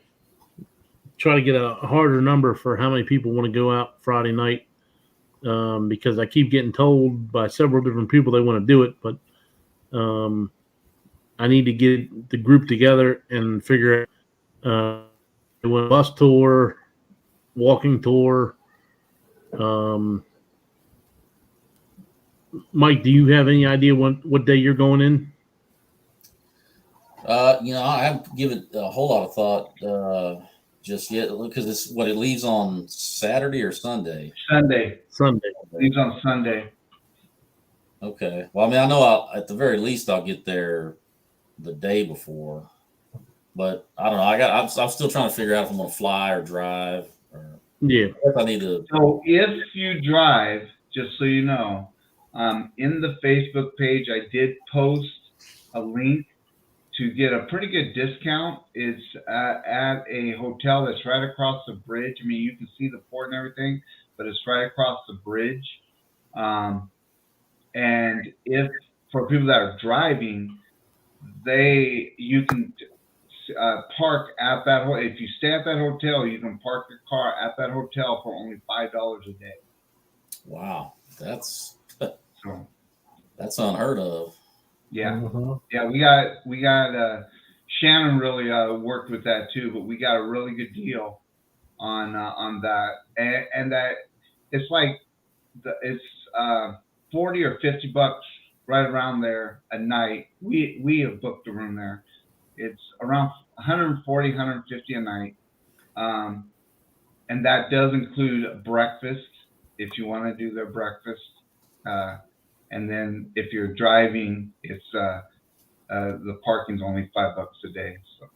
try to get a harder number for how many people want to go out Friday night, because I keep getting told by several different people they want to do it, but I need to get the group together and figure out a bus tour, walking tour. Mike, do you have any idea what day you're going in? I haven't given it a whole lot of thought just yet because it leaves on Saturday or Sunday. Sunday. Sunday. Leaves on Sunday. Okay. Well, I mean, I know at the very least I'll get there the day before, but I don't know. I'm still trying to figure out if I'm gonna fly or drive. Yeah. If I need to. So if you drive, just so you know, in the Facebook page, I did post a link to get a pretty good discount. It's at a hotel that's right across the bridge. I mean, you can see the port and everything, but it's right across the bridge. And if for people that are driving, you can park at that hotel. If you stay at that hotel, you can park your car at that hotel for only $5 a day. Wow, that's unheard of. Yeah, Mhm. yeah, we got Shannon really worked with that too, but we got a really good deal on that, and that it's like it's $40 or $50 right around there a night. We have booked a room there. It's around $140, $150 a night, and that does include breakfast if you want to do their breakfast. And then if you're driving, it's the parking's only $5 a day. So.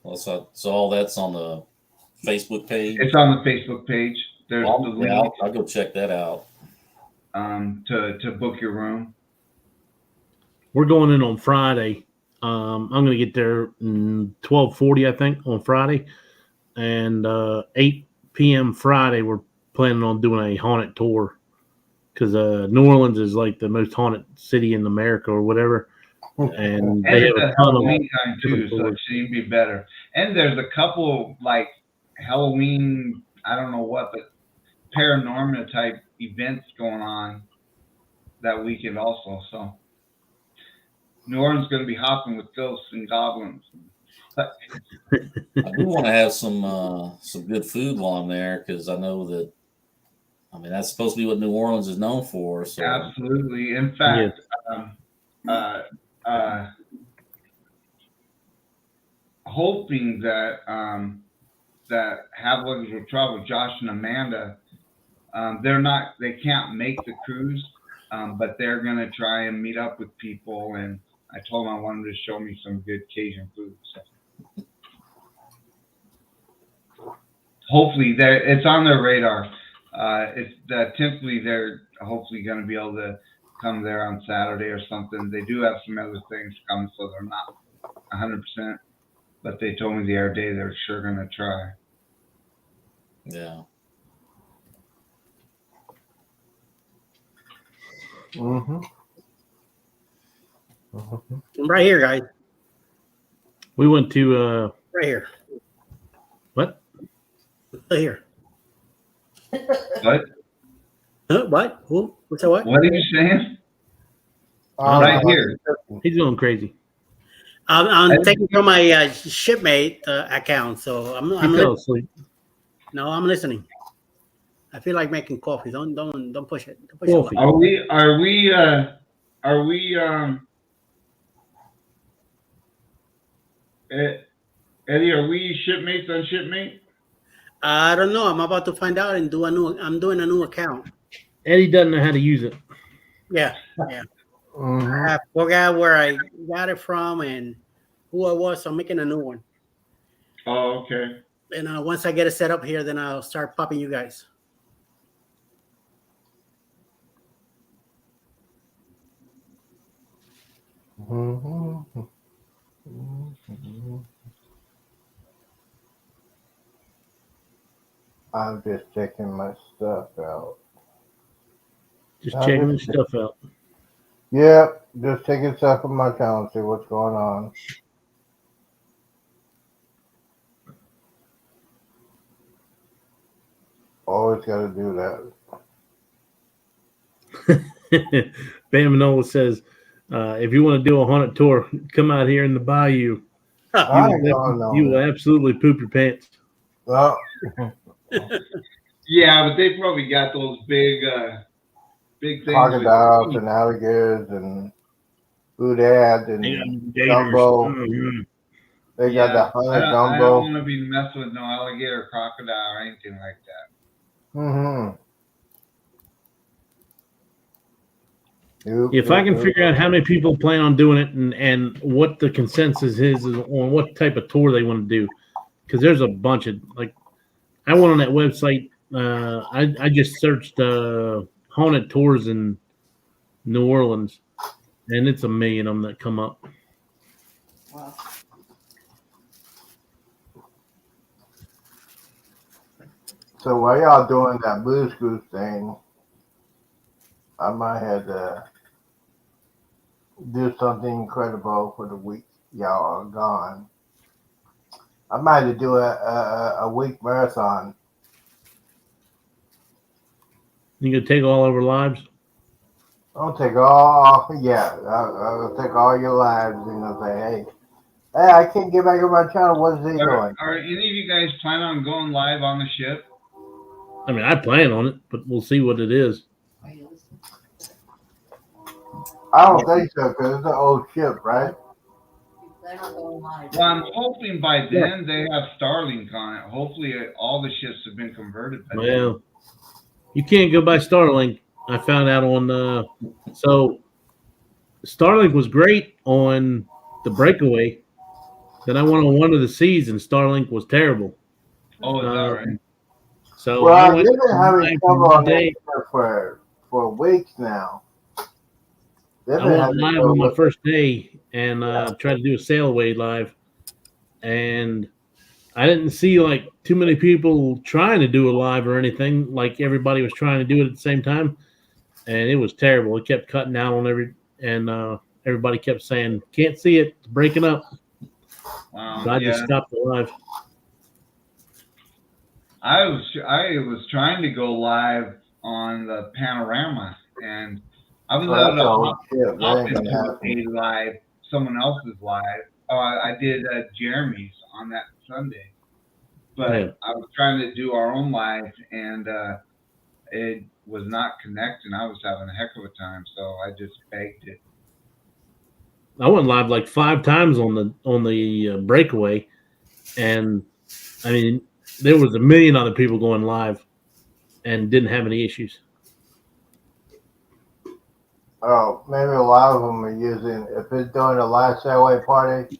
Well, so all that's on the Facebook page. It's on the Facebook page. There's the link. Yeah, I'll go check that out. To book your room. We're going in on Friday. I'm going to get there 12:40, I think, on Friday, and 8 p.m. Friday. We're planning on doing a haunted tour because New Orleans is like the most haunted city in America or whatever, and they have a ton of Halloween time too, so it should even be better. And there's a couple like Halloween, I don't know what, but paranormal type events going on that weekend also. So New Orleans is going to be hopping with ghosts and goblins. I do want to have some good food while I'm there because I know that. I mean, that's supposed to be what New Orleans is known for. So. Absolutely. In fact, hoping that that Have Luggage Will Travel, Josh and Amanda, they can't make the cruise, but they're going to try and meet up with people. And I told them I wanted to show me some good Cajun food. So. Hopefully, it's on their radar. Typically they're hopefully going to be able to come there on Saturday or something. They do have some other things coming, so they're not 100%. But they told me the other day they're sure going to try. Yeah. Mhm. I'm right here, guys. We went to Right here. what? Right here. What? What? Who? What's that? What? What are you saying? Oh, Right here. He's going crazy. I'm taking from my shipmate account, so He I'm fell asleep. no, I'm listening. I feel like making coffee. Don't push it. Don't push it. Coffee. Are we Eddie, are we shipmates on shipmate? I don't know. I'm about to find out and do a new. I'm doing a new account. Eddie doesn't know how to use it. Yeah, yeah. Mm-hmm. I forgot where I got it from and who I was. So I'm making a new one. Oh, okay. And once I get it set up here, then I'll start popping you guys. Mm-hmm. I'm just checking my stuff out. Just I'm checking the just, stuff out. yep, just taking stuff from my account, see what's going on. Always got to do that. Bam Manola says, if you want to do a haunted tour, come out here in the bayou. I ain't going You will nowhere. absolutely poop your pants. Well, Yeah, but they probably got those big things crocodiles with and alligators and boudad They got and gators. gumbo. Mhm. They got Yeah, the hunted I don't gumbo. want to be messing with no alligator, crocodile, or anything like that. Mm-hmm. Yep, If I yep, can yep. figure out how many people plan on doing it and what the consensus is on what type of tour they want to do, because there's a bunch of like I went on that website. I just searched haunted tours in New Orleans, and it's a million of them that come up. Wow. So while y'all doing that Blues Cruise thing, I might have to do something incredible for the week y'all are gone. I might have to do a week marathon. You gonna take all our lives? I'll take all, yeah, I'll take all your lives and say, hey, I can't get back on my channel. What is he doing? Are any of you guys planning on going live on the ship? I mean, I plan on it, but we'll see what it is. Are you listening? I don't think so because it's an old ship, right? You plan on going live? Well, I'm hoping by Yeah. then they have Starlink on it. Hopefully, all the ships have been converted by then. Well, you can't go by Starlink. I found out on so Starlink was great on the breakaway. Then I went on one of the seas and Starlink was terrible. Oh, is that right? So I Well, went they've been having live trouble one on that day. ship for weeks now. They've I been went having live trouble on my with first day and tried to do a sail away live, and I didn't see like too many people trying to do a live or anything. Like everybody was trying to do it at the same time, and it was terrible. It kept cutting out on everybody kept saying can't see it, it's breaking up. So I just Yeah. stopped the live. I was trying to go live on the panorama, and I was well, able that's to an old ship. That hop ain't gonna into happen. a live, someone else's live. Oh, I did Jeremy's on that Sunday, but Yeah. I was trying to do our own live, and it was not connecting. I was having a heck of a time, so I just begged it. I went live like 5 times on the breakaway, and I mean there was a million other people going live and didn't have any issues. Oh, maybe a lot of them are using, if it's doing a live Saturday party,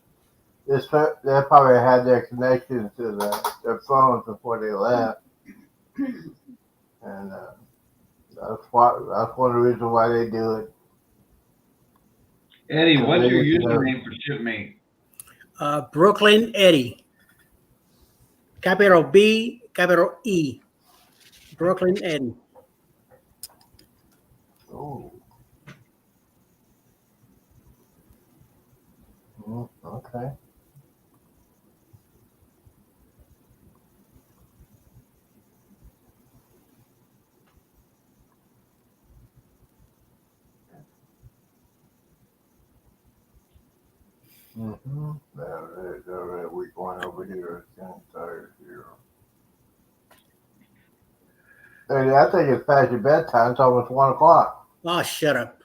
they probably had their connections to their phones before they left. And that's one of the reasons why they do it. Eddie, So what's they your need to know. username for Shipmate? Brooklyn Eddie. Capital B, capital E. Brooklyn Eddie. Ooh. Okay. Mm-hmm. All right. We're going over here. Tired here. Hey, I think it's past your bedtime. It's almost 1 o'clock. Oh, shut up.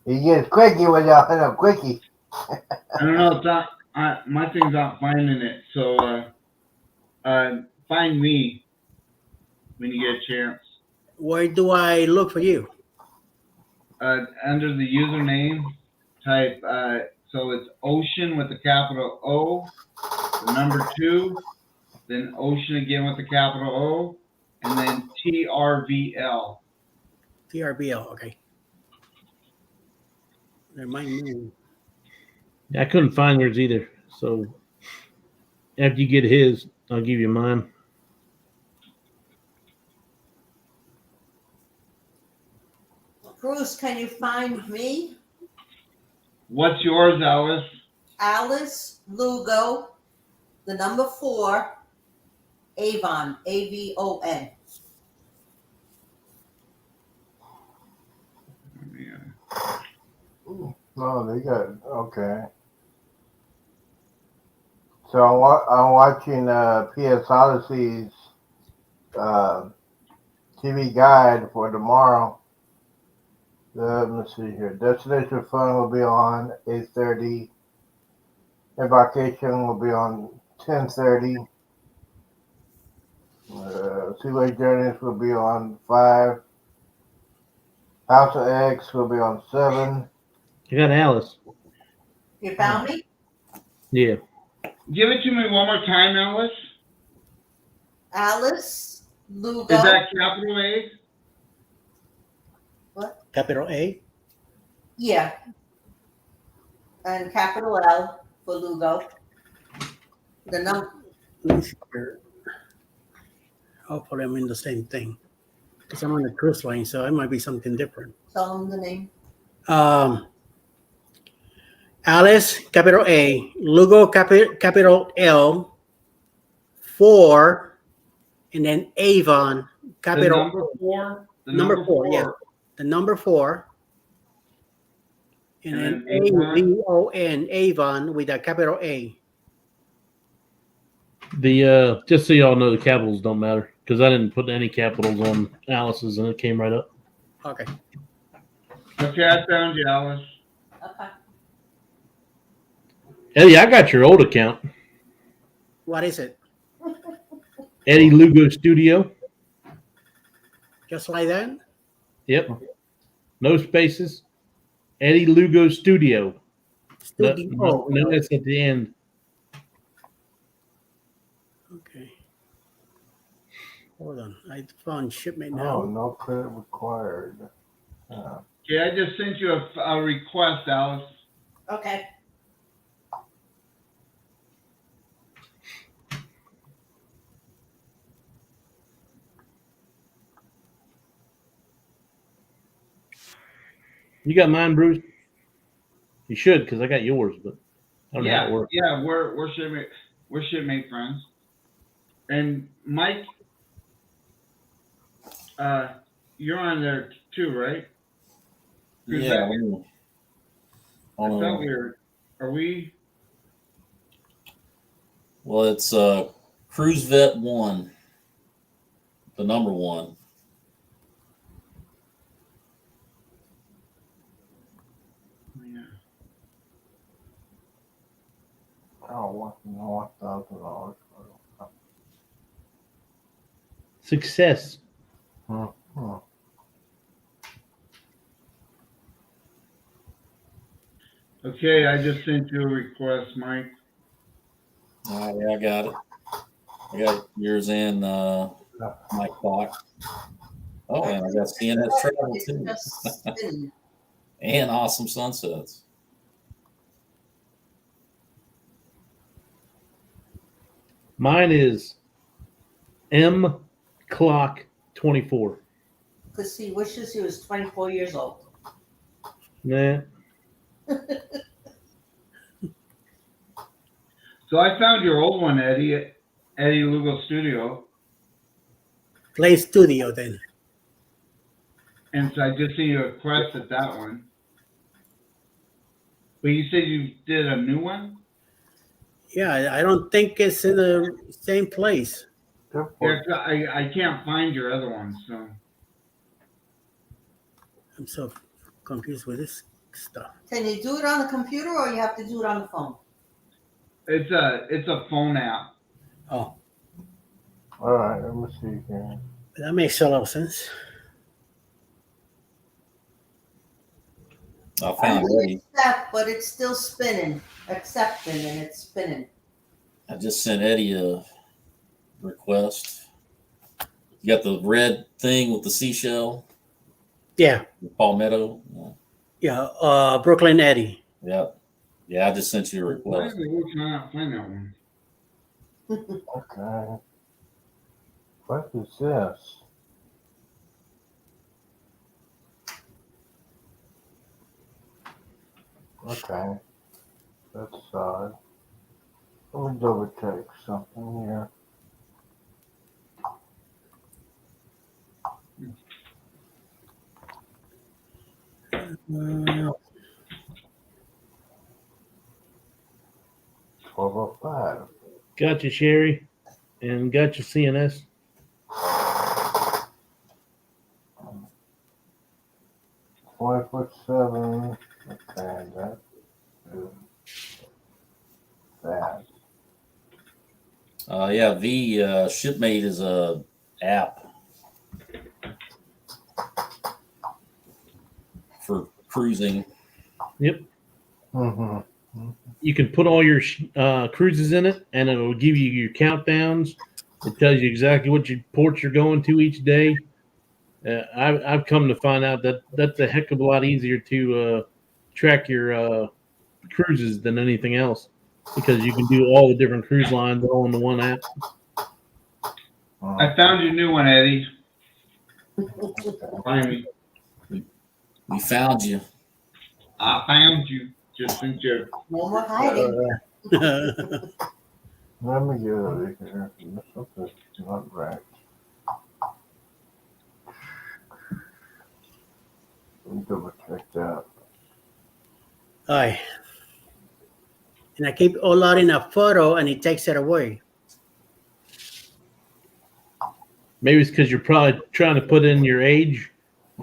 You get quickie when y'all hit up quickie. I don't know. It's not. My thing's not finding it. So find me when you get a chance. Where do I look for you? Under the username, type. So it's Ocean with the capital O, the number 2, then Ocean again with the capital O, and then TRVL. TRBL. Okay. Remind me. I couldn't find yours either. So after you get his, I'll give you mine. Cruz, can you find me? What's yours, Alice? Alice Lugo, the number 4, Avon, AVON. No, they got okay. So I'm watching PS Odyssey's TV guide for tomorrow. Let me see here. Destination Fun will be on 8:30. Embarkation will be on 10:30. Seaway Journeys will be on 5. House of X will be on 7. I got Alice. You found me? Yeah. Give it to me one more time, Alice. Alice Lugo. Is that capital A? What? Capital A. Yeah. And capital L for Lugo. The number. Let me see here. Hopefully, I'm in the same thing because I'm on the cruise line, so it might be something different. Tell them the name. Alice, capital A, Lugo, capital L, 4, and then Avon, The capital number 4? The number 4, yeah. The number 4, and then AVON, Avon with a capital A. The just so y'all know, the capitals don't matter because I didn't put any capitals on Alice's and it came right up. Okay. Okay, I found you, Alice. Okay. Eddie, I got your old account. What is it? Eddie Lugo Studio. Just like that? Yep. No spaces. Eddie Lugo Studio. Studio. No, that's at the end. Okay. Hold on. I found shipment No, now. no credit required. Okay, I just sent you a request, Alice. Okay. You got mine, Bruce? You should, because I got yours, but I don't know how it works. Yeah, we're shipmate friends. And Mike, you're on there too, right? Yeah. I thought we were. Are we? Well, it's Cruise Vet 1, the number 1. Yeah. Oh, $1,000. Success. Okay, I just sent you a request, Mike. Yeah, I got it. I got yours and Mike Clock. Oh, and I got CNS Travel It's too. just spinning. And Awesome Sunsets. Mine is M Clock 24. Because he wishes he was 24 years old. Nah. So I found your old one, Eddie Lugo Studio. Play Studio then. And so I just sent you a request at that one. But you said you did a new one? Yeah, I don't think it's in the same place. Good Yeah, point. 'cause I can't find your other one, so. I'm so confused with this stuff. Can you do it on the computer or you have to do it on the phone? It's a phone app. Oh, All right, let me see here. that makes a lot of sense. I I found did Eddie. accept, but it's still spinning. Accepting and it's spinning. I just sent Eddie a request. You got the red thing with the seashell, Yeah, the palmetto. yeah. Brooklyn Eddie. Yeah, yeah. I just sent you a Why request. can I not find that one? Okay. What is this? Okay. That's odd. Let me double check something here. Uh, 1205. Got you, Sherry, and got your CNS. 5'7". Okay, that is that. Yeah, V Shipmate is a app for cruising. Yep. Mm-hmm. You can put all your cruises in it, and it'll give you your countdowns. It tells you exactly what your ports you're going to each day. I've come to find out that that's a heck of a lot easier to track your cruises than anything else, because you can do all the different cruise lines all in the one app. I found your new one, Eddie. Finally, We found you. I found you. Just in joke. No more hiding. Let me get over here. Something's not right. Let me double check that. Aye. And I keep uploading a photo and it takes it away. Maybe it's because you're probably trying to put in your age,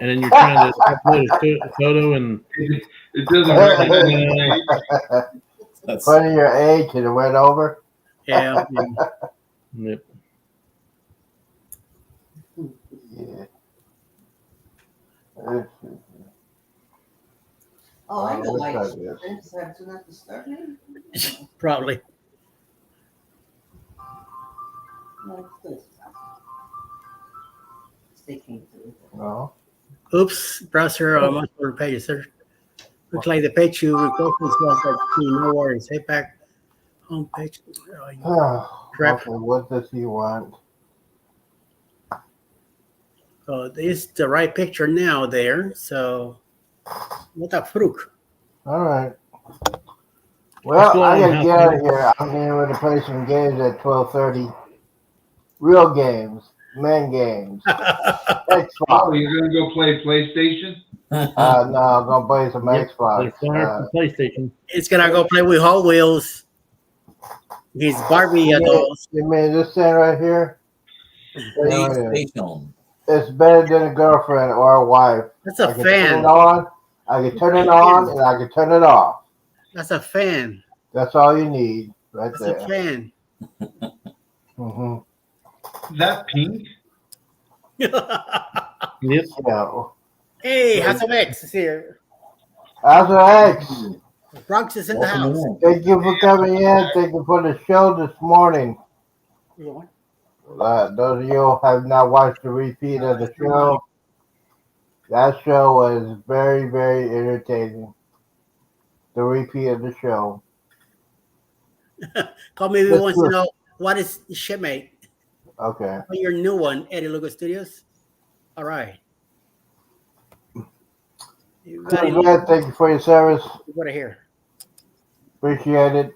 and then you're trying to upload a photo, and It doesn't recognize. That's Put in your age and it went over. Yeah. yep. Yeah. Oh, I know why Let's it's try this. because I have to not disturb me. Probably. No, it's good. They came through. No. Oops, browser multiple pages. Sir. Looks like the page you requested was that no worries. Head back home page. Crap. Okay, what does he want? So this is the right picture now there. So what the fruit? All right. What's Well, going I on, gotta get out of House? here. I'm getting ready to play some games at 12:30. Real games, men games, Oh, Xbox. you're gonna go play PlayStation? No, I'm gonna play some Yep, Xbox. they're fired from PlayStation. It's gonna go play with Hot Wheels. These Barbie dolls. You mean this thing right here? Yeah, right here. PlayStation. It's better than a girlfriend or a wife. That's I a can turn it fan. on, I can turn it on, and I can turn it off. That's a fan. That's all you need right That's there. a fan. Mm-hmm. Is that pink? Yep. Yeah. Hey, House of X is here. After X, Bronx is in the Welcome house. in. thank you for coming in. Thank you for the show this morning. Those of you who have not watched the repeat of the show, that show was very, very irritating. The repeat of the show. Call me if you want to know what is shipmate. Okay. Your new one, Eddie Lugo Studios. All right. You got Cool, it. man. Thank you for your service. What I hear. Appreciate it.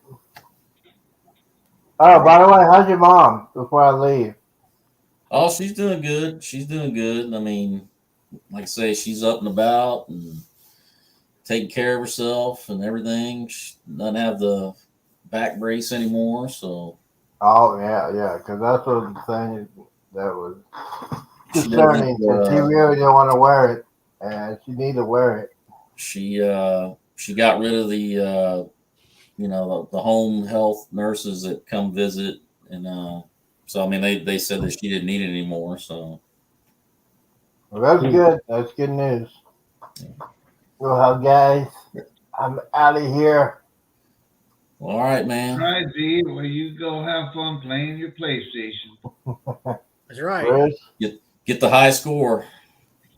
Oh, by the way, how's your mom before I leave? Oh, she's doing good. She's doing good. I mean, like I say, she's up and about and taking care of herself and everything. She doesn't have the back brace anymore, so Oh yeah, because that's what the thing that was she concerning. doesn't. Because she really didn't want to wear it, and she needed to wear it. She got rid of the the home health nurses that come visit, and so I mean they said that she didn't need it anymore. So Well, that's good. That's good news. Well, guys, I'm out of here. all right, man. All right, Z. Well, you go have fun playing your PlayStation. That's right. Bruce, Get the high score.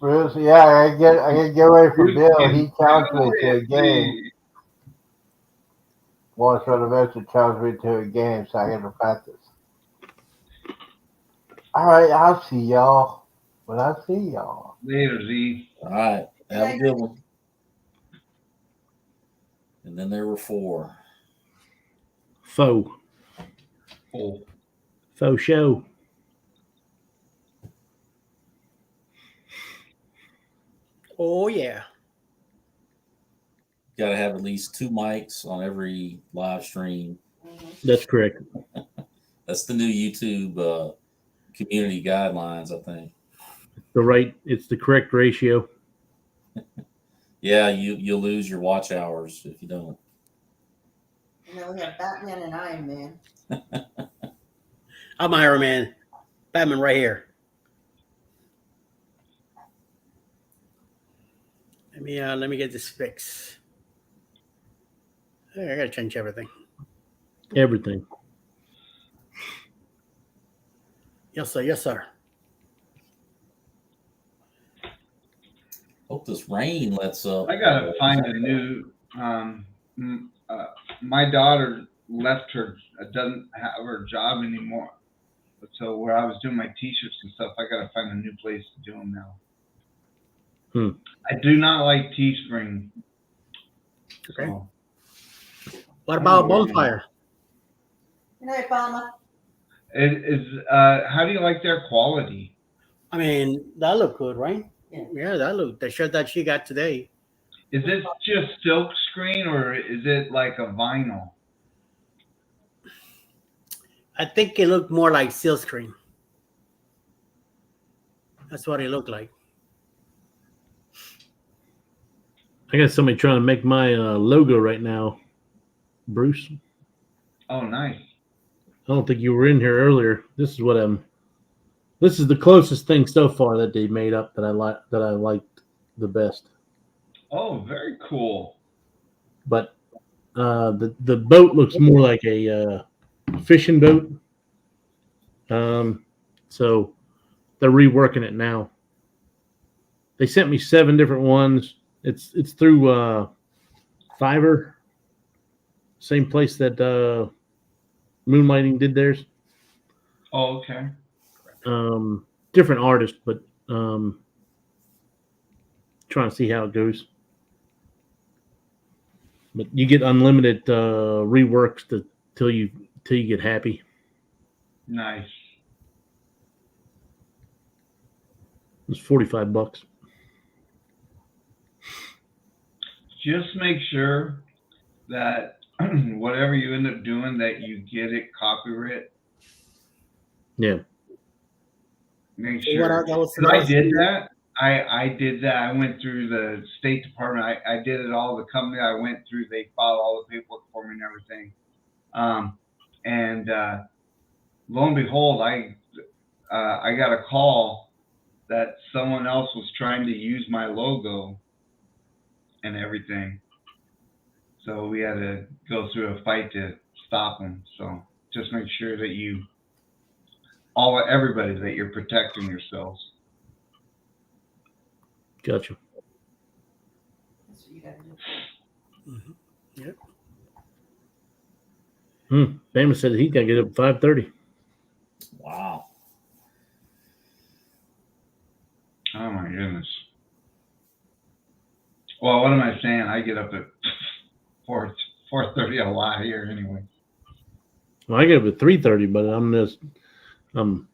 yeah, I get ready for Bruce Bill. can He challenged me do to a it, game. Z. Once for the rest of challenged me to a game, so I got to practice. All right, I'll see y'all. When I see y'all. Later, Z. All right, have a good one. And then there were 4. Faux show. Oh yeah. Got to have at least 2 mics on every live stream. That's correct. That's the new YouTube community guidelines, I think. It's the correct ratio. Yeah, you'll lose your watch hours if you don't. And then we have Batman and Iron Man. I'm Iron Man. Batman right here. Let me get this fixed. I gotta change everything. Everything. Yes, sir. Yes, sir. Hope this rain lets up. I gotta find a new. My daughter left her, doesn't have her job anymore. So where I was doing my T-shirts and stuff, I gotta find a new place to do them now. I do not like Teespring. Okay. So, What about Bonfire? Good night, Palma. how do you like their quality? I mean, that looked good, right? Yeah. That looked. The shirt that she got today. Is it just silk screen or is it like a vinyl? I think it looked more like silk screen. That's what it looked like. I got somebody trying to make my logo right now, Bruce. Oh, nice. I don't think you were in here earlier. This is the closest thing so far that they made up that I liked the best. Oh, very cool. But the boat looks more like a fishing boat. So they're reworking it now. They sent me 7 different ones. It's through Fiverr, same place that Moonlighting did theirs. Oh, okay. Different artist, but trying to see how it goes. But you get unlimited reworks till you get happy. Nice. It's $45. Just make sure that whatever you end up doing, that you get it copyright. Yeah. Make sure. I did that. I did that. I went through the State Department. I did it all. The company I went through, they filed all the paperwork for me and everything. And lo and behold, I got a call that someone else was trying to use my logo and everything. So we had to go through a fight to stop them. So just make sure that everybody, that you're protecting yourselves. Gotcha. That's what you gotta do. Yep. Bama said he's got to get up at 5:30. Wow. Oh my goodness. Well, what am I saying? I get up at 4:30 a lot here anyway. Well, I get up at 3:30, but I'm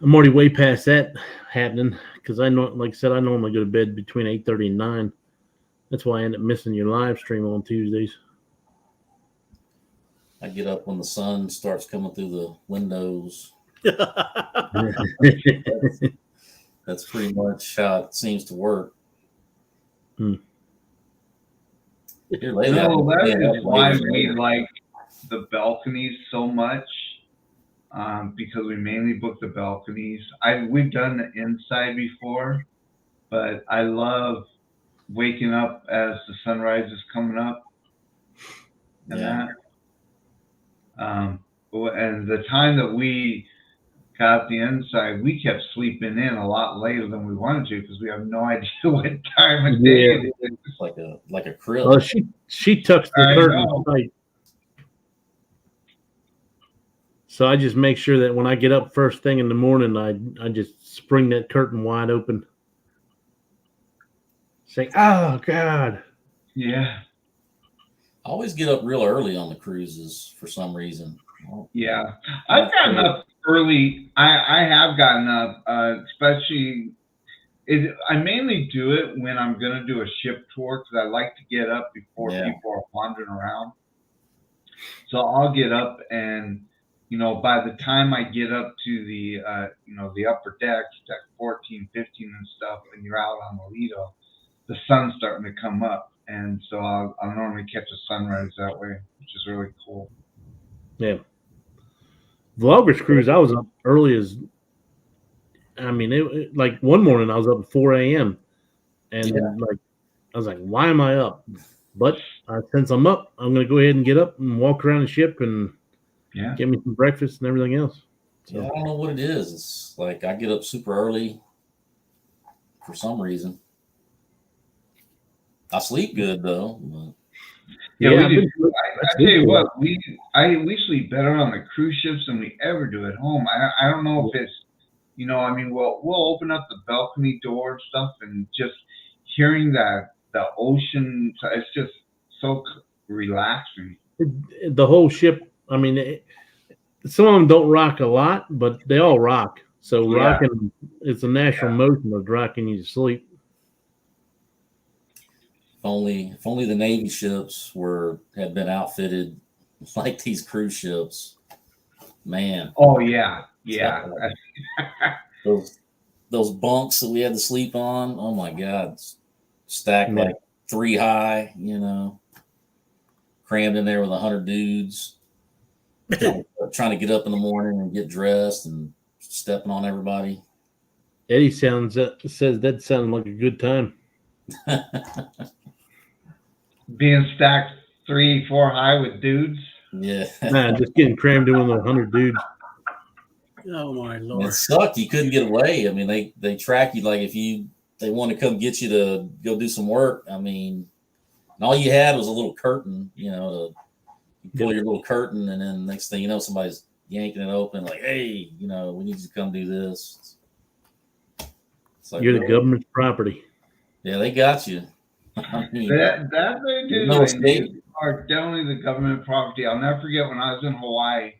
already way past that happening because I know, like I said, I normally go to bed between 8:30 and 9. That's why I end up missing your live stream on Tuesdays. I get up when the sun starts coming through the windows. That's pretty much how it seems to work. Hmm. Here lately, No, I've been that up is why late. we like the balconies so much, because we mainly book the balconies. We've done the inside before, but I love waking up as the sunrise is coming up and Yeah. and the time that we got the inside, we kept sleeping in a lot later than we wanted to because we have no idea what time of day Yeah. it is. It's like a crib. Oh, she tucks the I curtain know. tight. So I just make sure that when I get up first thing in the morning, I just spring that curtain wide open. Say, oh God. Yeah. I always get up real early on the cruises for some reason. Yeah, I've gotten up early. I have gotten up, especially. I mainly do it when I'm going to do a ship tour because I like to get up before people are wandering around. So I'll get up and, by the time I get up to the, the upper decks, deck 14, 15 and stuff, and you're out on the Lido, the sun's starting to come up. And so I'll normally catch a sunrise that way, which is really cool. Yeah. Vloggers cruise, I was up early as, like one morning I was up at 4 a.m. and I was like, why am I up? But since I'm up, I'm going to go ahead and get up and walk around the ship and get me some breakfast and everything else. So. Yeah, I don't know what it is. It's like I get up super early for some reason. I sleep good though. But... Yeah, we do. I tell you what, we sleep better on the cruise ships than we ever do at home. I don't know if it's, we'll open up the balcony door and stuff, and just hearing the ocean, it's just so relaxing. The whole ship, some of them don't rock a lot, but they all rock. So rocking, it's a natural motion of rocking you to sleep. If only the Navy ships had been outfitted like these cruise ships, man. Oh yeah. those bunks that we had to sleep on. Oh my God, stacked like 3 high. Crammed in there with 100 dudes, trying to get up in the morning and get dressed and stepping on everybody. Eddie says that sounded like a good time. Being stacked 3, 4 high with dudes. Yeah. Nah, just getting crammed in with 100 dudes. Oh my Lord! It sucked. You couldn't get away. They track you like if they want to come get you to go do some work. And all you had was a little curtain, to pull your little curtain, and then next thing you know, somebody's yanking it open, like, hey, we need you to come do this. It's like, you're the government's property. Yeah, they got you. That they do. No escape. They are definitely the government property. I'll never forget when I was in Hawaii,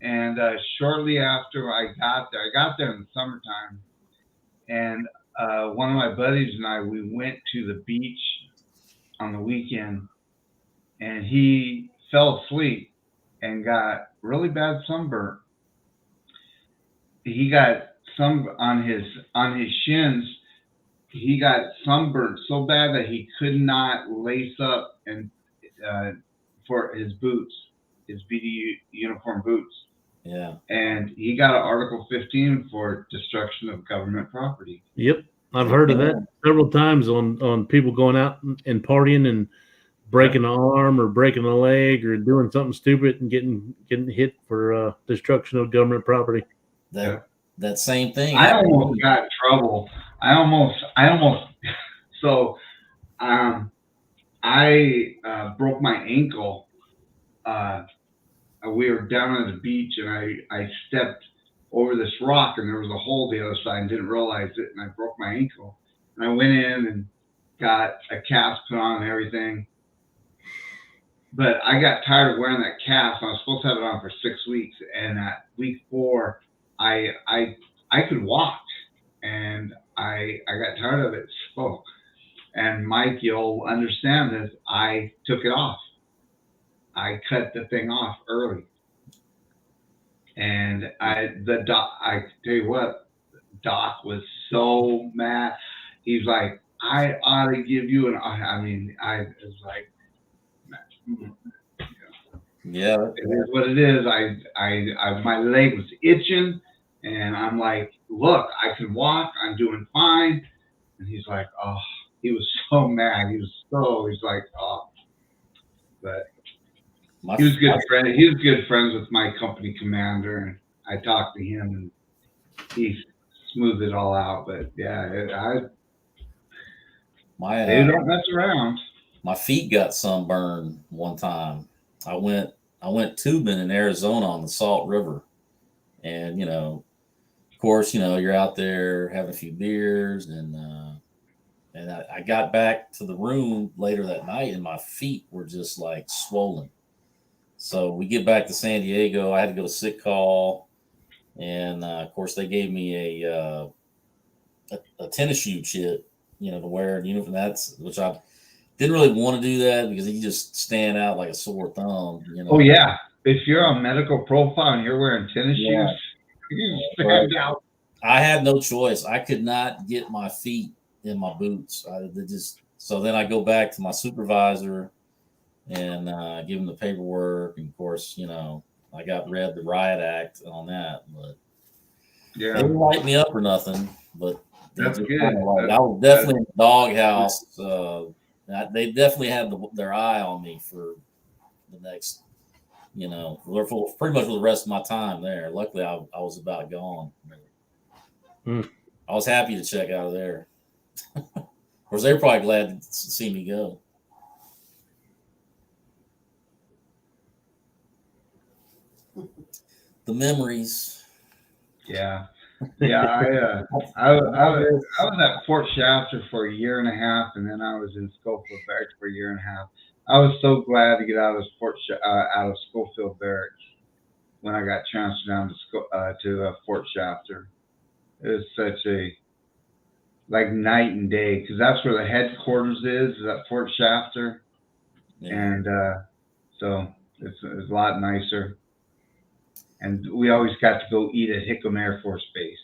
and shortly after I got there in the summertime, and one of my buddies and I, we went to the beach on the weekend, and he fell asleep and got really bad sunburn. He got some on his shins. He got sunburned so bad that he could not lace up and for his boots, his BD uniform boots. Yeah. And he got an Article 15 for destruction of government property. Yep. I've heard of that several times on people going out and partying and breaking an arm or breaking a leg or doing something stupid and getting hit for destruction of government property. That same thing. I almost got in trouble. I almost. So, I broke my ankle. We were down at the beach, and I stepped over this rock, and there was a hole the other side, and didn't realize it, and I broke my ankle. And I went in and got a cast put on and everything. But I got tired of wearing that cast. I was supposed to have it on for 6 weeks, and at week 4, I could walk, and I got tired of it. So, And Mike, you'll understand this. I took it off. I cut the thing off early. And I tell you what, Doc was so mad. He's like, I ought to give you I was like, Yeah. it is what it is. I my leg was itching, and I'm like, look, I can walk. I'm doing fine. And he's like, oh, he was so mad. He's like, oh, but he was good friend. He was good friends with my company commander, and I talked to him, and he smoothed it all out. But yeah, they don't mess around. My feet got sunburned one time. I went tubing in Arizona on the Salt River, and of course, you're out there having a few beers, and I got back to the room later that night, and my feet were just like swollen. So we get back to San Diego. I had to go to sick call, and of course they gave me a tennis shoe chip, to wear. Which I didn't really want to do that because you just stand out like a sore thumb. Oh yeah, if you're on medical profile and you're wearing tennis shoes, you stand out. I had no choice. I could not get my feet in my boots. So then I go back to my supervisor and give him the paperwork. And of course, I got read the riot act on that, but they didn't light me up or nothing. But that's good. I was definitely in the doghouse. They definitely had their eye on me for the next, for pretty much for the rest of my time there. Luckily, I was about gone. I was happy to check out of there. Of course, they were probably glad to see me go. The memories. Yeah. I was at Fort Shafter for a year and a half, and then I was in Schofield Barracks for a year and a half. I was so glad to get out of Schofield Barracks when I got transferred down to Fort Shafter. It was such a night and day, because that's where the headquarters is at Fort Shafter, and so it's a lot nicer. And we always got to go eat at Hickam Air Force Base.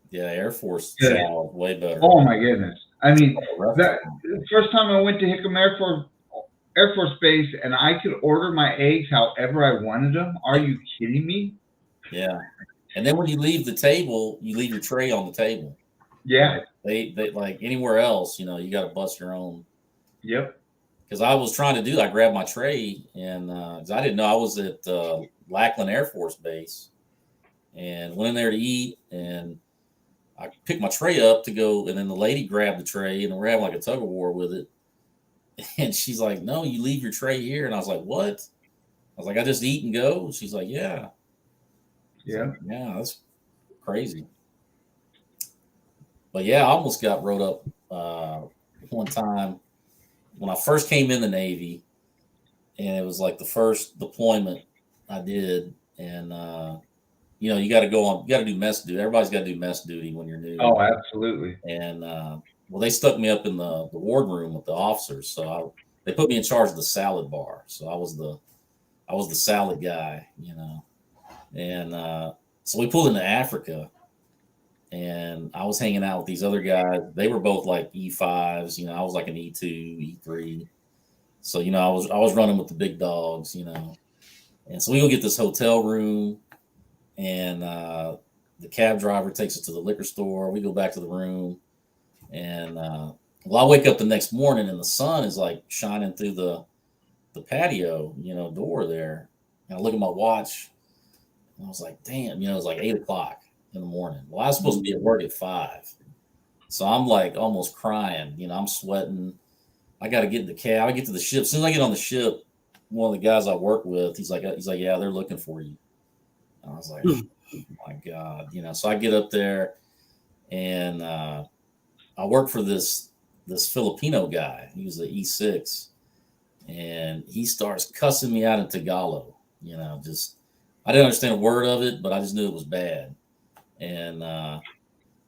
Yeah, Air Force chow, way better. Oh my goodness! I mean, the first time I went to Hickam Air Force Base, and I could order my eggs however I wanted them. Are you kidding me? Yeah. And then when you leave the table, you leave your tray on the table. Yeah. They like anywhere else, you got to bust your own. Yep. Because I was trying to do that. I grabbed my tray, and 'cause I didn't know I was at Lackland Air Force Base, and went in there to eat, and I picked my tray up to go, and then the lady grabbed the tray, and we're having like a tug of war with it. And she's like, "No, you leave your tray here." And I was like, "What?" I was like, "I just eat and go." And she's like, "Yeah." Yeah. Like, yeah, that's crazy. But yeah, I almost got wrote up one time when I first came in the Navy, and it was like the first deployment I did, and you got to you got to do mess duty. Everybody's got to do mess duty when you're new. Oh, absolutely. And well, they stuck me up in the wardroom with the officers, so they put me in charge of the salad bar. So I was the salad guy, and so we pulled into Africa, and I was hanging out with these other guys. They were both like E5s, I was like an E2, E3. So I was running with the big dogs, and so we go get this hotel room, and the cab driver takes us to the liquor store. We go back to the room, and I wake up the next morning, and the sun is like shining through the patio, door there. And I look at my watch, and I was like, damn, it was like 8:00 in the morning. Well, I was supposed to be at work at 5. So I'm like almost crying, I'm sweating. I got to get in the cab. I get to the ship. As soon as I get on the ship, one of the guys I work with, he's like, yeah, they're looking for you. And I was like, oh my God, so I get up there, and I work for this Filipino guy. He was an E6, and he starts cussing me out in Tagalog. I didn't understand a word of it, but I just knew it was bad. And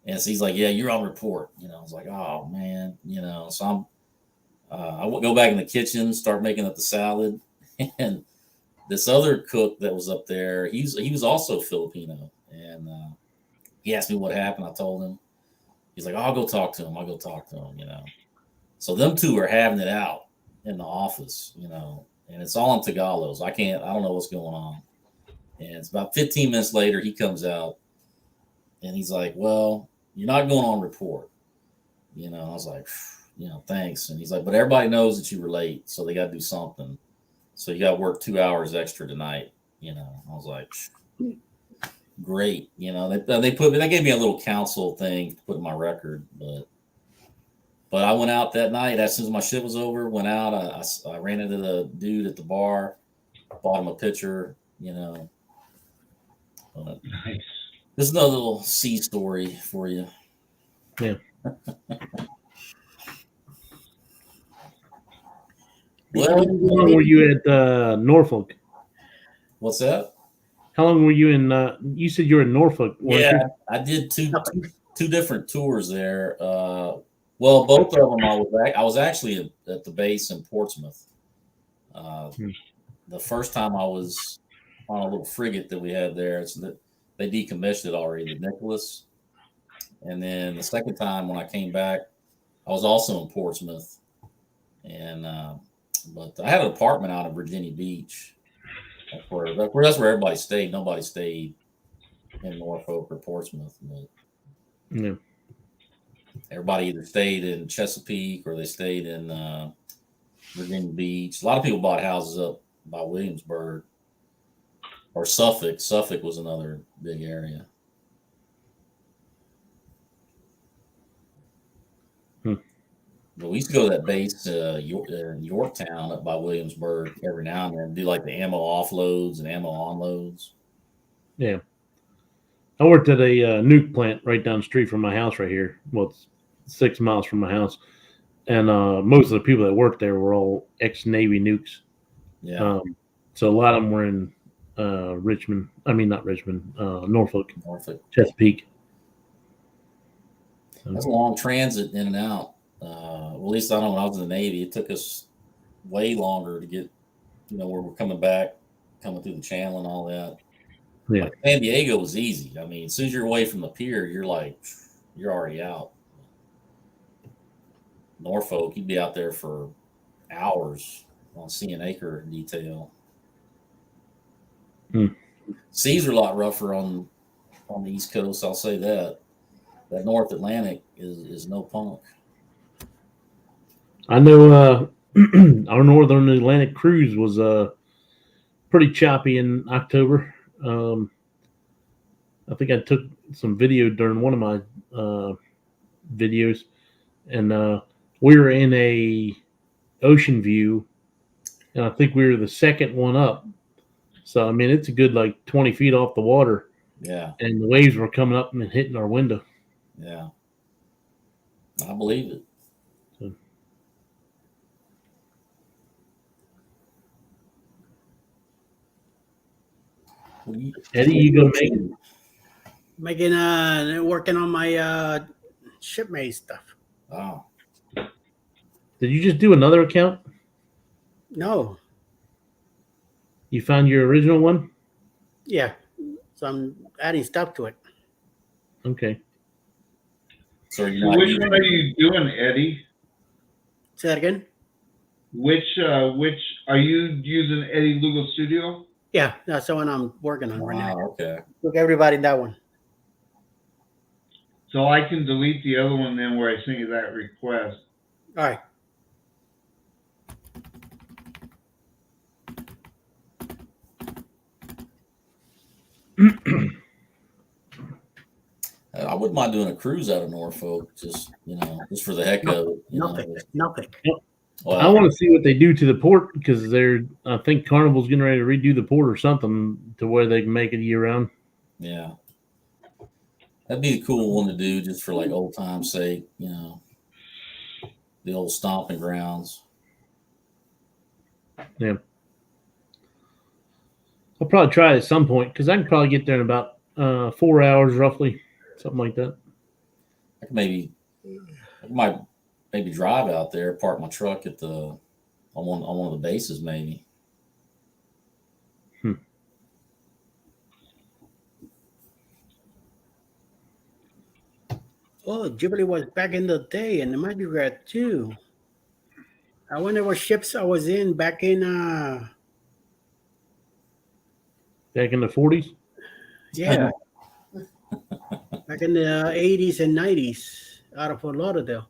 And so he's like, yeah, you're on report. I was like, oh man, so I would go back in the kitchen, start making up the salad, and this other cook that was up there, he was also Filipino, and he asked me what happened. I told him. He's like, oh, I'll go talk to him. So them two are having it out in the office, and it's all in Tagalog. So I don't know what's going on. And it's about 15 minutes later, he comes out and he's like, well, you're not going on report. I was like, thanks. And he's like, but everybody knows that you were late, so they got to do something. So you got to work 2 hours extra tonight. I was like, great. They gave me a little council thing to put in my record, but I went out that night as soon as my shift was over. Went out. I ran into the dude at the bar, bought him a pitcher. Nice. This is another little sea story for you. Yeah. Well, how long were you at Norfolk? What's that? How long were you in? You said you were in Norfolk. Yeah, I did two different tours there. Well, both of them I was actually at the base in Portsmouth. The first time I was on a little frigate that we had there. They decommissioned it already, the Nicholas. And then the second time when I came back, I was also in Portsmouth. And but I had an apartment out in Virginia Beach. That's where everybody stayed. Nobody stayed in Norfolk or Portsmouth. But yeah. Everybody either stayed in Chesapeake or they stayed in Virginia Beach. A lot of people bought houses up by Williamsburg or Suffolk. Suffolk was another big area. But we used to go to that base in Yorktown up by Williamsburg every now and then, do like the ammo offloads and ammo onloads. Yeah. I worked at a nuke plant right down the street from my house right here. Well, it's 6 miles from my house. And most of the people that worked there were all ex-Navy nukes. Yeah. So a lot of them were in Richmond. I mean, not Richmond, Norfolk, Chesapeake. So. That's a long transit in and out. Well, at least I know when I was in the Navy, it took us way longer to get, where we're coming back, coming through the channel and all that. Yeah. Like San Diego was easy. I mean, as soon as you're away from the pier, you're already out. Norfolk, you'd be out there for hours on seeing acre detail. Seas are a lot rougher on the East Coast. I'll say that. That North Atlantic is no punk. I know our Northern Atlantic cruise was pretty choppy in October. I think I took some video during one of my videos, and we were in a ocean view, and I think we were the second one up. So, I mean, it's a good 20 feet off the water. Yeah. And the waves were coming up and hitting our window. Yeah. I believe it. So. Eddie, you go working on my shipmate stuff. Oh. Did you just do another account? No. You found your original one? Yeah. So I'm adding stuff to it. Okay. So which one are you doing, Eddie? Say that again? Which are you using Eddie Lugo Studio? Yeah, that's the one I'm working on right now. Okay. Look, everybody in that one. So I can delete the other one then where I sent you that request. All right. I wouldn't mind doing a cruise out of Norfolk, just for the heck of it. Nothing. Well, I want to see what they do to the port because I think Carnival's getting ready to redo the port or something to where they can make it year round. Yeah. That'd be a cool one to do just for old time's sake, the old stomping grounds. Yeah. I'll probably try it at some point because I can probably get there in about 4 hours roughly, something like that. I might maybe drive out there, park my truck at on one of the bases, maybe. Oh, Jubilee was back in the day, and the Magic Rat too. I wonder what ships I was in back in. Back in the 40s. Yeah, back in the 80s and 90s, out of Fort Lauderdale.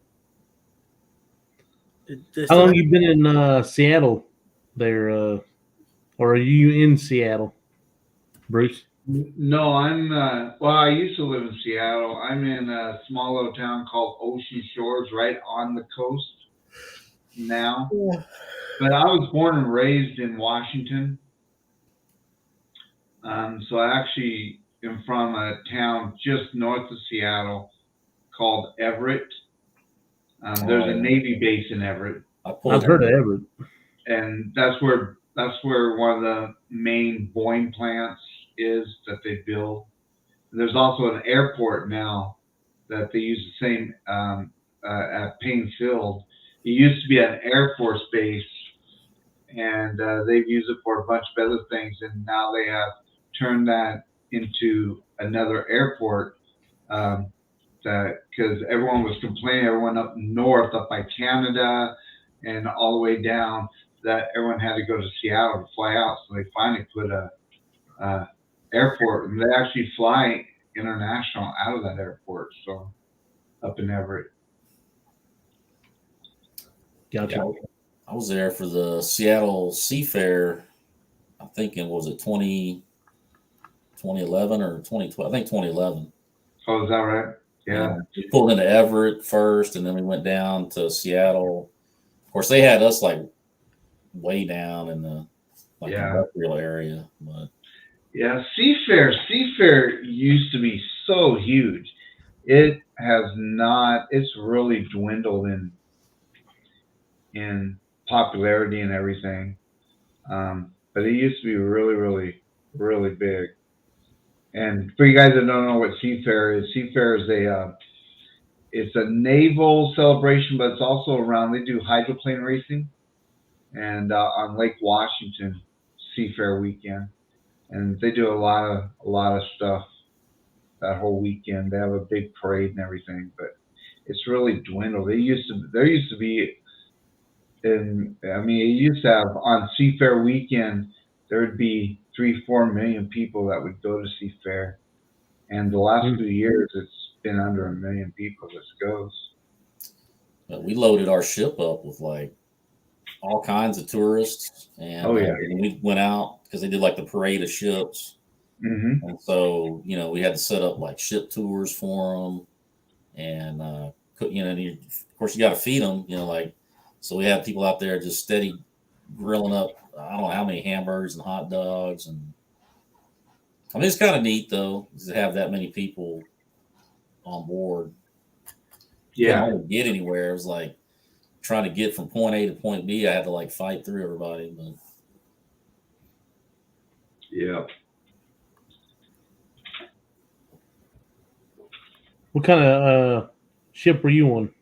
How long you been in Seattle there? Or are you in Seattle, Bruce? No, I'm. Well, I used to live in Seattle. I'm in a small little town called Ocean Shores, right on the coast now. Yeah. But I was born and raised in Washington. So I actually am from a town just north of Seattle called Everett. There's a Navy base in Everett, I've heard of Everett. and that's where one of the main Boeing plants is that they build. There's also an airport now that they use the same at Payne Field. It used to be an Air Force base, and they've used it for a bunch of other things, and now they have turned that into another airport. Because everyone was complaining, everyone up north, up by Canada, and all the way down, that everyone had to go to Seattle to fly out. So they finally put a airport, and they actually fly international out of that airport. So up in Everett. Gotcha. Yeah, I was there for the Seattle Seafair. I think it was 2011 or 2012. I think 2011. Oh, is that right? Yeah. We pulled into Everett first, and then we went down to Seattle. Of course, they had us like way down in the industrial area. But yeah, Seafair used to be so huge. It has not. It's really dwindled in popularity and everything. But it used to be really, really, really big. And for you guys that don't know what Seafair is it's a naval celebration, but it's also around. They do hydroplane racing, and on Lake Washington, Seafair weekend, and they do a lot of stuff that whole weekend. They have a big parade and everything, but it's really dwindled. There used to be, it used to have on Seafair weekend there would be 3-4 million people that would go to Seafair, and the last 2 years it's been under 1 million people that goes. But we loaded our ship up with like all kinds of tourists, and we went out because they did like the parade of ships. Mm-hmm. And so, we had to set up like ship tours for them, and of course you got to feed them, so we had people out there just steady grilling up. I don't know how many hamburgers and hot dogs, and I mean it's kind of neat though to have that many people on board. Yeah, couldn't get anywhere. It was like trying to get from point A to point B. I had to like fight through everybody, but yeah. What kind of ship were you on?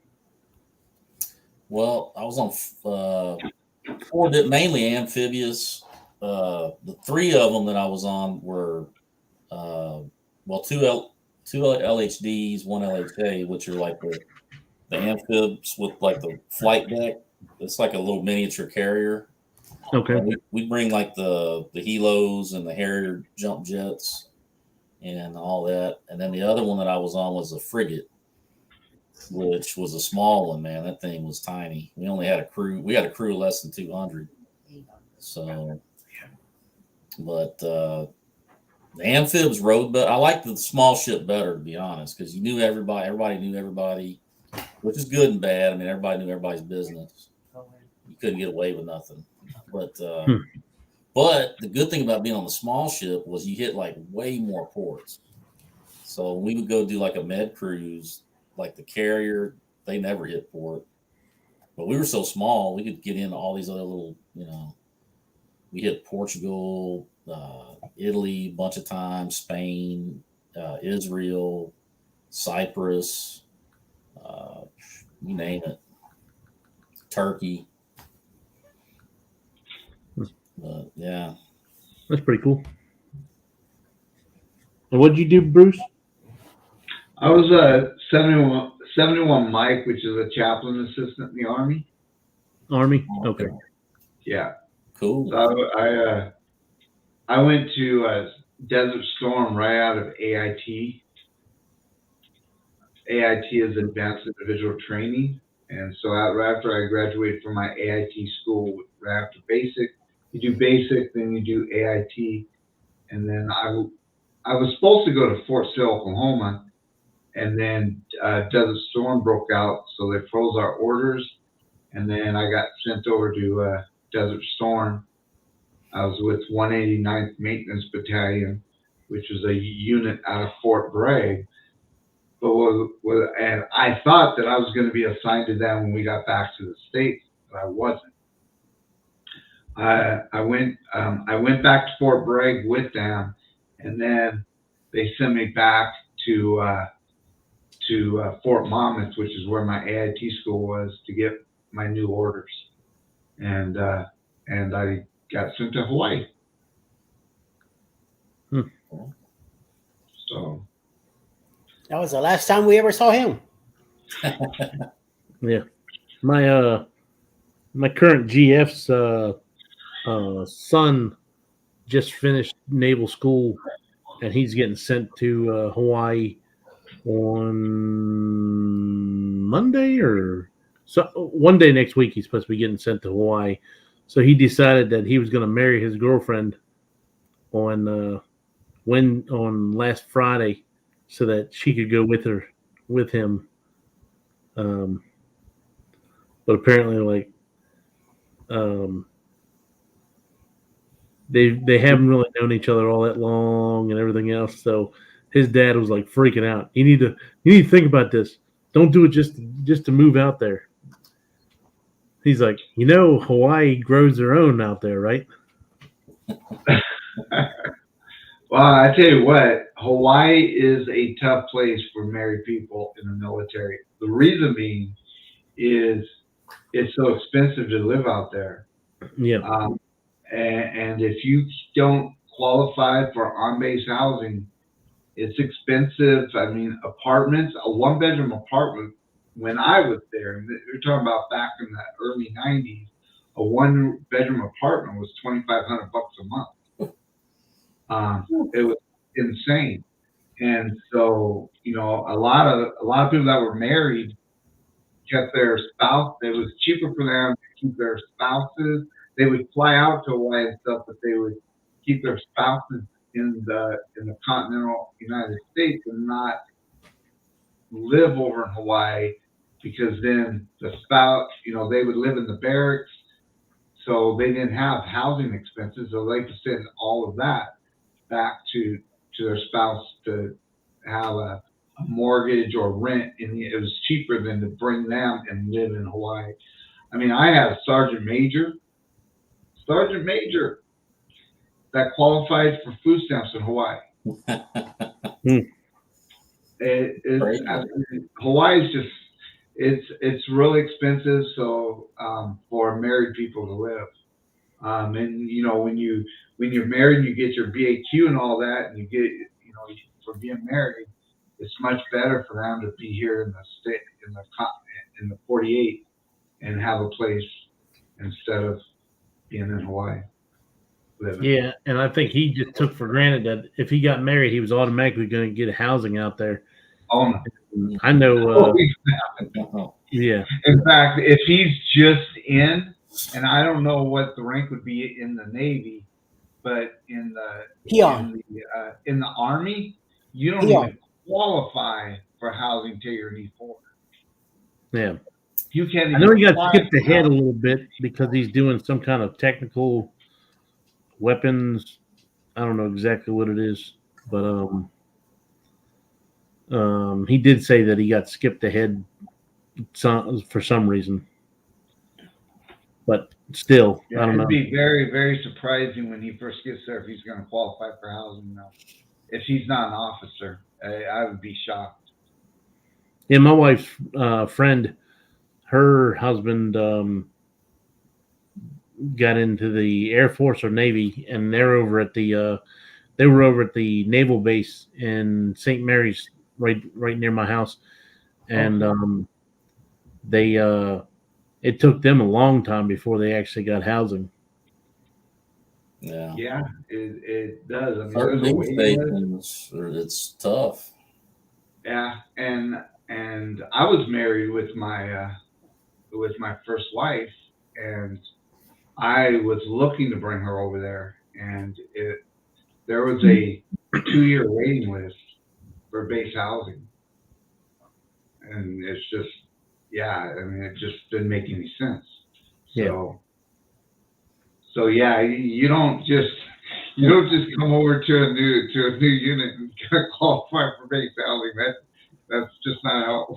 Well, I was on 4 mainly amphibious. The 3 of them that I was on were two LHDs, 1 LHA, which are like the amphibs with like the flight deck. It's like a little miniature carrier. Okay. We bring like the Helos and the Harrier jump jets and all that. And then the other one that I was on was a frigate, which was a small one, man. That thing was tiny. We only had a crew. We had a crew less than 200. So, but the amphibs rode, but I liked the small ship better, to be honest, because you knew everybody. Everybody knew everybody, which is good and bad. I mean, everybody knew everybody's business. You couldn't get away with nothing. But the good thing about being on the small ship was you hit like way more ports. So we would go do like a med cruise, like the carrier, they never hit port. But we were so small, we could get into all these other little, we hit Portugal, Italy a bunch of times, Spain, Israel, Cyprus. you name it, turkey. But yeah, That's pretty cool. And what did you do, Bruce? I was a 71 Mike, which is a chaplain assistant in the Army. Army? Okay. Yeah. cool. So I went to Desert Storm right out of AIT. AIT is Advanced Individual Training. And so right after I graduated from my AIT school, right after basic, you do basic, then you do AIT. And then I was supposed to go to Fort Sill, Oklahoma, and then Desert Storm broke out, so they froze our orders. And then I got sent over to Desert Storm. I was with 189th Maintenance Battalion, which was a unit out of Fort Bragg. But and I thought that I was going to be assigned to them when we got back to the States, but I wasn't. I went back to Fort Bragg with them, and then they sent me back to Fort Monmouth, which is where my AIT school was, to get my new orders, and I got sent to Hawaii. So That was the last time we ever saw him. Yeah. My current GF's son just finished naval school, and he's getting sent to Hawaii on Monday or so. One day next week, he's supposed to be getting sent to Hawaii. So he decided that he was going to marry his girlfriend on last Friday, so that she could go with him. But apparently, they haven't really known each other all that long and everything else. So his dad was like freaking out. You need to think about this. Don't do it just to move out there. He's like, Hawaii grows their own out there, right? well, I tell you what, Hawaii is a tough place for married people in the military. The reason being is it's so expensive to live out there. Yeah. And if you don't qualify for on-base housing, it's expensive. I mean, apartments, a one-bedroom apartment, when I was there, and you're talking about back in the early 90s, a one-bedroom apartment was $2,500 a month. It was insane. And so, a lot of people that were married kept their spouse. It was cheaper for them to keep their spouses. They would fly out to Hawaii and stuff, but they would keep their spouses in the continental United States and not live over in Hawaii, because then the spouse, they would live in the barracks, so they didn't have housing expenses, so they could send all of that back to their spouse to have a mortgage or rent, and it was cheaper than to bring them and live in Hawaii. I mean, I had a sergeant major that qualified for food stamps in Hawaii. Hawaii's just it's really expensive, so for married people to live. And when you're married, you get your BAQ and all that, and you get for being married, it's much better for them to be here in the state, in the 48, and have a place insteed of being in Hawaii. Living. Yeah, and I think he just took for granted that if he got married, he was automatically going to get housing out there. Oh, no. I know. Yeah. In fact, if he's just in, and I don't know what the rank would be in the Navy, but in the Army, you don't even qualify for housing till you're an E4. Yeah. You can't. I know he got skipped ahead a little bit because he's doing some kind of technical weapons. I don't know exactly what it is, but he did say that he got skipped ahead for some reason. But still, I don't know. It'd be very, very surprising when he first gets there if he's going to qualify for housing now. If he's not an officer, I would be shocked. Yeah, my wife's friend, her husband got into the Air Force or Navy, and they were over at the naval base in St. Mary's, right near my house, and they it took them a long time before they actually got housing. Yeah. Yeah, it does. I mean, Certain there's a news waiting list. stations, it's tough. Yeah, and I was married with my first wife, and I was looking to bring her over there, and there was a 2-year waiting list for base housing, and it's just, yeah, I mean, it just didn't make any sense. So yeah, you don't just come over to a new unit and qualify for base housing. That's just not how.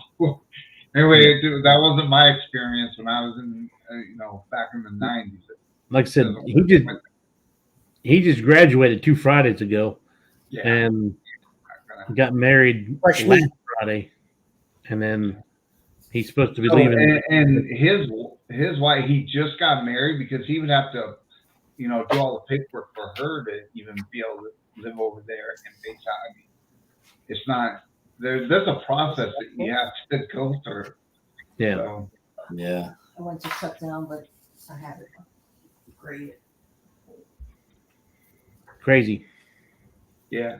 Anyway, that wasn't my experience when I was in back in the '90s. Like I said, he just graduated 2 Fridays ago, Yeah, and got married Freshman. last Friday, and then he's supposed to be so, leaving. and his wife, he just got married because he would have to, do all the paperwork for her to even be able to live over there and base out. I mean, it's not there's a process that you have to go through. Yeah. So, Yeah. I went to shut down, but I have it graded. Crazy. yeah.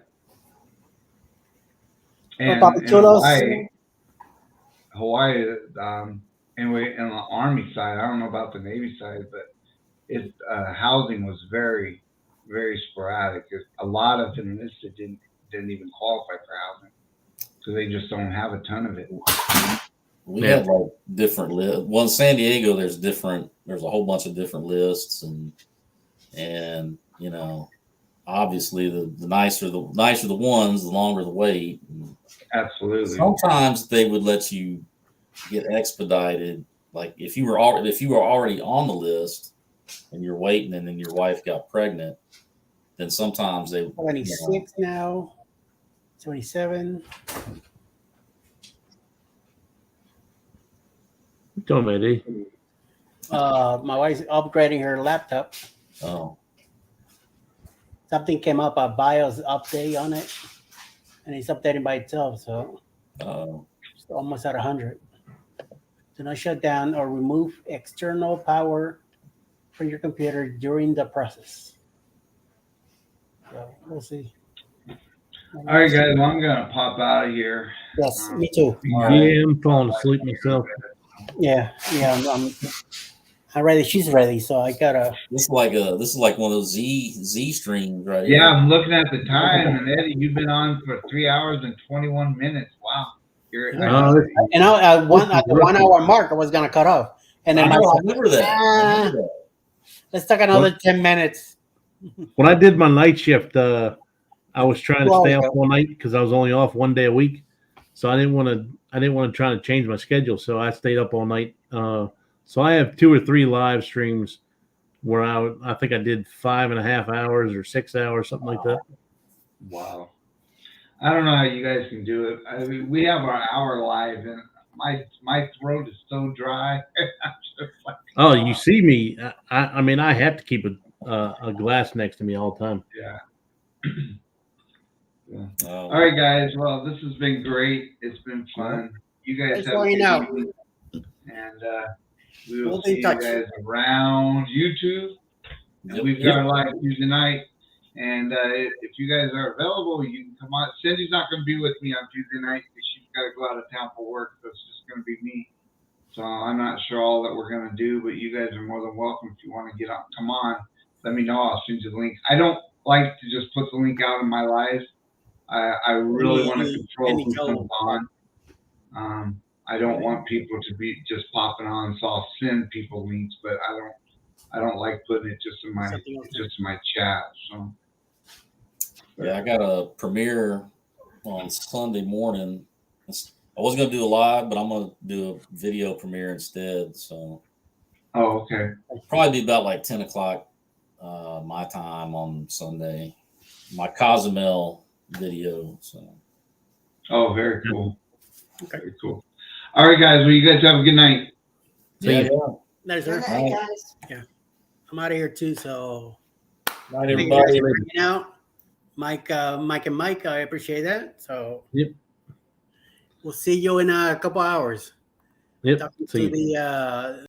Well, And Papa in Chulos. Hawaii, anyway, in the Army side, I don't know about the Navy side, but housing was very, very sporadic. A lot of enlisted didn't even qualify for housing because they just don't have a ton of it. We had like different lists. Well, in San Diego, there's a whole bunch of different lists, and obviously the nicer the ones, the longer the wait. Absolutely. Sometimes they would let you get expedited. Like if you were already on the list and you're waiting, and then your wife got pregnant, then sometimes they 26 now, 27. Tell me, Eddie. My wife's upgrading her laptop. Oh, Something came up, a BIOS update on it, and it's updating by itself. So it's almost at 100. Do not shut down or remove external power from your computer during the process. So we'll see. All right, guys. Well, I'm gonna pop out of here. Yes, me too. Yeah, I'm falling asleep myself. Yeah. I'm ready. She's ready, so I gotta. this is like one of those Z streams, right? Yeah, here. I'm looking at the time, and Eddie, you've been on for 3 hours and 21 minutes. Wow. And at the 1 hour mark, I was gonna cut off, and then I remember that. Let's talk another 10 minutes. When I did my night shift, I was trying to stay Well, up all night because I was only off 1 day a week, so I didn't want to try to change my schedule. So I stayed up all night. So I have 2 or 3 live streams where I think I did 5.5 hours or 6 hours, something like that. Wow. I don't know how you guys can do it. I mean, we have our hour live, and my throat is so dry. I'm just like, Oh, you see me? I mean, I have to keep a glass next to me all the time. yeah. Oh. All right, guys. Well, this has been great. It's been fun. You guys Thanks have for a hanging good out. evening. And we will We'll be see in you touch. guys around YouTube. And we've got our live Tuesday night. And if you guys are available, you can come on. Cindy's not going to be with me on Tuesday night because she's got to go out of town for work. So it's just going to be me. So I'm not sure all that we're going to do, but you guys are more than welcome if you want to get on. Come on. Let me know. I'll send you the link. I don't like to just put the link out in my lives. I really want to control who comes on. I don't want people to be just popping on, so I'll send people links, but I don't like putting it just in my chat. So Yeah, I got a premiere on Sunday morning. I was gonna do a live, but I'm gonna do a video premiere instead. So okay. Probably be about like 10 o'clock my time on Sunday. My Cozumel video. So very cool. Very cool. All right, guys. Well, you guys have a good night. See Yeah, ya. yeah. Night, sir. Good night, Right. guys. I'm out of here too. So Night, thank you guys everybody. for hanging out. Mike, and Mike, I appreciate that. So Yep. we'll see you in a couple hours. Yep. Talking See to ya. the